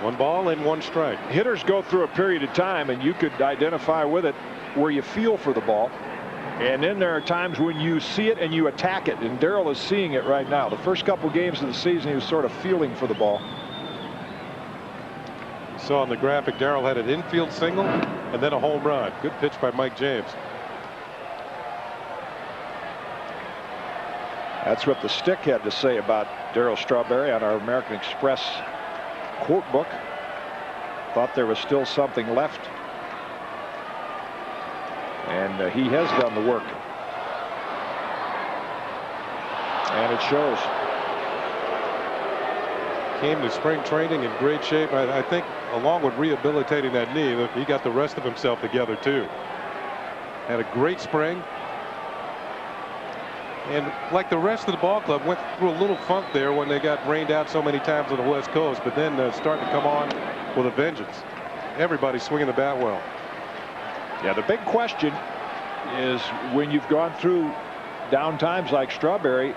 1 ball and 1 strike. Hitters go through a period of time, and you could identify with it where you feel for the ball. And then there are times when you see it and you attack it, and Darryl is seeing it right now. The first couple games of the season, he was sort of feeling for the ball. You saw on the graphic, Darryl had an infield single and then a home run. Good pitch by Mike James. That's what the Stick had to say about Darryl Strawberry on our American Express quote book. Thought there was still something left. And he has done the work. And it shows. Came to spring training in great shape. I think along with rehabilitating that knee, look, he got the rest of himself together too. Had a great spring. And like the rest of the ball club, went through a little funk there when they got rained out so many times on the West Coast, but then starting to come on with a vengeance. Everybody swinging the bat well. Yeah, the big question is when you've gone through down times like Strawberry,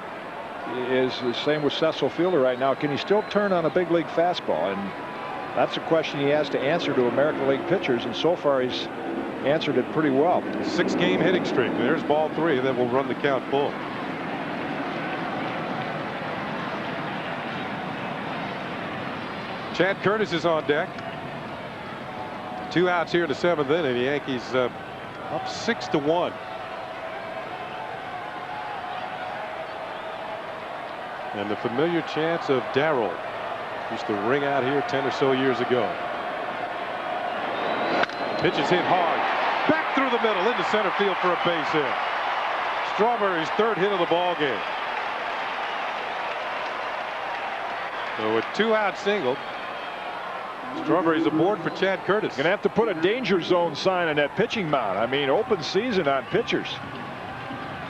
is the same with Cecil Fielder right now. Can he still turn on a big league fastball? And that's a question he has to answer to American League pitchers, and so far he's answered it pretty well. 6-game hitting streak. There's ball 3, and then we'll run the count full. Chad Curtis is on deck. 2 outs here in the 7th inning. The Yankees up 6-1. And the familiar chants of Darryl used to ring out here 10 or so years ago. Pitch is hit hard. Back through the middle into center field for a base hit. Strawberry's 3rd hit of the ball game. So a 2-out single. Strawberry's aboard for Chad Curtis. Gonna have to put a danger zone sign on that pitching mound. I mean, open season on pitchers.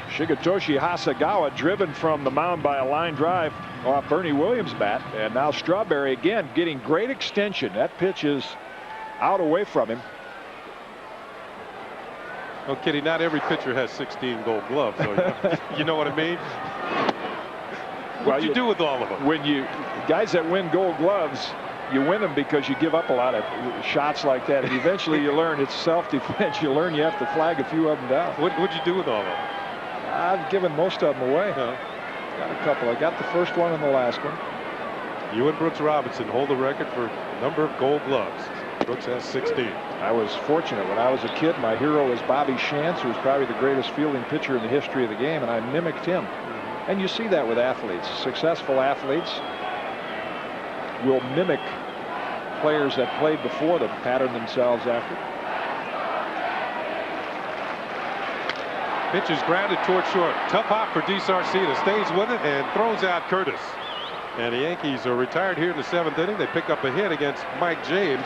Shigetoshi Hasegawa driven from the mound by a line drive off Bernie Williams' bat, and now Strawberry again getting great extension. That pitch is out away from him. Oh, Kitty, not every pitcher has 16 gold gloves, so you know what I mean? What you do with all of them? When you guys that win gold gloves, you win them because you give up a lot of shots like that, and eventually you learn it's self-defense. You learn you have to flag a few of them down. What'd you do with all of them? I've given most of them away. Got a couple. I got the first one and the last one. You and Brooks Robinson hold the record for number of gold gloves. Brooks has 16. I was fortunate. When I was a kid, my hero was Bobby Shantz, who was probably the greatest fielding pitcher in the history of the game, and I mimicked him. And you see that with athletes. Successful athletes will mimic players that played before them, pattern themselves after. Pitch is grounded toward short. Tough hop for DeSarcina. Stays with it and throws out Curtis. And the Yankees are retired here in the 7th inning. They pick up a hit against Mike James,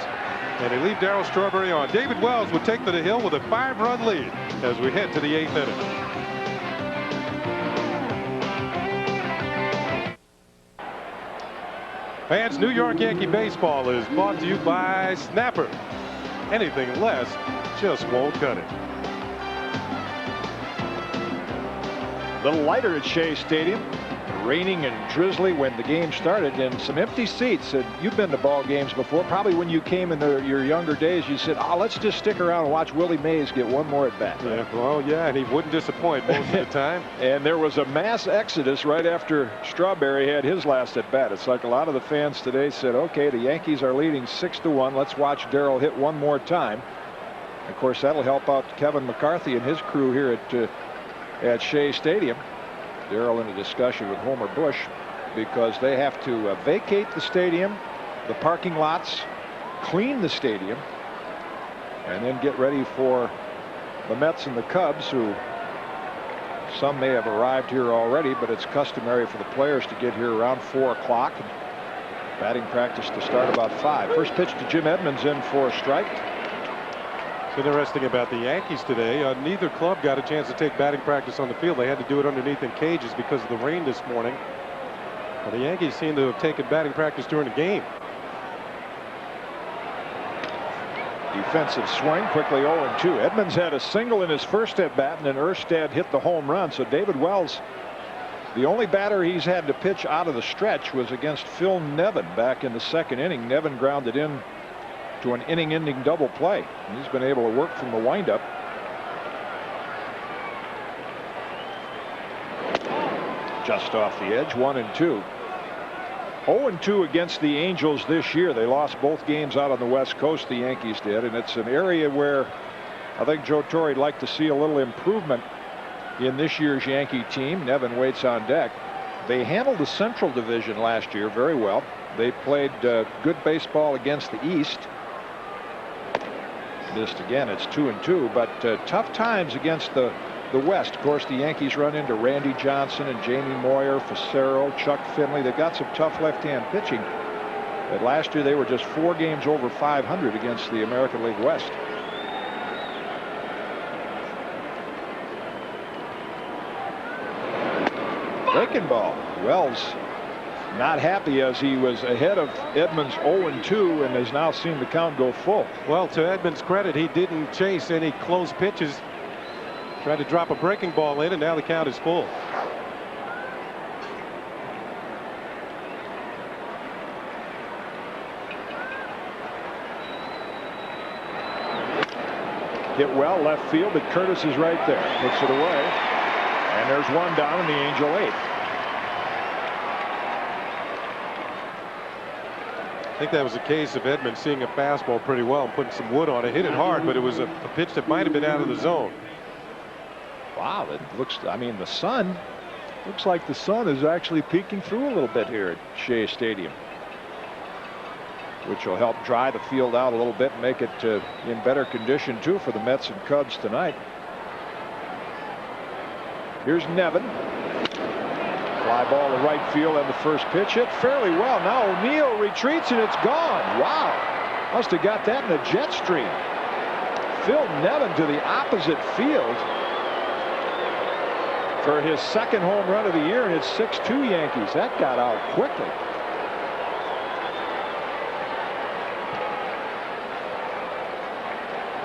and they leave Darryl Strawberry on. David Wells would take to the hill with a 5-run lead as we head to the 8th inning. Fans, New York Yankee baseball is brought to you by Snapper. Anything less just won't cut it. A little lighter at Shea Stadium. Raining and drizzly when the game started, and some empty seats. And you've been to ball games before. Probably when you came in your younger days, you said, "Oh, let's just stick around and watch Willie Mays get one more at bat." Yeah, well, yeah, and he wouldn't disappoint most of the time. And there was a mass exodus right after Strawberry had his last at bat. It's like a lot of the fans today said, "Okay, the Yankees are leading 6-1. Let's watch Darryl hit one more time." Of course, that'll help out Kevin McCarthy and his crew here at Shea Stadium. Darryl in a discussion with Homer Bush because they have to vacate the stadium, the parking lots, clean the stadium, and then get ready for the Mets and the Cubs, who some may have arrived here already, but it's customary for the players to get here around 4 o'clock. Batting practice to start about 5. First pitch to Jim Edmonds in for a strike. What's interesting about the Yankees today, neither club got a chance to take batting practice on the field. They had to do it underneath in cages because of the rain this morning. Well, the Yankees seem to have taken batting practice during the game. Defensive swing, quickly 0-2. Edmonds had a single in his first at bat, and then Erstad hit the home run. So David Wells, the only batter he's had to pitch out of the stretch was against Phil Nevin back in the 2nd inning. Nevin grounded in to an inning-ending double play. He's been able to work from the windup. just off the edge. 1-2. 0-2 against the Angels this year. They lost both games out on the West Coast, the Yankees did, and it's an area where I think Joe Torre'd like to see a little improvement in this year's Yankee team. Nevin waits on deck. They handled the Central Division last year very well. They played good baseball against the East. Missed again. It's 2-2, but tough times against the West. Of course, the Yankees run into Randy Johnson and Jamie Moyer, Facero, Chuck Finley. They've got some tough left-hand pitching. But last year they were just 4 games over 500 against the American League West. Breaking ball. Wells not happy as he was ahead of Edmonds 0-2 and has now seen the count go full. Well, to Edmonds' credit, he didn't chase any close pitches. Tried to drop a breaking ball in, and now the count is full. Hit well left field, but Curtis is right there. Puts it away. And there's one down in the Angel 8th. I think that was a case of Edmonds seeing a fastball pretty well and putting some wood on it. Hit it hard, but it was a pitch that might have been out of the zone. Wow, it looks, I mean, the sun, looks like the sun is actually peeking through a little bit here at Shea Stadium, which will help dry the field out a little bit and make it in better condition too for the Mets and Cubs tonight. Here's Nevin. Fly ball to right field, and the first pitch hit fairly well. Now O'Neill retreats and it's gone. Wow, must have got that in a jet stream. Phil Nevin to the opposite field for his second home run of the year, and it's 6-2 Yankees. That got out quickly.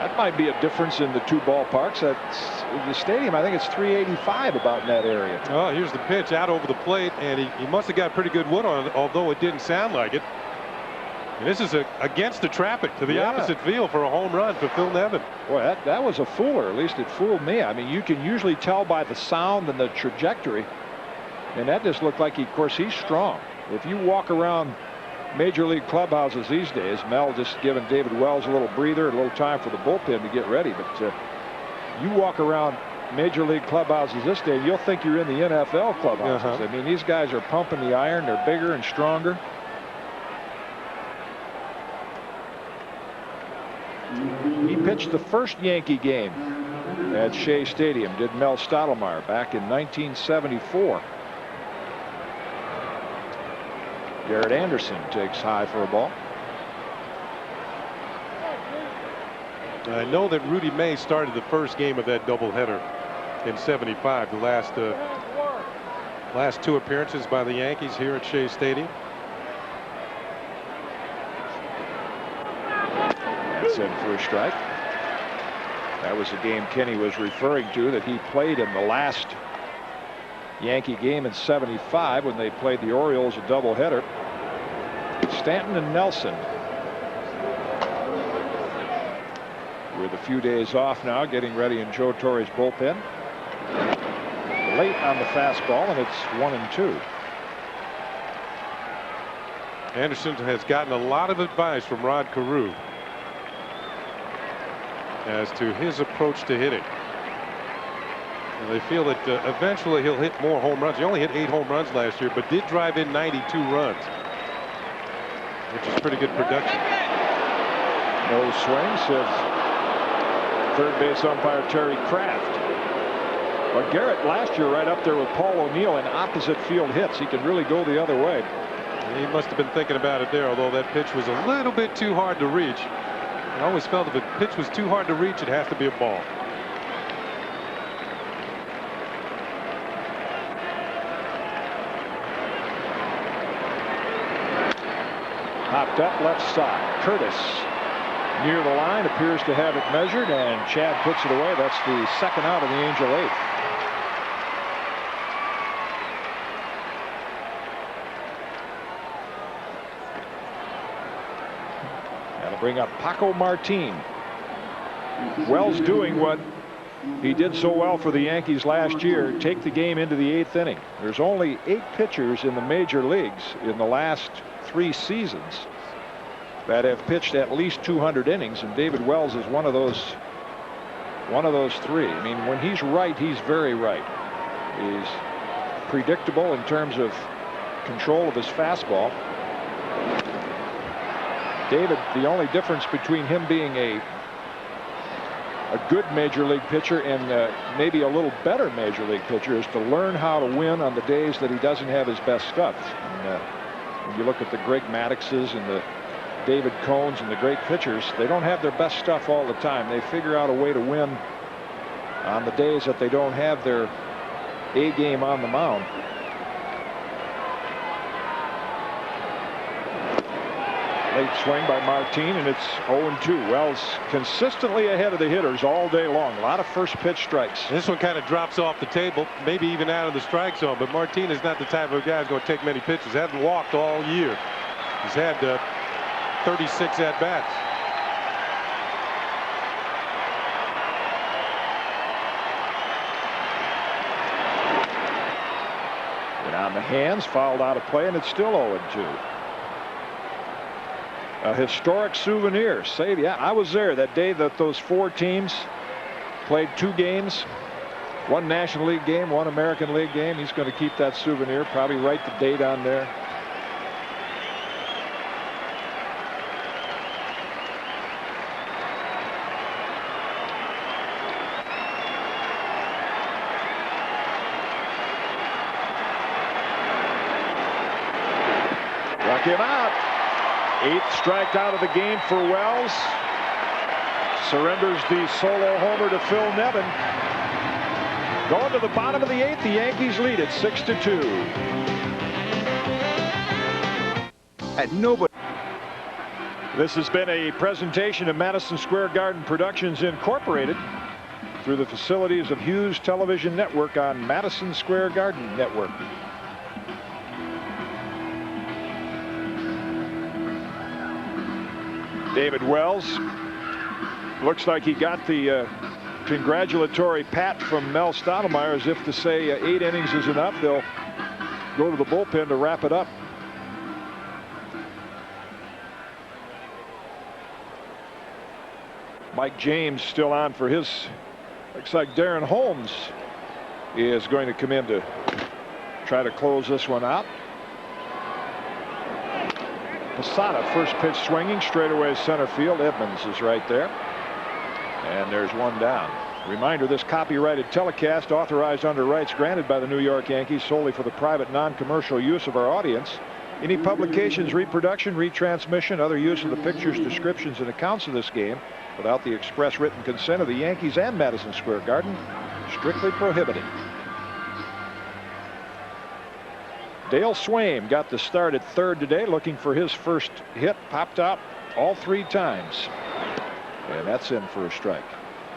That might be a difference in the two ballparks. That's the stadium. I think it's 385 about in that area. Oh, here's the pitch out over the plate, and he must have got pretty good wood on it, although it didn't sound like it. And this is against the traffic to the opposite field for a home run for Phil Nevin. Boy, that was a fooler. At least it fooled me. I mean, you can usually tell by the sound and the trajectory, and that just looked like of course he's strong. If you walk around major league clubhouses these days, Mel just giving David Wells a little breather, a little time for the bullpen to get ready, but you walk around major league clubhouses this day, you'll think you're in the NFL clubhouses. I mean, these guys are pumping the iron. They're bigger and stronger. He pitched the first Yankee game at Shea Stadium, did Mel Stottlemyre, back in 1974. Garrett Anderson takes high for a ball. I know that Rudy May started the first game of that doubleheader in '75. The last 2 appearances by the Yankees here at Shea Stadium. That's in for a strike. That was the game Kenny was referring to that he played in the last Yankee game in '75 when they played the Orioles a doubleheader. Stanton and Nelson with a few days off now, getting ready in Joe Torre's bullpen. Late on the fastball, and it's 1-2. Anderson has gotten a lot of advice from Rod Carew as to his approach to hitting. And they feel that eventually he'll hit more home runs. He only hit 8 home runs last year, but did drive in 92 runs, which is pretty good production. No swing, says third base umpire Terry Kraft. But Garrett last year right up there with Paul O'Neill in opposite field hits. He can really go the other way. He must have been thinking about it there, although that pitch was a little bit too hard to reach. I always felt if a pitch was too hard to reach, it has to be a ball. Popped up left side. Curtis near the line, appears to have it measured, and Chad puts it away. That's the second out of the Angel 8th. That'll bring up Paco Martin. Wells doing what he did so well for the Yankees last year, take the game into the 8th inning. There's only 8 pitchers in the major leagues in the last 3 seasons that have pitched at least 200 innings, and David Wells is one of those 3. I mean, when he's right, he's very right. He's predictable in terms of control of his fastball. David, the only difference between him being a good major league pitcher and maybe a little better major league pitcher is to learn how to win on the days that he doesn't have his best stuff. And, when you look at the Greg Maddoxes and the David Cohns and the great pitchers, they don't have their best stuff all the time. They figure out a way to win on the days that they don't have their A game on the mound. Late swing by Martin, and it's 0-2. Wells consistently ahead of the hitters all day long. A lot of first pitch strikes. This one kind of drops off the table, maybe even out of the strike zone, but Martin is not the type of guy who's going to take many pitches. Hasn't walked all year. He's had 36 at-bats. And on the hands, fouled out of play, and it's still 0-2. A historic souvenir. Save, yeah, I was there that day that those 4 teams played 2 games. 1 National League game, 1 American League game. He's going to keep that souvenir, probably write the date on there. Struck him out. 8th strikeout of the game for Wells. Surrenders the solo homer to Phil Nevin. Going to the bottom of the 8th, the Yankees lead it 6-2. At nobody. This has been a presentation of Madison Square Garden Productions Incorporated through the facilities of Hughes Television Network on Madison Square Garden Network. David Wells looks like he got the congratulatory pat from Mel Stottlemyre, as if to say 8 innings is enough. They'll go to the bullpen to wrap it up. Mike James still on for his. Looks like Darren Holmes is going to come in to try to close this one out. Posada, first pitch swinging, straightaway center field. Edmonds is right there. And there's one down. Reminder, this copyrighted telecast authorized under rights granted by the New York Yankees solely for the private non-commercial use of our audience. Any publications, reproduction, retransmission, other use of the pictures, descriptions, and accounts of this game without the express written consent of the Yankees and Madison Square Garden strictly prohibited. Dale Swaim got the start at 3rd today, looking for his first hit. Popped out all 3 times. And that's in for a strike.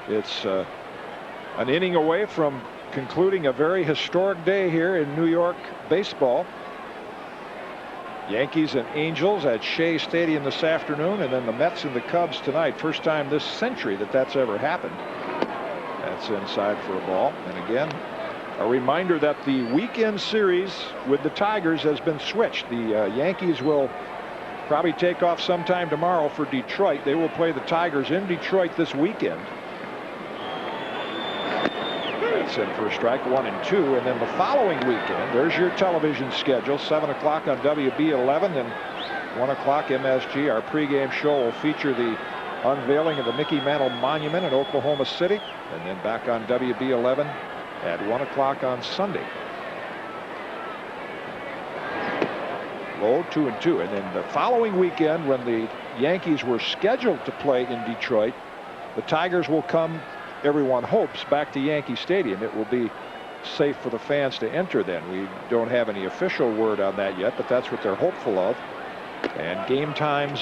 It's an inning away from concluding a very historic day here in New York baseball. Yankees and Angels at Shea Stadium this afternoon, and then the Mets and the Cubs tonight. First time this century that that's ever happened. That's inside for a ball. And again, a reminder that the weekend series with the Tigers has been switched. The Yankees will probably take off sometime tomorrow for Detroit. They will play the Tigers in Detroit this weekend. That's in for a strike, 1-2. And then the following weekend, there's your television schedule. 7 o'clock on WB11 and 1 o'clock MSG. Our pregame show will feature the unveiling of the Mickey Mantle Monument in Oklahoma City. And then back on WB11 at 1 o'clock on Sunday. Low, 2-2. And then the following weekend, when the Yankees were scheduled to play in Detroit, the Tigers will come, everyone hopes, back to Yankee Stadium. It will be safe for the fans to enter then. We don't have any official word on that yet, but that's what they're hopeful of. And game times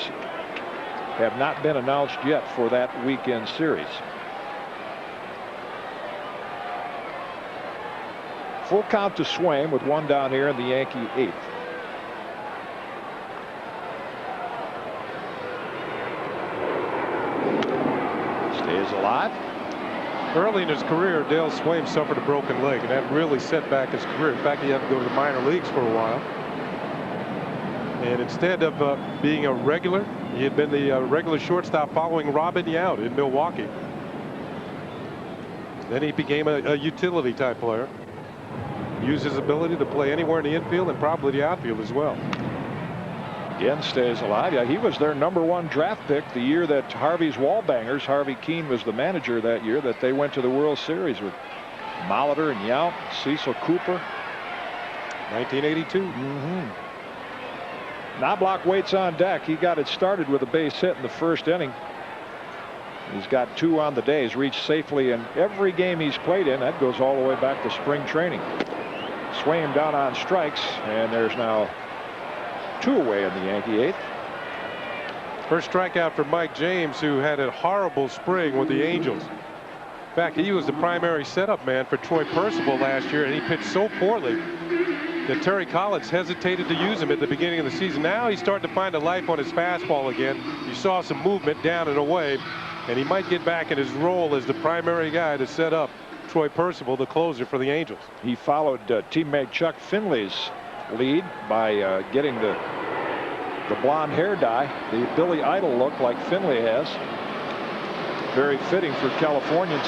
have not been announced yet for that weekend series. Full count to Swaim with 1 down here in the Yankee 8th. Stays alive. Early in his career, Dale Swaim suffered a broken leg, and that really set back his career. In fact, he had to go to the minor leagues for a while. And instead of being a regular, he had been the regular shortstop following Robin Yount in Milwaukee. Then he became a utility type player. Used his ability to play anywhere in the infield and probably the outfield as well. Again, stays alive. Yeah, he was their #1 draft pick the year that Harvey's Wallbangers, Harvey Keene was the manager that year, that they went to the World Series with Molitor and Yount, Cecil Cooper. 1982. Knobloch waits on deck. He got it started with a base hit in the first inning. He's got 2 on the day. He's reached safely in every game he's played in. That goes all the way back to spring training. Swaim down on strikes, and there's now 2 away in the Yankee 8th. First strikeout for Mike James, who had a horrible spring with the Angels. In fact, he was the primary setup man for Troy Percival last year, and he pitched so poorly that Terry Collins hesitated to use him at the beginning of the season. Now he's starting to find a life on his fastball again. You saw some movement down and away, and he might get back in his role as the primary guy to set up Troy Percival, the closer for the Angels. He followed teammate Chuck Finley's lead by getting the blonde hair dye, the Billy Idol look like Finley has. Very fitting for Californians.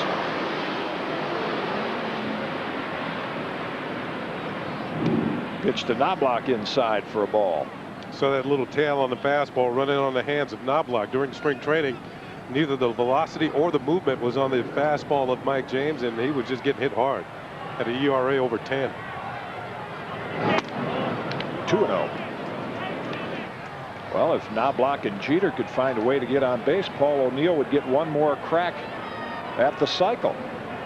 Pitch to Knobloch inside for a ball. So that little tail on the fastball running on the hands of Knobloch during spring training. Neither the velocity or the movement was on the fastball of Mike James, and he was just getting hit hard. Had an ERA over 10. 2-0. Well, if Knobloch and Jeter could find a way to get on base, Paul O'Neill would get one more crack at the cycle.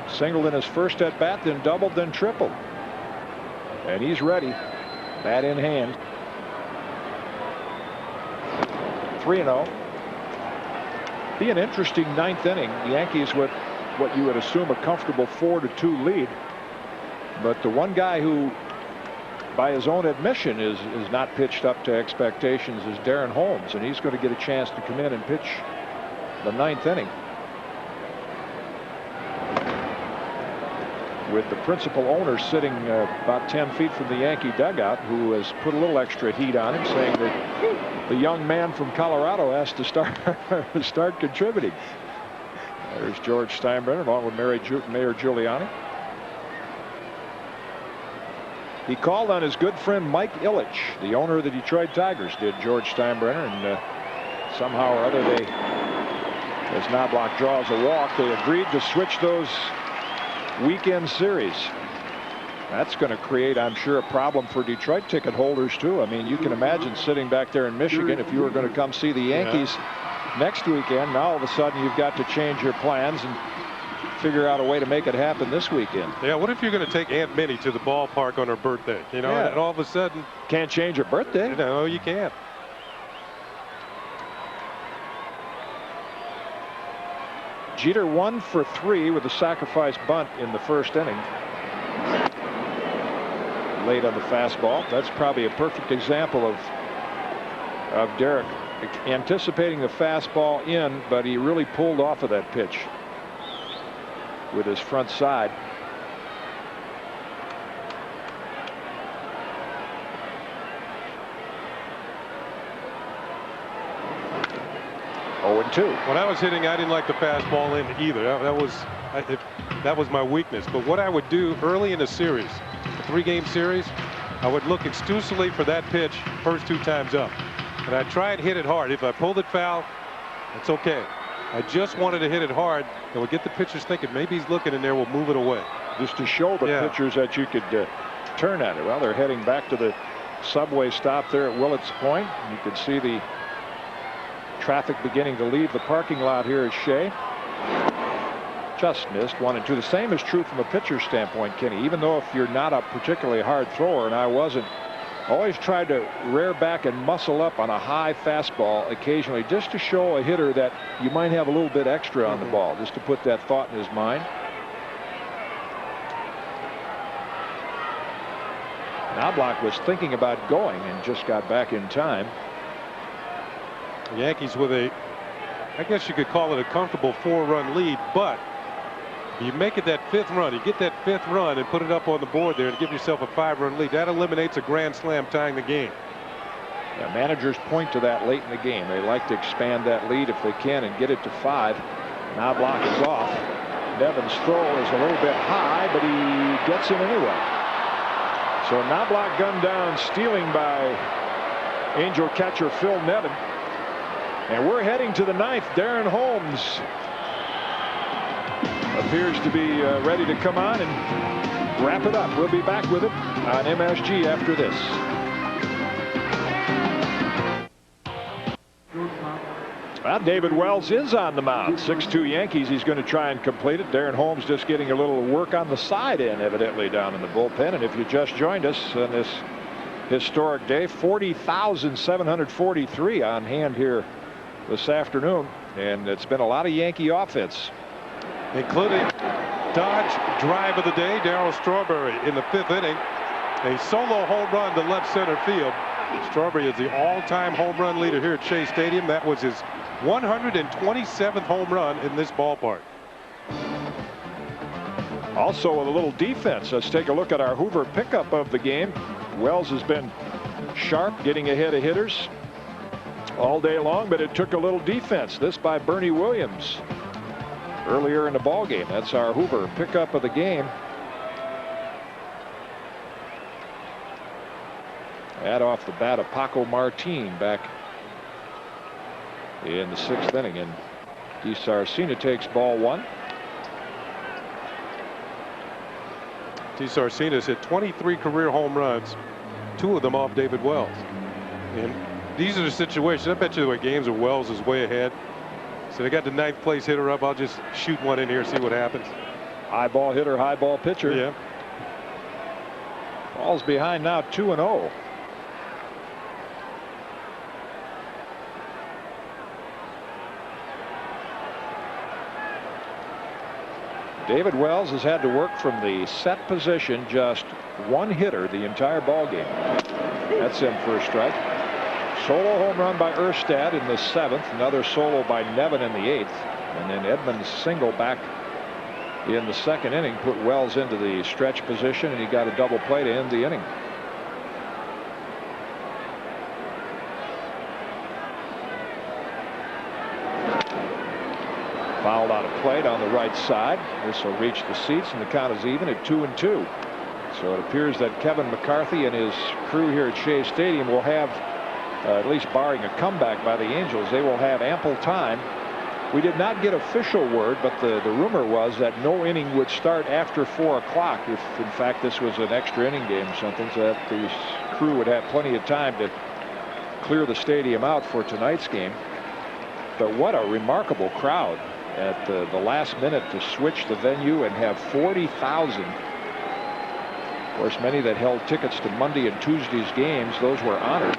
Singled in his first at bat, then doubled, then tripled. And he's ready. Bat in hand. 3-0. Be an interesting 9th inning. The Yankees with what you would assume a comfortable 4-2 lead. But the one guy who, by his own admission, is not pitched up to expectations is Darren Holmes, and he's going to get a chance to come in and pitch the 9th inning. With the principal owner sitting about 10 feet from the Yankee dugout, who has put a little extra heat on him, saying that the young man from Colorado has to start contributing. There's George Steinbrenner along with Mayor Giuliani. He called on his good friend Mike Ilitch, the owner of the Detroit Tigers, did George Steinbrenner, and somehow or other they, as Knobloch draws a walk, they agreed to switch those weekend series. That's going to create, I'm sure, a problem for Detroit ticket holders too. I mean, you can imagine sitting back there in Michigan if you were going to come see the Yankees next weekend. Now all of a sudden you've got to change your plans and figure out a way to make it happen this weekend. Yeah, what if you're going to take Aunt Minnie to the ballpark on her birthday? You know, and all of a sudden can't change her birthday. No, you can't. Jeter 1 for 3 with a sacrifice bunt in the first inning. Late on the fastball. That's probably a perfect example of Derek anticipating the fastball in, but he really pulled off of that pitch with his front side. Oh, and 2. When I was hitting, I didn't like the fastball in either. That was my weakness. But what I would do early in the series, a 3-game series, I would look exclusively for that pitch first 2 times up. And I'd try and hit it hard. If I pulled it foul, it's okay. I just wanted to hit it hard. It would get the pitchers thinking maybe he's looking in there, we'll move it away. Just to show the pitchers that you could turn at it. Well, they're heading back to the subway stop there at Willets Point. You can see the traffic beginning to leave the parking lot here at Shea. Just missed 1 and 2. The same is true from a pitcher's standpoint, Kenny. Even though if you're not a particularly hard thrower, and I wasn't, always tried to rear back and muscle up on a high fastball occasionally, just to show a hitter that you might have a little bit extra on the ball, just to put that thought in his mind. Knobloch was thinking about going and just got back in time. The Yankees with I guess you could call it a comfortable 4-run lead, but You make it that 5th run. You get that 5th run and put it up on the board there and give yourself a 5-run lead. That eliminates a grand slam tying the game. Yeah, managers point to that late in the game. They like to expand that lead if they can and get it to 5. Knobloch is off. Nevin's throw is a little bit high, but he gets in anyway. So Knobloch gunned down, stealing by Angel catcher Phil Nevin. And we're heading to the 9th. Darren Holmes appears to be ready to come on and wrap it up. We'll be back with it on MSG after this. Well, David Wells is on the mound. 6-2 Yankees. He's going to try and complete it. Darren Holmes just getting a little work on the side end, evidently, down in the bullpen. And if you just joined us on this historic day, 40,743 on hand here this afternoon. And it's been a lot of Yankee offense, including Dodge drive of the day. Darryl Strawberry in the 5th inning. A solo home run to left center field. Strawberry is the all-time home run leader here at Shea Stadium. That was his 127th home run in this ballpark. Also with a little defense. Let's take a look at our Hoover pickup of the game. Wells has been sharp, getting ahead of hitters all day long, but it took a little defense. This by Bernie Williams earlier in the ball game. That's our Hoover pickup of the game. That off the bat of Paco Martin back in the 6th inning, and DeSarcina takes ball 1. DeSarcina's hit 23 career home runs, 2 of them off David Wells. And these are the situations. I bet you the way games where Wells is way ahead. So they got the 9th place hitter up. I'll just shoot one in here, see what happens. High ball hitter, high ball pitcher. Yeah. Ball's behind now, 2-0. David Wells has had to work from the set position, just 1 hitter the entire ball game. That's in for a strike. Solo home run by Erstad in the 7th. Another solo by Nevin in the 8th. And then Edmonds' single back in the 2nd inning put Wells into the stretch position, and he got a double play to end the inning. Fouled out of play down the right side. This will reach the seats, and the count is even at 2-2. So it appears that Kevin McCarthy and his crew here at Shea Stadium will have, at least barring a comeback by the Angels, they will have ample time. We did not get official word, but the rumor was that no inning would start after 4 o'clock if, in fact, this was an extra inning game or something, so that the crew would have plenty of time to clear the stadium out for tonight's game. But what a remarkable crowd at the last minute to switch the venue and have 40,000. Of course, many that held tickets to Monday and Tuesday's games, those were honored.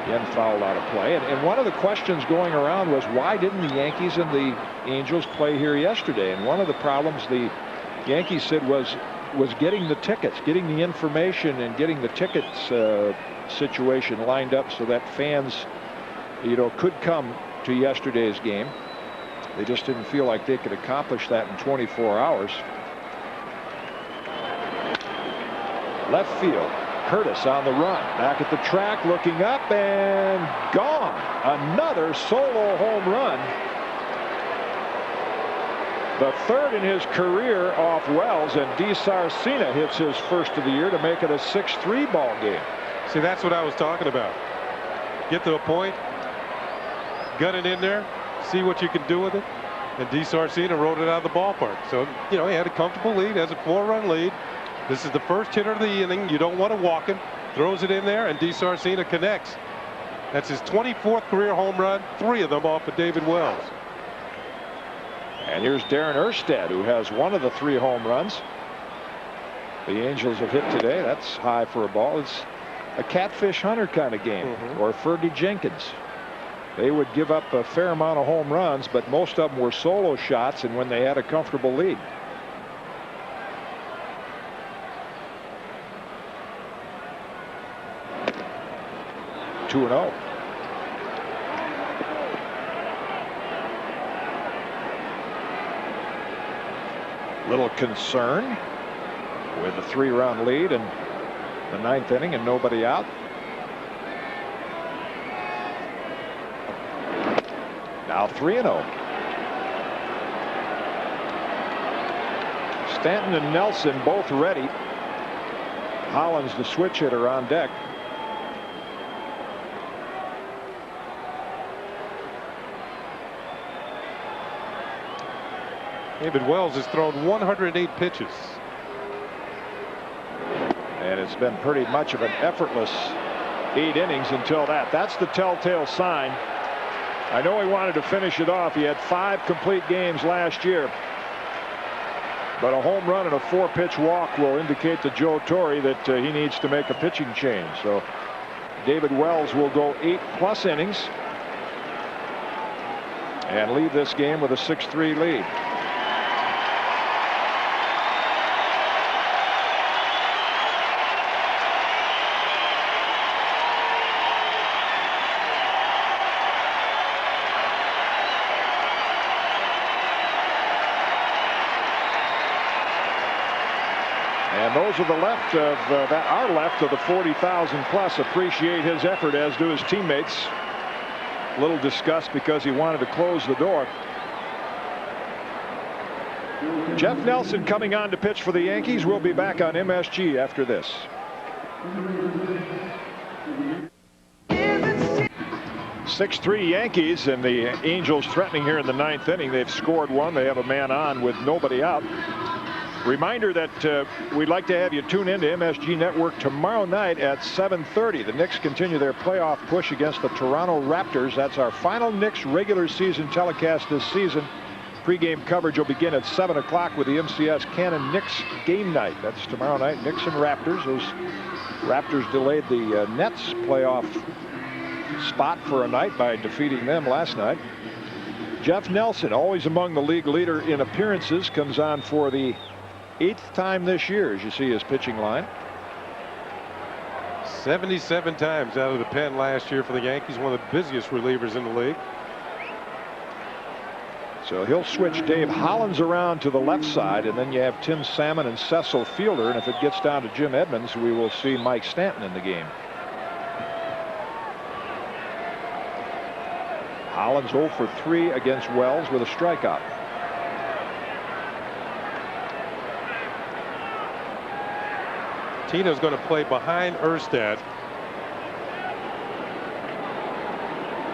Again, fouled out of play. And one of the questions going around was, why didn't the Yankees and the Angels play here yesterday? And one of the problems the Yankees said was getting the tickets, getting the information, and getting the tickets situation lined up so that fans, could come to yesterday's game. They just didn't feel like they could accomplish that in 24 hours. Left field. Curtis on the run. Back at the track, looking up, and gone. Another solo home run. The 3rd in his career off Wells, and DeSarcina hits his first of the year to make it a 6-3 ball game. See, that's what I was talking about. Get to a point, gun it in there, see what you can do with it, and DeSarcina rode it out of the ballpark. So, he had a comfortable lead, has a 4-run lead. This is the first hitter of the inning. You don't want to walk him. Throws it in there, and DeSarcina connects. That's his 24th career home run, 3 of them off of David Wells. And here's Darren Erstad, who has 1 of the 3 home runs the Angels have hit today. That's high for a ball. It's a catfish hunter kind of game, or Fergie Jenkins. They would give up a fair amount of home runs, but most of them were solo shots and when they had a comfortable lead. Two and 0. Little concern with a 3-run lead in the 9th inning and nobody out. Now 3-0. Stanton and Nelson both ready. Hollins, the switch hitter, on deck. David Wells has thrown 108 pitches. And it's been pretty much of an effortless 8 innings until that. That's the telltale sign. I know he wanted to finish it off. He had 5 complete games last year. But a home run and a 4-pitch walk will indicate to Joe Torre that he needs to make a pitching change. So David Wells will go 8+ innings and leave this game with a 6-3 lead. Those are the left of our left of the 40,000 plus appreciate his effort, as do his teammates. A little disgust because he wanted to close the door. Jeff Nelson coming on to pitch for the Yankees. We'll be back on MSG after this. 6-3 Yankees, and the Angels threatening here in the 9th inning. They've scored 1. They have a man on with nobody out. Reminder that we'd like to have you tune in to MSG Network tomorrow night at 7:30. The Knicks continue their playoff push against the Toronto Raptors. That's our final Knicks regular season telecast this season. Pre-game coverage will begin at 7 o'clock with the MCS Cannon Knicks game night. That's tomorrow night. Knicks and Raptors. Those Raptors delayed the Nets playoff spot for a night by defeating them last night. Jeff Nelson, always among the league leader in appearances, comes on for the 8th time this year, as you see his pitching line. 77 times out of the pen last year for the Yankees, one of the busiest relievers in the league. So he'll switch Dave Hollins around to the left side, and then you have Tim Salmon and Cecil Fielder, and if it gets down to Jim Edmonds, we will see Mike Stanton in the game. Hollins 0 for 3 against Wells with a strikeout. Tino's going to play behind Erstad,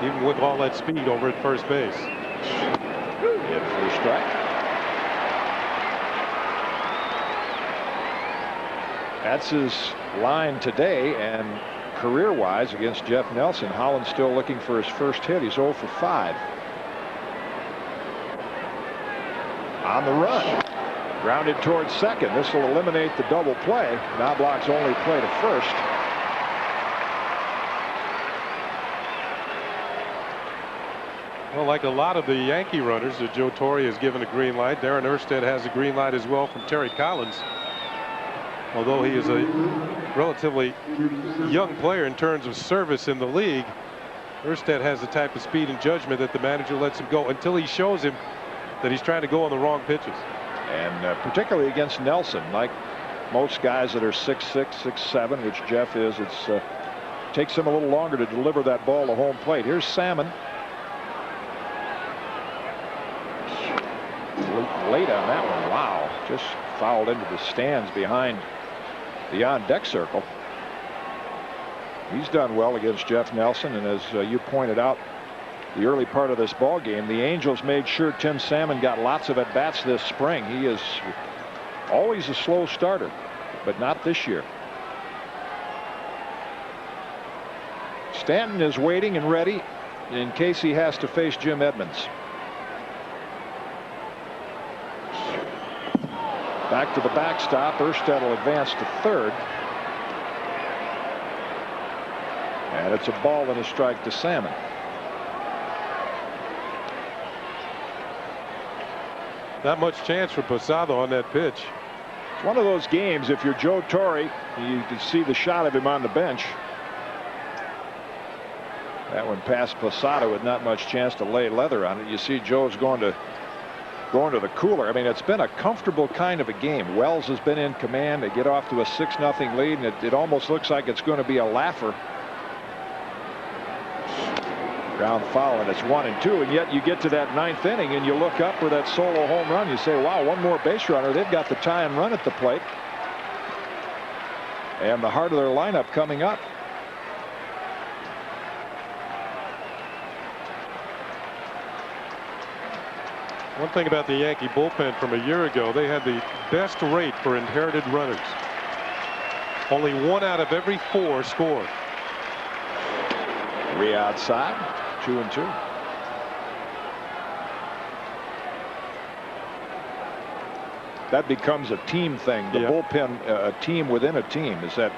even with all that speed over at first base. Hit for a strike. That's his line today, and career-wise against Jeff Nelson. Hollins still looking for his first hit. He's 0 for 5. On the run. Grounded towards second. This will eliminate the double play. Knobloch's only play to first. Well, like a lot of the Yankee runners that Joe Torre has given a green light, Darren Erstad has a green light as well from Terry Collins. Although he is a relatively young player in terms of service in the league, Erstad has the type of speed and judgment that the manager lets him go until he shows him that he's trying to go on the wrong pitches. And particularly against Nelson, like most guys that are 6'6", 6'7", which Jeff is, it takes him a little longer to deliver that ball to home plate. Here's Salmon. Late on that one. Wow. Just fouled into the stands behind the on-deck circle. He's done well against Jeff Nelson, and as you pointed out, the early part of this ball game, the Angels made sure Tim Salmon got lots of at-bats this spring. He is always a slow starter, but not this year. Stanton is waiting and ready in case he has to face Jim Edmonds. Back to the backstop. Erstad will advance to third. And it's a ball and a strike to Salmon. Not much chance for Posada on that pitch. It's one of those games, if you're Joe Torre, you can see the shot of him on the bench. That one past Posada with not much chance to lay leather on it. You see Joe's going to going to the cooler. I mean, it's been a comfortable kind of a game. Wells has been in command. They get off to a 6-0 lead, and it almost looks like it's going to be a laugher. Ground foul, and it's 1-2, and yet you get to that 9th inning and you look up for that solo home run. You say, wow, one more base runner. They've got the tie and run at the plate, and the heart of their lineup coming up. One thing about the Yankee bullpen from a year ago, they had the best rate for inherited runners. Only 1 out of every 4 scored. 3 outside, 2-2. That becomes a team thing. The bullpen, a team within a team, is that,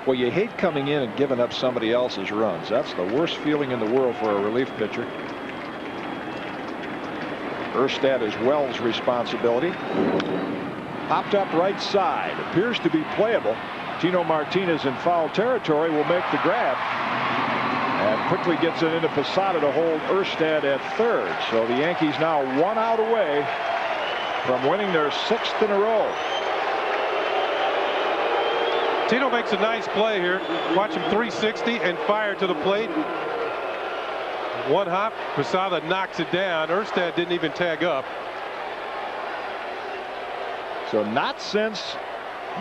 well, you hate coming in and giving up somebody else's runs. That's the worst feeling in the world for a relief pitcher. Erstad is Wells' responsibility. Popped up right side. Appears to be playable. Tino Martinez in foul territory will make the grab. And quickly gets it into Posada to hold Erstad at third. So the Yankees now 1 out away from winning their 6th in a row. Tino makes a nice play here. Watch him 360 and fire to the plate. One hop, Posada knocks it down. Erstad didn't even tag up. So not since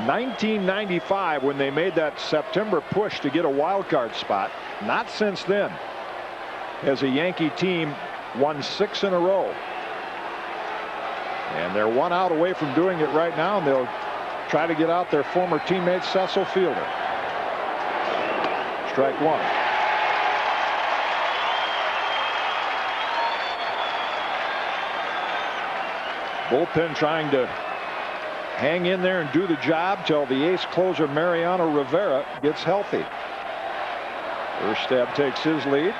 1995, when they made that September push to get a wild card spot, not since then has a Yankee team won 6 in a row. And they're 1 out away from doing it right now, and they'll try to get out their former teammate Cecil Fielder. Strike 1. Bullpen trying to hang in there and do the job till the ace closer Mariano Rivera gets healthy. Erstad takes his lead.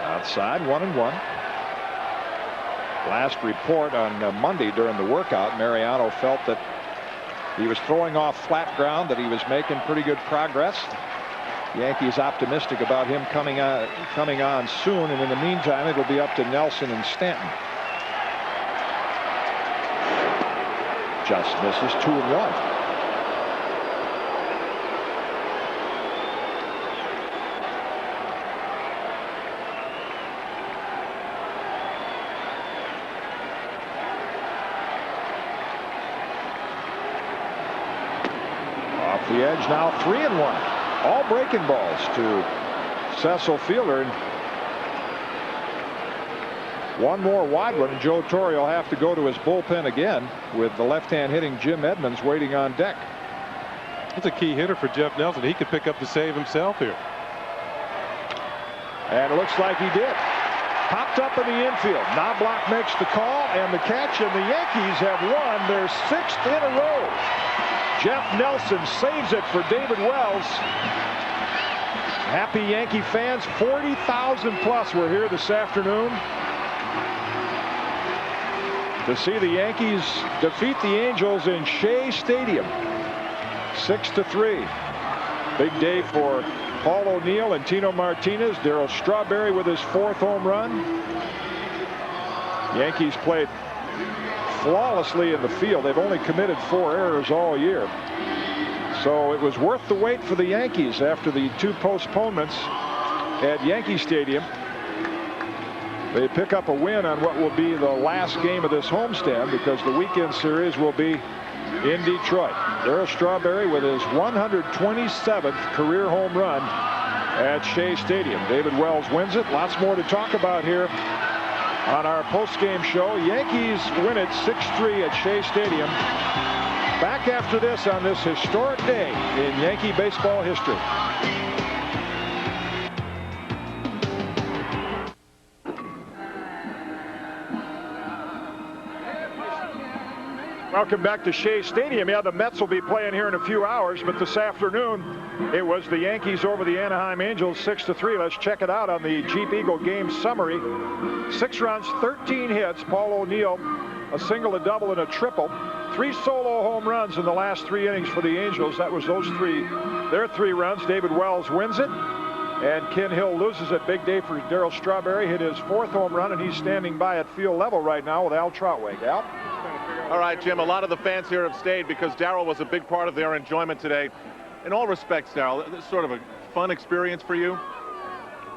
Outside, 1-1. Last report on Monday during the workout, Mariano felt that he was throwing off flat ground, that he was making pretty good progress. Yankees optimistic about him coming on soon, and in the meantime it'll be up to Nelson and Stanton. Just misses, 2-1. Off the edge now, 3-1. All breaking balls to Cecil Fielder. And one more wide one, and Joe Torre will have to go to his bullpen again with the left-hand hitting Jim Edmonds waiting on deck. That's a key hitter for Jeff Nelson. He could pick up the save himself here. And it looks like he did. Popped up in the infield. Knobloch makes the call and the catch, and the Yankees have won their 6th in a row. Jeff Nelson saves it for David Wells. Happy Yankee fans. 40,000 plus were here this afternoon to see the Yankees defeat the Angels in Shea Stadium 6-3. Big day for Paul O'Neill and Tino Martinez. Darryl Strawberry with his 4th home run. Yankees played flawlessly in the field. They've only committed 4 errors all year. So it was worth the wait for the Yankees after the 2 postponements at Yankee Stadium. They pick up a win on what will be the last game of this homestand, because the weekend series will be in Detroit. Darryl Strawberry with his 127th career home run at Shea Stadium. David Wells wins it. Lots more to talk about here on our post-game show. Yankees win it 6-3 at Shea Stadium. Back after this on this historic day in Yankee baseball history. Welcome back to Shea Stadium. Yeah, the Mets will be playing here in a few hours, but this afternoon it was the Yankees over the Anaheim Angels 6-3. Let's check it out on the Jeep Eagle game summary. 6 runs, 13 hits. Paul O'Neill, a single, a double, and a triple. 3 solo home runs in the last 3 innings for the Angels. That was their 3 runs. David Wells wins it. And Ken Hill loses it. Big day for Darryl Strawberry. Hit his 4th home run, and he's standing by at field level right now with Al Trotway. Al? All right, Jim, a lot of the fans here have stayed because Darryl was a big part of their enjoyment today. In all respects, Darryl, this is sort of a fun experience for you?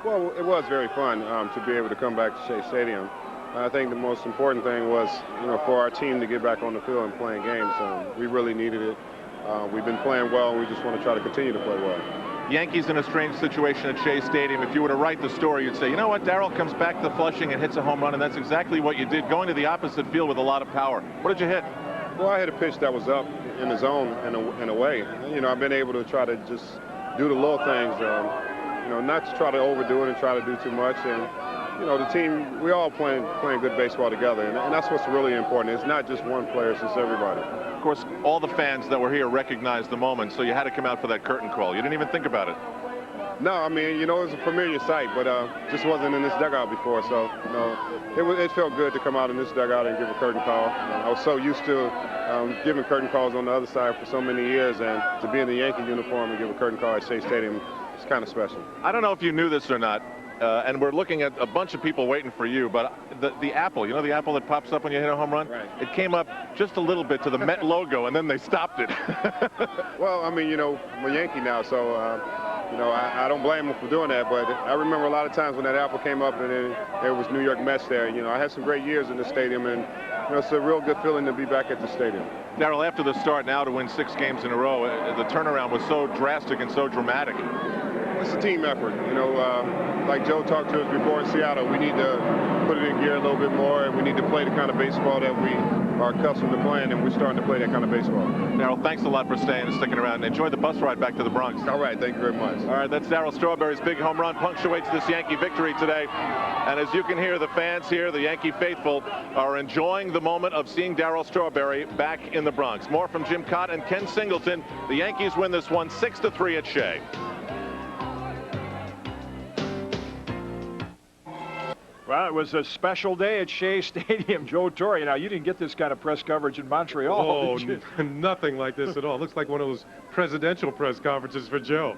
Well, it was very fun to be able to come back to Shea Stadium. I think the most important thing was, for our team to get back on the field and playing games. We really needed it. We've been playing well, and we just want to try to continue to play well. Yankees in a strange situation at Shea Stadium. If you were to write the story, you'd say, you know what, Darryl comes back to Flushing and hits a home run, and that's exactly what you did, going to the opposite field with a lot of power. What did you hit? Well, I hit a pitch that was up in the zone in a way. I've been able to try to just do the little things, not to try to overdo it and try to do too much. And, the team, we all playing good baseball together, and that's what's really important. It's not just one player, it's just everybody. Of course, all the fans that were here recognized the moment, so you had to come out for that curtain call. You didn't even think about it. No, I mean, it was a familiar sight, but just wasn't in this dugout before, so, it felt good to come out in this dugout and give a curtain call. I was so used to giving curtain calls on the other side for so many years, and to be in the Yankee uniform and give a curtain call at Shea Stadium is kind of special. I don't know if you knew this or not, and we're looking at a bunch of people waiting for you, but the apple, the apple that pops up when you hit a home run? Right. It came up just a little bit to the Met logo, and then they stopped it. Well, I mean, I'm a Yankee now, so, I don't blame them for doing that, but I remember a lot of times when that apple came up and there was New York Mets there. I had some great years in the stadium, and, it's a real good feeling to be back at the stadium. Darryl, after the start now to win 6 games in a row, the turnaround was so drastic and so dramatic. It's a team effort. Like Joe talked to us before in Seattle, we need to put it in gear a little bit more, and we need to play the kind of baseball that we are accustomed to playing, and we're starting to play that kind of baseball. Darryl, thanks a lot for staying and sticking around. Enjoy the bus ride back to the Bronx. All right, thank you very much. All right, that's Darryl Strawberry's big home run punctuates this Yankee victory today. And as you can hear, the fans here, the Yankee faithful, are enjoying the moment of seeing Darryl Strawberry back in the Bronx. More from Jim Cott and Ken Singleton. The Yankees win this one 6-3 at Shea. Well, it was a special day at Shea Stadium. Joe Torre, now you didn't get this kind of press coverage in Montreal, did you? Nothing like this at all. Looks like one of those presidential press conferences for Joe.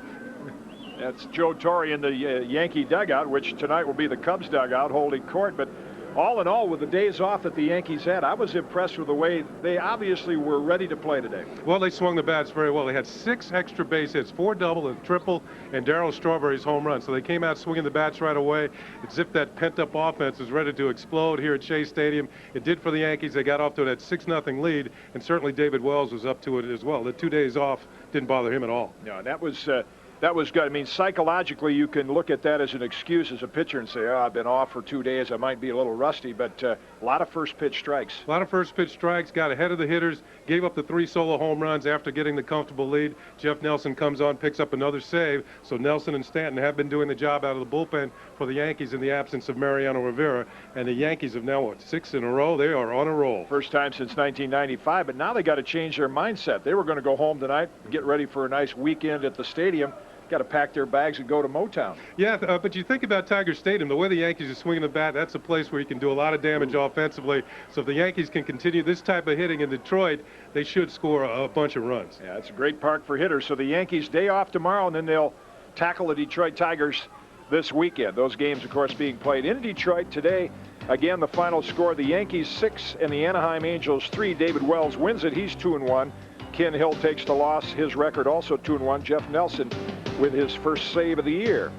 That's Joe Torre in the Yankee dugout, which tonight will be the Cubs dugout holding court. But all in all, with the days off that the Yankees had, I was impressed with the way they obviously were ready to play today. Well, they swung the bats very well. They had 6 extra base hits, 4 double and triple, and Darryl Strawberry's home run. So they came out swinging the bats right away. It's as if that pent-up offense is ready to explode here at Shea Stadium. It did for the Yankees. They got off to that 6-0 lead, and certainly David Wells was up to it as well. The 2 days off didn't bother him at all. No, that was good. I mean, psychologically, you can look at that as an excuse as a pitcher and say, oh, I've been off for 2 days. I might be a little rusty, but a lot of first pitch strikes. A lot of first pitch strikes, got ahead of the hitters, gave up the 3 solo home runs after getting the comfortable lead. Jeff Nelson comes on, picks up another save. So Nelson and Stanton have been doing the job out of the bullpen for the Yankees in the absence of Mariano Rivera. And the Yankees have now, 6 in a row? They are on a roll. First time since 1995, but now they got to change their mindset. They were going to go home tonight, get ready for a nice weekend at the stadium. Got to pack their bags and go to Motown. Yeah, but you think about Tiger Stadium, the way the Yankees are swinging the bat, that's a place where you can do a lot of damage offensively. So if the Yankees can continue this type of hitting in Detroit, they should score a bunch of runs. Yeah, it's a great park for hitters. So the Yankees day off tomorrow, and then they'll tackle the Detroit Tigers this weekend. Those games, of course, being played in Detroit today. Again, the final score, the Yankees 6 and the Anaheim Angels 3. David Wells wins it. He's 2-1. Ken Hill takes the loss. His record also 2-1. Jeff Nelson with his first save of the year.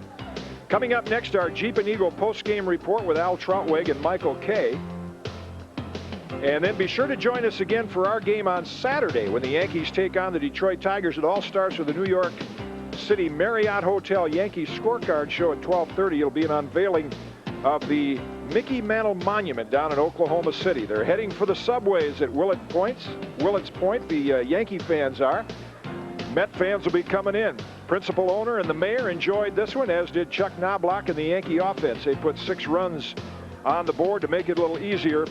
Coming up next, our Jeep and Eagle post-game report with Al Trotweg and Michael Kay. And then be sure to join us again for our game on Saturday when the Yankees take on the Detroit Tigers. It all starts with the New York City Marriott Hotel Yankees scorecard show at 12:30. It'll be an unveiling of the Mickey Mantle Monument down in Oklahoma City. They're heading for the subways at Willets Point. The Yankee fans are. Met fans will be coming in. Principal owner and the mayor enjoyed this one, as did Chuck Knobloch and the Yankee offense. They put 6 runs on the board to make it a little easier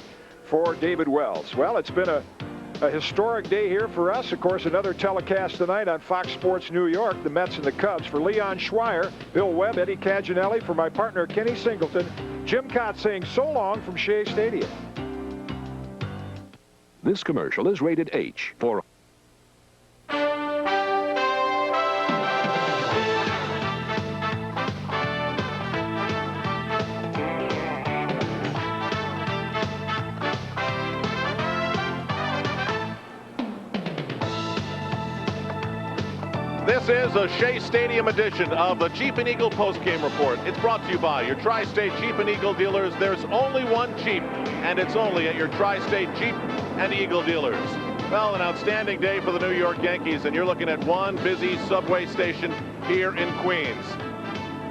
for David Wells. Well, it's been a historic day here for us. Of course, another telecast tonight on Fox Sports New York, the Mets and the Cubs. For Leon Schweier, Bill Webb, Eddie Caginelli, for my partner Kenny Singleton, Jim Cott saying so long from Shea Stadium. This commercial is rated H for is a Shea Stadium edition of the Jeep and Eagle postgame report. It's brought to you by your Tri-State Jeep and Eagle dealers. There's only one Jeep, and it's only at your Tri-State Jeep and Eagle dealers. Well, an outstanding day for the New York Yankees, and you're looking at one busy subway station here in Queens.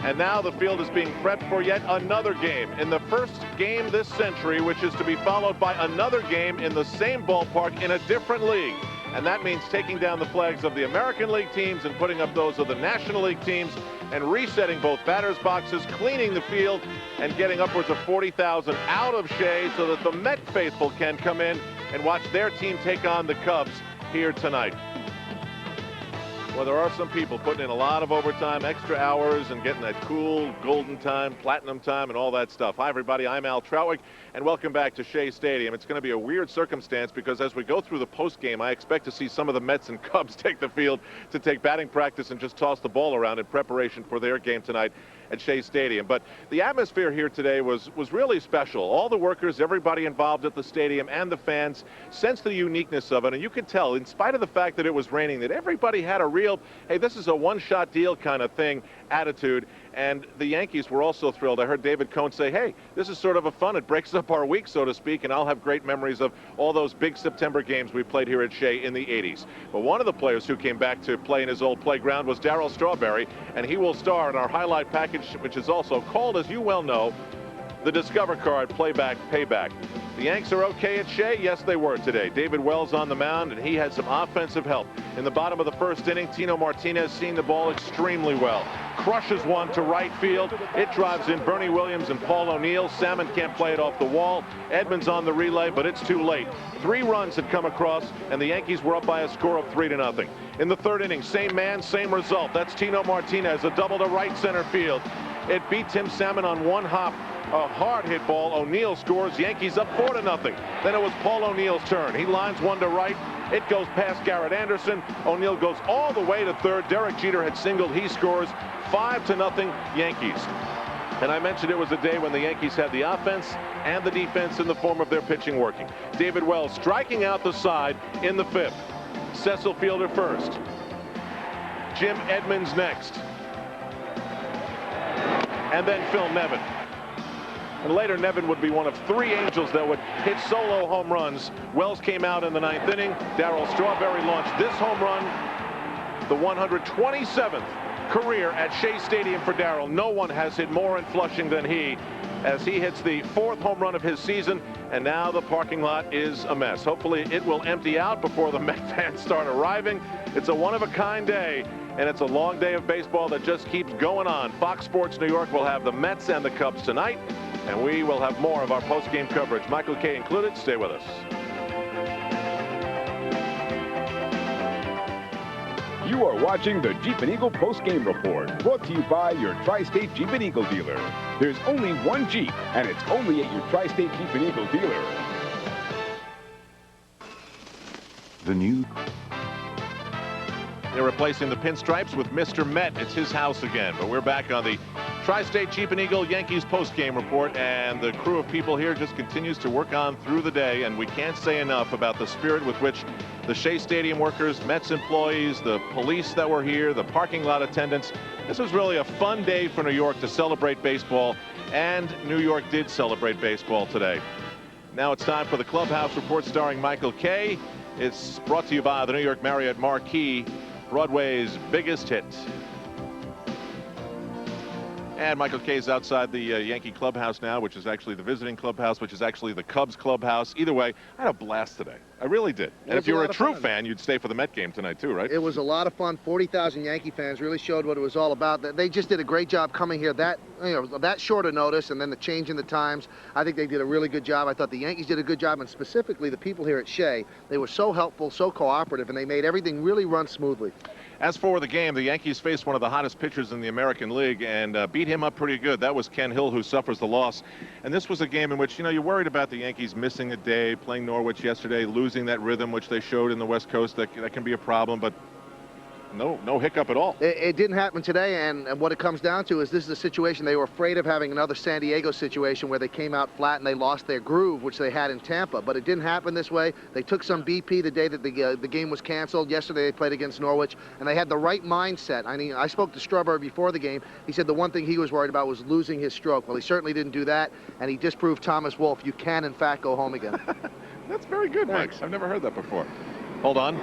And now the field is being prepped for yet another game in the first game this century, which is to be followed by another game in the same ballpark in a different league. And that means taking down the flags of the American League teams and putting up those of the National League teams and resetting both batters' boxes, cleaning the field, and getting upwards of 40,000 out of Shea so that the Met faithful can come in and watch their team take on the Cubs here tonight. Well, there are some people putting in a lot of overtime, extra hours, and getting that cool golden time, platinum time, and all that stuff. Hi, everybody. I'm Al Troutwig, and welcome back to Shea Stadium. It's going to be a weird circumstance because as we go through the postgame, I expect to see some of the Mets and Cubs take the field to take batting practice and just toss the ball around in preparation for their game tonight at Shea Stadium. But the atmosphere here today was really special. All the workers, everybody involved at the stadium, and the fans sensed the uniqueness of it. And you could tell, in spite of the fact that it was raining, that everybody had a real, hey, this is a one-shot deal kind of thing attitude. And the Yankees were also thrilled. I heard David Cohn say, hey, this is sort of a fun. It breaks up our week, so to speak, and I'll have great memories of all those big September games we played here at Shea in the 80s. But one of the players who came back to play in his old playground was Darryl Strawberry, and he will star in our highlight package, which is also called, as you well know, the Discover Card Playback Payback. The Yanks are okay at Shea? Yes, they were today. David Wells on the mound, and he had some offensive help. In the bottom of the first inning, Tino Martinez seeing the ball extremely well. Crushes one to right field. It drives in Bernie Williams and Paul O'Neill. Salmon can't play it off the wall. Edmonds on the relay, but it's too late. 3 runs had come across, and the Yankees were up by a score of 3-0. In the third inning, same man, same result. That's Tino Martinez, a double to right center field. It beat Tim Salmon on one hop. A hard hit ball. O'Neill scores. Yankees up 4-0. Then it was Paul O'Neill's turn. He lines one to right. It goes past Garrett Anderson. O'Neill goes all the way to third. Derek Jeter had singled. He scores. 5-0 Yankees. And I mentioned it was a day when the Yankees had the offense and the defense in the form of their pitching working. David Wells striking out the side in the 5th. Cecil Fielder first. Jim Edmonds next. And then Phil Nevin. And later, Nevin would be one of 3 Angels that would hit solo home runs. Wells came out in the 9th inning. Darryl Strawberry launched this home run, the 127th career at Shea Stadium for Darryl. No one has hit more in Flushing than he, as he hits the 4th home run of his season. And now the parking lot is a mess. Hopefully it will empty out before the Met fans start arriving. It's a one-of-a-kind day, and it's a long day of baseball that just keeps going on. Fox Sports New York will have the Mets and the Cubs tonight, and we will have more of our post-game coverage, Michael Kay included. Stay with us. You are watching the Jeep and Eagle post-game report, brought to you by your Tri-State Jeep and Eagle dealer. There's only one Jeep, and it's only at your Tri-State Jeep and Eagle dealer. The new... They're replacing the pinstripes with Mr. Met. It's his house again. But we're back on the Tri-State Jeep and Eagle Yankees post-game report, and the crew of people here just continues to work on through the day, and we can't say enough about the spirit with which the Shea Stadium workers, Mets employees, the police that were here, the parking lot attendants. This was really a fun day for New York to celebrate baseball, and New York did celebrate baseball today. Now it's time for the Clubhouse Report starring Michael Kay. It's brought to you by the New York Marriott Marquis, Broadway's biggest hit. And Michael Kay's outside the Yankee clubhouse now, which is actually the visiting clubhouse, which is actually the Cubs clubhouse. Either way, I had a blast today. I really did. And if you were a true fan, you'd stay for the Met game tonight too, right? It was a lot of fun. 40,000 Yankee fans really showed what it was all about. They just did a great job coming here that short a notice, and then the change in the times. I think they did a really good job. I thought the Yankees did a good job, and specifically the people here at Shea. They were so helpful, so cooperative, and they made everything really run smoothly. As for the game, the Yankees faced one of the hottest pitchers in the American League and beat him up pretty good. That was Ken Hill, who suffers the loss. And this was a game in which, you're worried about the Yankees missing a day, playing Norwich yesterday, losing that rhythm which they showed in the West Coast. That can be a problem. But no hiccup at all. It didn't happen today, and what it comes down to is this is a situation they were afraid of having another San Diego situation where they came out flat and they lost their groove, which they had in Tampa. But it didn't happen this way. They took some BP the day that the game was canceled. Yesterday they played against Norwich, and they had the right mindset. I mean, I spoke to Strawberry before the game. He said the one thing he was worried about was losing his stroke. Well, he certainly didn't do that, and he disproved Thomas Wolfe. You can, in fact, go home again. That's very good, Mike. I've never heard that before. Hold on.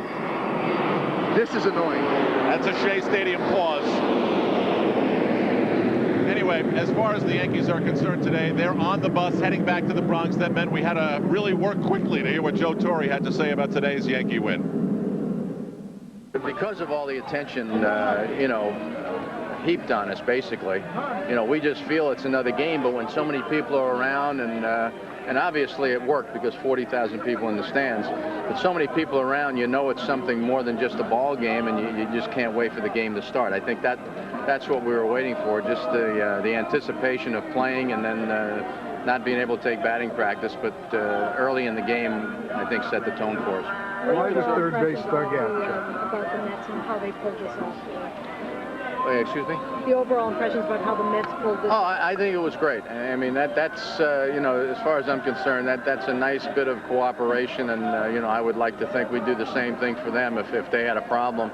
This is annoying. That's a Shea Stadium pause. Anyway, as far as the Yankees are concerned today, they're on the bus heading back to the Bronx. That meant we had to really work quickly to hear what Joe Torre had to say about today's Yankee win. Because of all the attention, heaped on us, basically, we just feel it's another game. But when so many people are around, and obviously it worked because 40,000 people in the stands, but so many people around, it's something more than just a ball game, and you just can't wait for the game to start. I think that's what we were waiting for, just the anticipation of playing, and then not being able to take batting practice, but early in the game, I think, set the tone for us. Why the third base dugout? About the Mets and how they pulled this off. Wait, excuse me? The overall impressions about how the Mets pulled this off. I think it was great. I mean, that's as far as I'm concerned, that's a nice bit of cooperation, and I would like to think we'd do the same thing for them if they had a problem.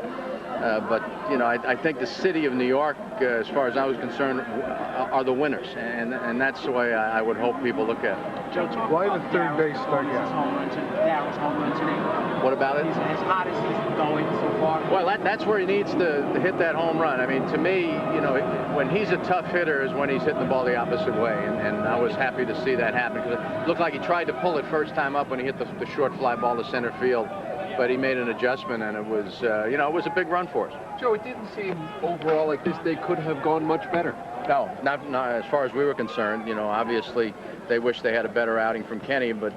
But I think the city of New York, as far as I was concerned, are the winners, and that's the way I would hope people look at it. Why the third base dugout? What about it? As hot as he's going so far. Well, that's where he needs to hit that home run. I mean, to me, when he's a tough hitter is when he's hitting the ball the opposite way, and I was happy to see that happen because it looked like he tried to pull it first time up when he hit the short fly ball to center field. But he made an adjustment, and it was, it was a big run for us. Joe, it didn't seem overall like this they could have gone much better. No, not as far as we were concerned. Obviously they wish they had a better outing from Kenny, but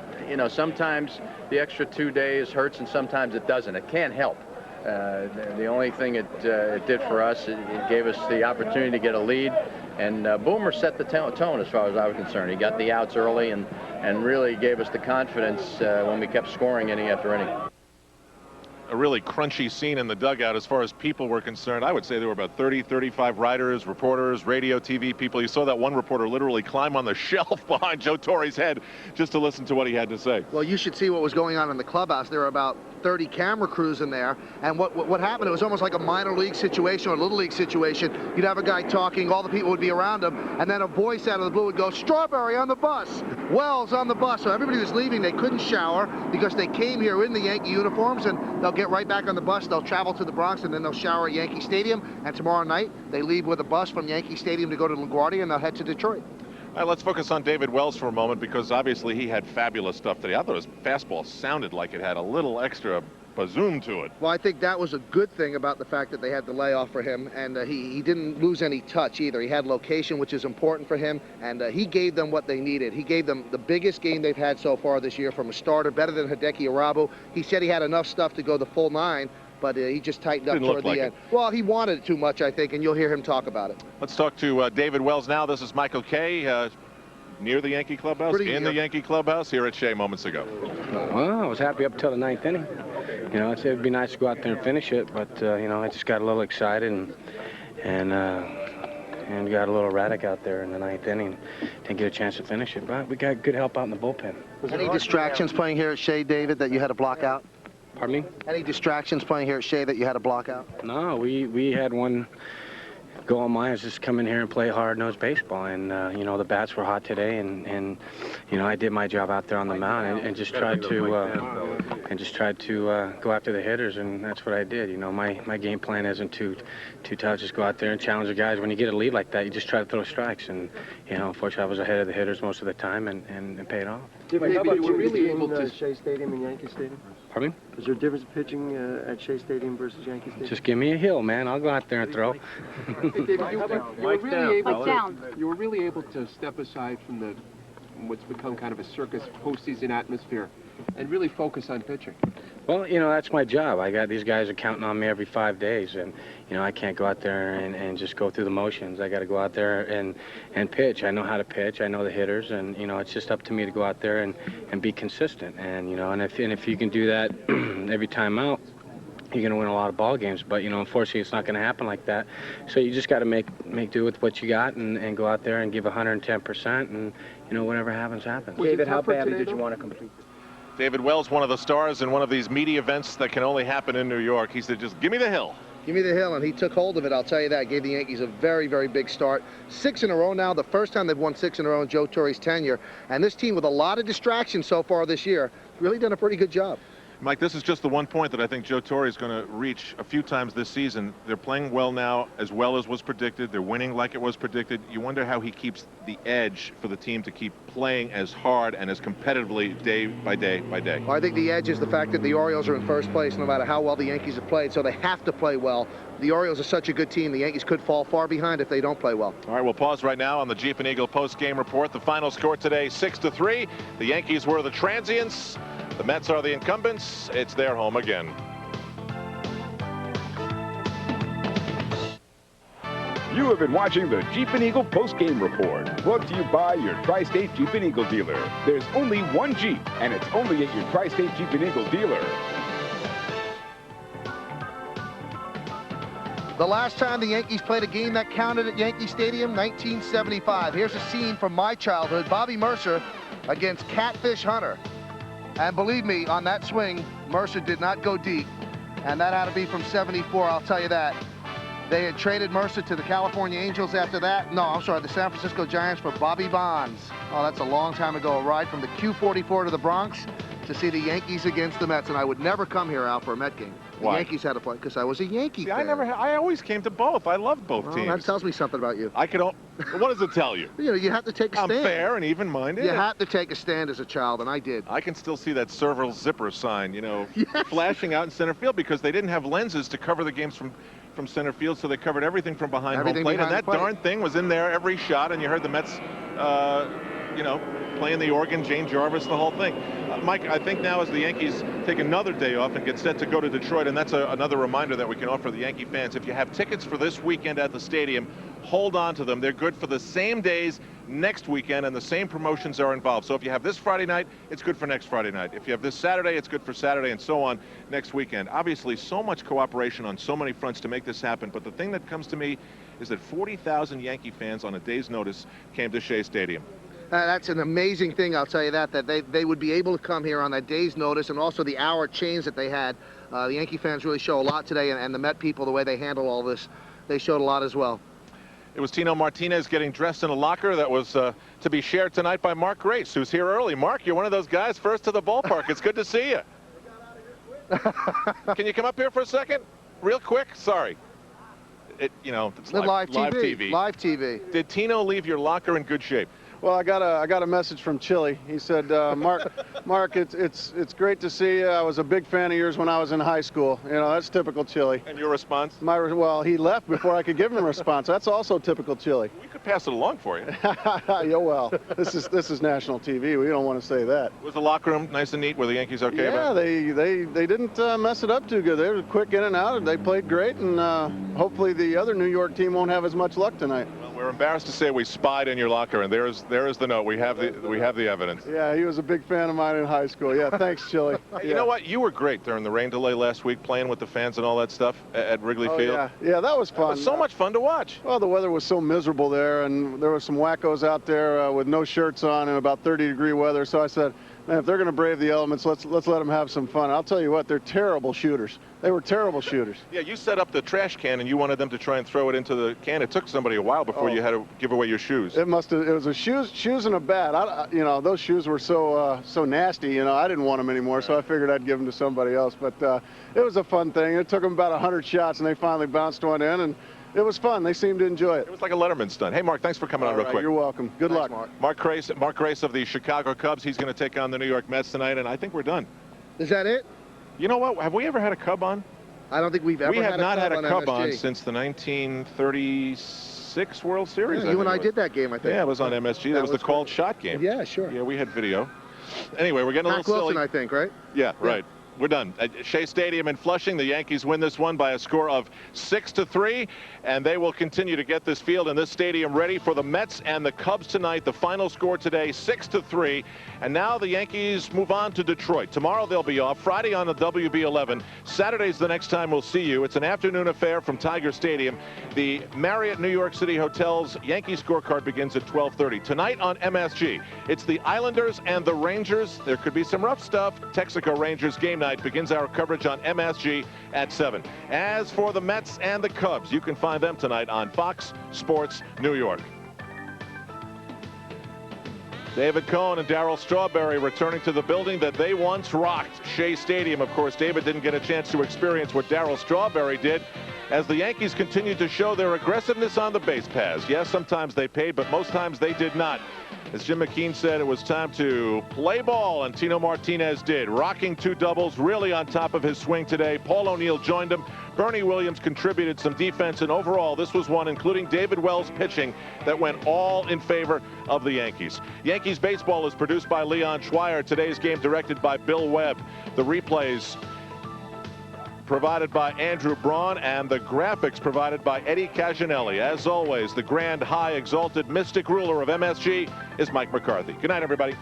sometimes the extra 2 days hurts, and sometimes it doesn't. It can't help. The only thing it did for us, it gave us the opportunity to get a lead, and Boomer set the tone as far as I was concerned. He got the outs early and really gave us the confidence when we kept scoring inning after inning. A really crunchy scene in the dugout as far as people were concerned. I would say there were about 30, 35 writers, reporters, radio, TV people. You saw that one reporter literally climb on the shelf behind Joe Torre's head just to listen to what he had to say. Well, you should see what was going on in the clubhouse. There were about 30 camera crews in there, and what happened, it was almost like a minor league situation or a little league situation. You'd have a guy talking, all the people would be around him, and then a voice out of the blue would go, "Strawberry on the bus, Wells on the bus." So everybody was leaving. They couldn't shower because they came here in the Yankee uniforms, and they'll get right back on the bus. They'll travel to the Bronx, and then they'll shower at Yankee Stadium, and tomorrow night they leave with a bus from Yankee Stadium to go to LaGuardia, and they'll head to Detroit. All right, let's focus on David Wells for a moment, because obviously he had fabulous stuff today. I thought his fastball sounded like it had a little extra bazoom to it. Well, I think that was a good thing about the fact that they had the layoff for him, and he didn't lose any touch either. He had location, which is important for him, and he gave them what they needed. He gave them the biggest game they've had so far this year from a starter, better than Hideki Arabu. He said he had enough stuff to go the full 9, but he just tightened up toward the end. Well, he wanted it too much, I think, and you'll hear him talk about it. Let's talk to David Wells now. This is Michael Kay. Near the Yankee clubhouse, in the Yankee clubhouse, here at Shea moments ago. Well, I was happy up till the 9th inning. It'd be nice to go out there and finish it, but I just got a little excited and got a little erratic out there in the 9th inning. Didn't get a chance to finish it, but we got good help out in the bullpen. Any distractions playing here at Shea, David, that you had to block out? Pardon me? Any distractions playing here at Shea that you had to block out? No, we had one goal of mine was just come in here and play hard-nosed baseball, and the bats were hot today, and I did my job out there on the mound and just tried to go after the hitters, and that's what I did. My game plan isn't too tough. Just go out there and challenge the guys. When you get a lead like that, you just try to throw strikes, and unfortunately I was ahead of the hitters most of the time, and paid off. David, you were really able to Shea Stadium and Yankee Stadium? Pardon me? Is there a difference in pitching at Shea Stadium versus Yankee Stadium? Just give me a hill, man. I'll go out there and throw. David, you were really able to step aside from what's become kind of a circus postseason atmosphere and really focus on pitching. Well, that's my job. I got these guys are counting on me every 5 days, and I can't go out there and just go through the motions. I got to go out there and pitch. I know how to pitch. I know the hitters, and it's just up to me to go out there and be consistent. And and if you can do that every time out, you're going to win a lot of ball games. But, you know, unfortunately, it's not going to happen like that. So you just got to make do with what you got and go out there and give 110%, and, you know, whatever happens, happens. David, how badly did you want to complete this? David Wells, one of the stars in one of these media events that can only happen in New York. He said, just give me the hill. Give me the hill, and he took hold of it, I'll tell you that. Gave the Yankees a very, very big start. 6 in a row now, the first time they've won 6 in a row in Joe Torre's tenure. And this team, with a lot of distractions so far this year, really done a pretty good job. Mike, this is just the one point that I think Joe Torre is going to reach a few times this season. They're playing well now, as well as was predicted. They're winning like it was predicted. You wonder how he keeps the edge for the team to keep playing as hard and as competitively day by day by day. Well, I think the edge is the fact that the Orioles are in first place no matter how well the Yankees have played, so they have to play well. The Orioles are such a good team, the Yankees could fall far behind if they don't play well. All right, we'll pause right now on the Jeep and Eagle post-game report. The final score today, 6-3. The Yankees were the transients. The Mets are the incumbents. It's their home again. You have been watching the Jeep and Eagle post-game report, brought to you by your Tri-State Jeep and Eagle dealer. There's only one Jeep, and it's only at your Tri-State Jeep and Eagle dealer. The last time the Yankees played a game that counted at Yankee Stadium, 1975. Here's a scene from my childhood. Bobby Mercer against Catfish Hunter. And believe me, on that swing, Mercer did not go deep. And that had to be from 74, I'll tell you that. They had traded Mercer to the California Angels after that. No, I'm sorry, the San Francisco Giants for Bobby Bonds. Oh, that's a long time ago. A ride from the Q44 to the Bronx to see the Yankees against the Mets. And I would never come here, Al, for a Met game. The Why? Yankees had to play because I was a Yankee fan. I always came to both. I loved both Well, teams. that tells me something about you. What does it tell you? You know, you have to take a stand. I'm fair and even-minded. You have to take a stand as a child, and I did. I can still see that serval zipper sign, you know, flashing out in center field because they didn't have lenses to cover the games from center field, so they covered everything from behind home plate, and that darn thing was in there every shot, and you heard the Mets, you know, playing the organ, Jane Jarvis, the whole thing. Mike, I think now as the Yankees take another day off and get set to go to Detroit, and that's another reminder that we can offer the Yankee fans, if you have tickets for this weekend at the stadium, hold on to them. They're good for the same days next weekend, and the same promotions are involved. So if you have this Friday night, it's good for next Friday night. If you have this Saturday, it's good for Saturday, and so on next weekend. Obviously, so much cooperation on so many fronts to make this happen, but the thing that comes to me is that 40,000 Yankee fans on a day's notice came to Shea Stadium. That's an amazing thing, I'll tell you that they would be able to come here on that day's notice, and also the hour change that they had. The Yankee fans really show a lot today, and the Met people, the way they handle all this, they showed a lot as well. It was Tino Martinez getting dressed in a locker that was to be shared tonight by Mark Grace, who's here early. Mark, you're one of those guys first to the ballpark. It's good to see you. Can you come up here for a second? Real quick? Sorry. You know, it's live TV. Live TV. Did Tino leave your locker in good shape? Well, I got a message from Chili. He said, Mark, it's great to see you. I was a big fan of yours when I was in high school. You know, that's typical Chili. And your response? Well, he left before I could give him a response. That's also typical Chili. We could pass it along for you. Yeah, well, this is national TV. We don't want to say that. Was the locker room nice and neat? Were the Yankees okay yeah, about it? they didn't mess it up too good. They were quick in and out. They played great, and hopefully the other New York team won't have as much luck tonight. Well, we're embarrassed to say we spied in your locker, and there is the note. We have the evidence. Yeah, he was a big fan of mine in high school. Yeah, thanks, Chili. Hey, you know what? You were great during the rain delay last week, playing with the fans and all that stuff at Wrigley Field. Yeah, that was fun. It was so much fun to watch. Well, the weather was so miserable there, and there were some wackos out there with no shirts on in about 30-degree weather. So I said, man, if they're going to brave the elements, let's let them have some fun. I'll tell you what, they're terrible shooters. They were terrible shooters. Yeah, you set up the trash can, and you wanted them to try and throw it into the can. It took somebody a while before you had to give away your shoes. It was a shoes and a bat. You know, those shoes were so nasty. You know, I didn't want them anymore, so I figured I'd give them to somebody else. But it was a fun thing. It took them about 100 shots, and they finally bounced one in, and it was fun. They seemed to enjoy it. It was like a Letterman stunt. Hey, Mark, thanks for coming on real quick. You're welcome. Good luck. Mark Grace of the Chicago Cubs. He's going to take on the New York Mets tonight, and I think we're done. Is that it? You know what? Have we ever had a Cub on? I don't think we've ever had a Cub on. We have not had a Cub on MSG. since the 1936 World Series. Yeah, you and I did that game, I think. Yeah, it was on MSG. That was the called shot game. Yeah, sure. Yeah, we had video. Anyway, we're getting a Mac little silly. Wilson, I think, right? Yeah, right. We're done. At Shea Stadium in Flushing, the Yankees win this one by a score of 6-3, and they will continue to get this field and this stadium ready for the Mets and the Cubs tonight. The final score today, 6-3, and now the Yankees move on to Detroit. Tomorrow they'll be off. Friday on the WB11. Saturday's the next time we'll see you. It's an afternoon affair from Tiger Stadium. The Marriott New York City Hotel's Yankee scorecard begins at 12:30. Tonight on MSG, it's the Islanders and the Rangers. There could be some rough stuff. Texaco Rangers game night begins our coverage on MSG at 7. As for the Mets and the Cubs, you can find them tonight on Fox Sports New York. David Cohn and Darryl Strawberry returning to the building that they once rocked, Shea Stadium. Of course, David didn't get a chance to experience what Darryl Strawberry did as the Yankees continued to show their aggressiveness on the base paths. Yes, sometimes they paid, but most times they did not. As Jim McKean said, it was time to play ball, and Tino Martinez did, rocking 2 doubles, really on top of his swing today. Paul O'Neill joined him. Bernie Williams contributed some defense, and overall, this was one, including David Wells' pitching, that went all in favor of the Yankees. Yankees baseball is produced by Leon Schweier. Today's game directed by Bill Webb. The replays provided by Andrew Braun, and the graphics provided by Eddie Caginelli. As always, the grand, high, exalted, mystic ruler of MSG is Mike McCarthy. Good night, everybody.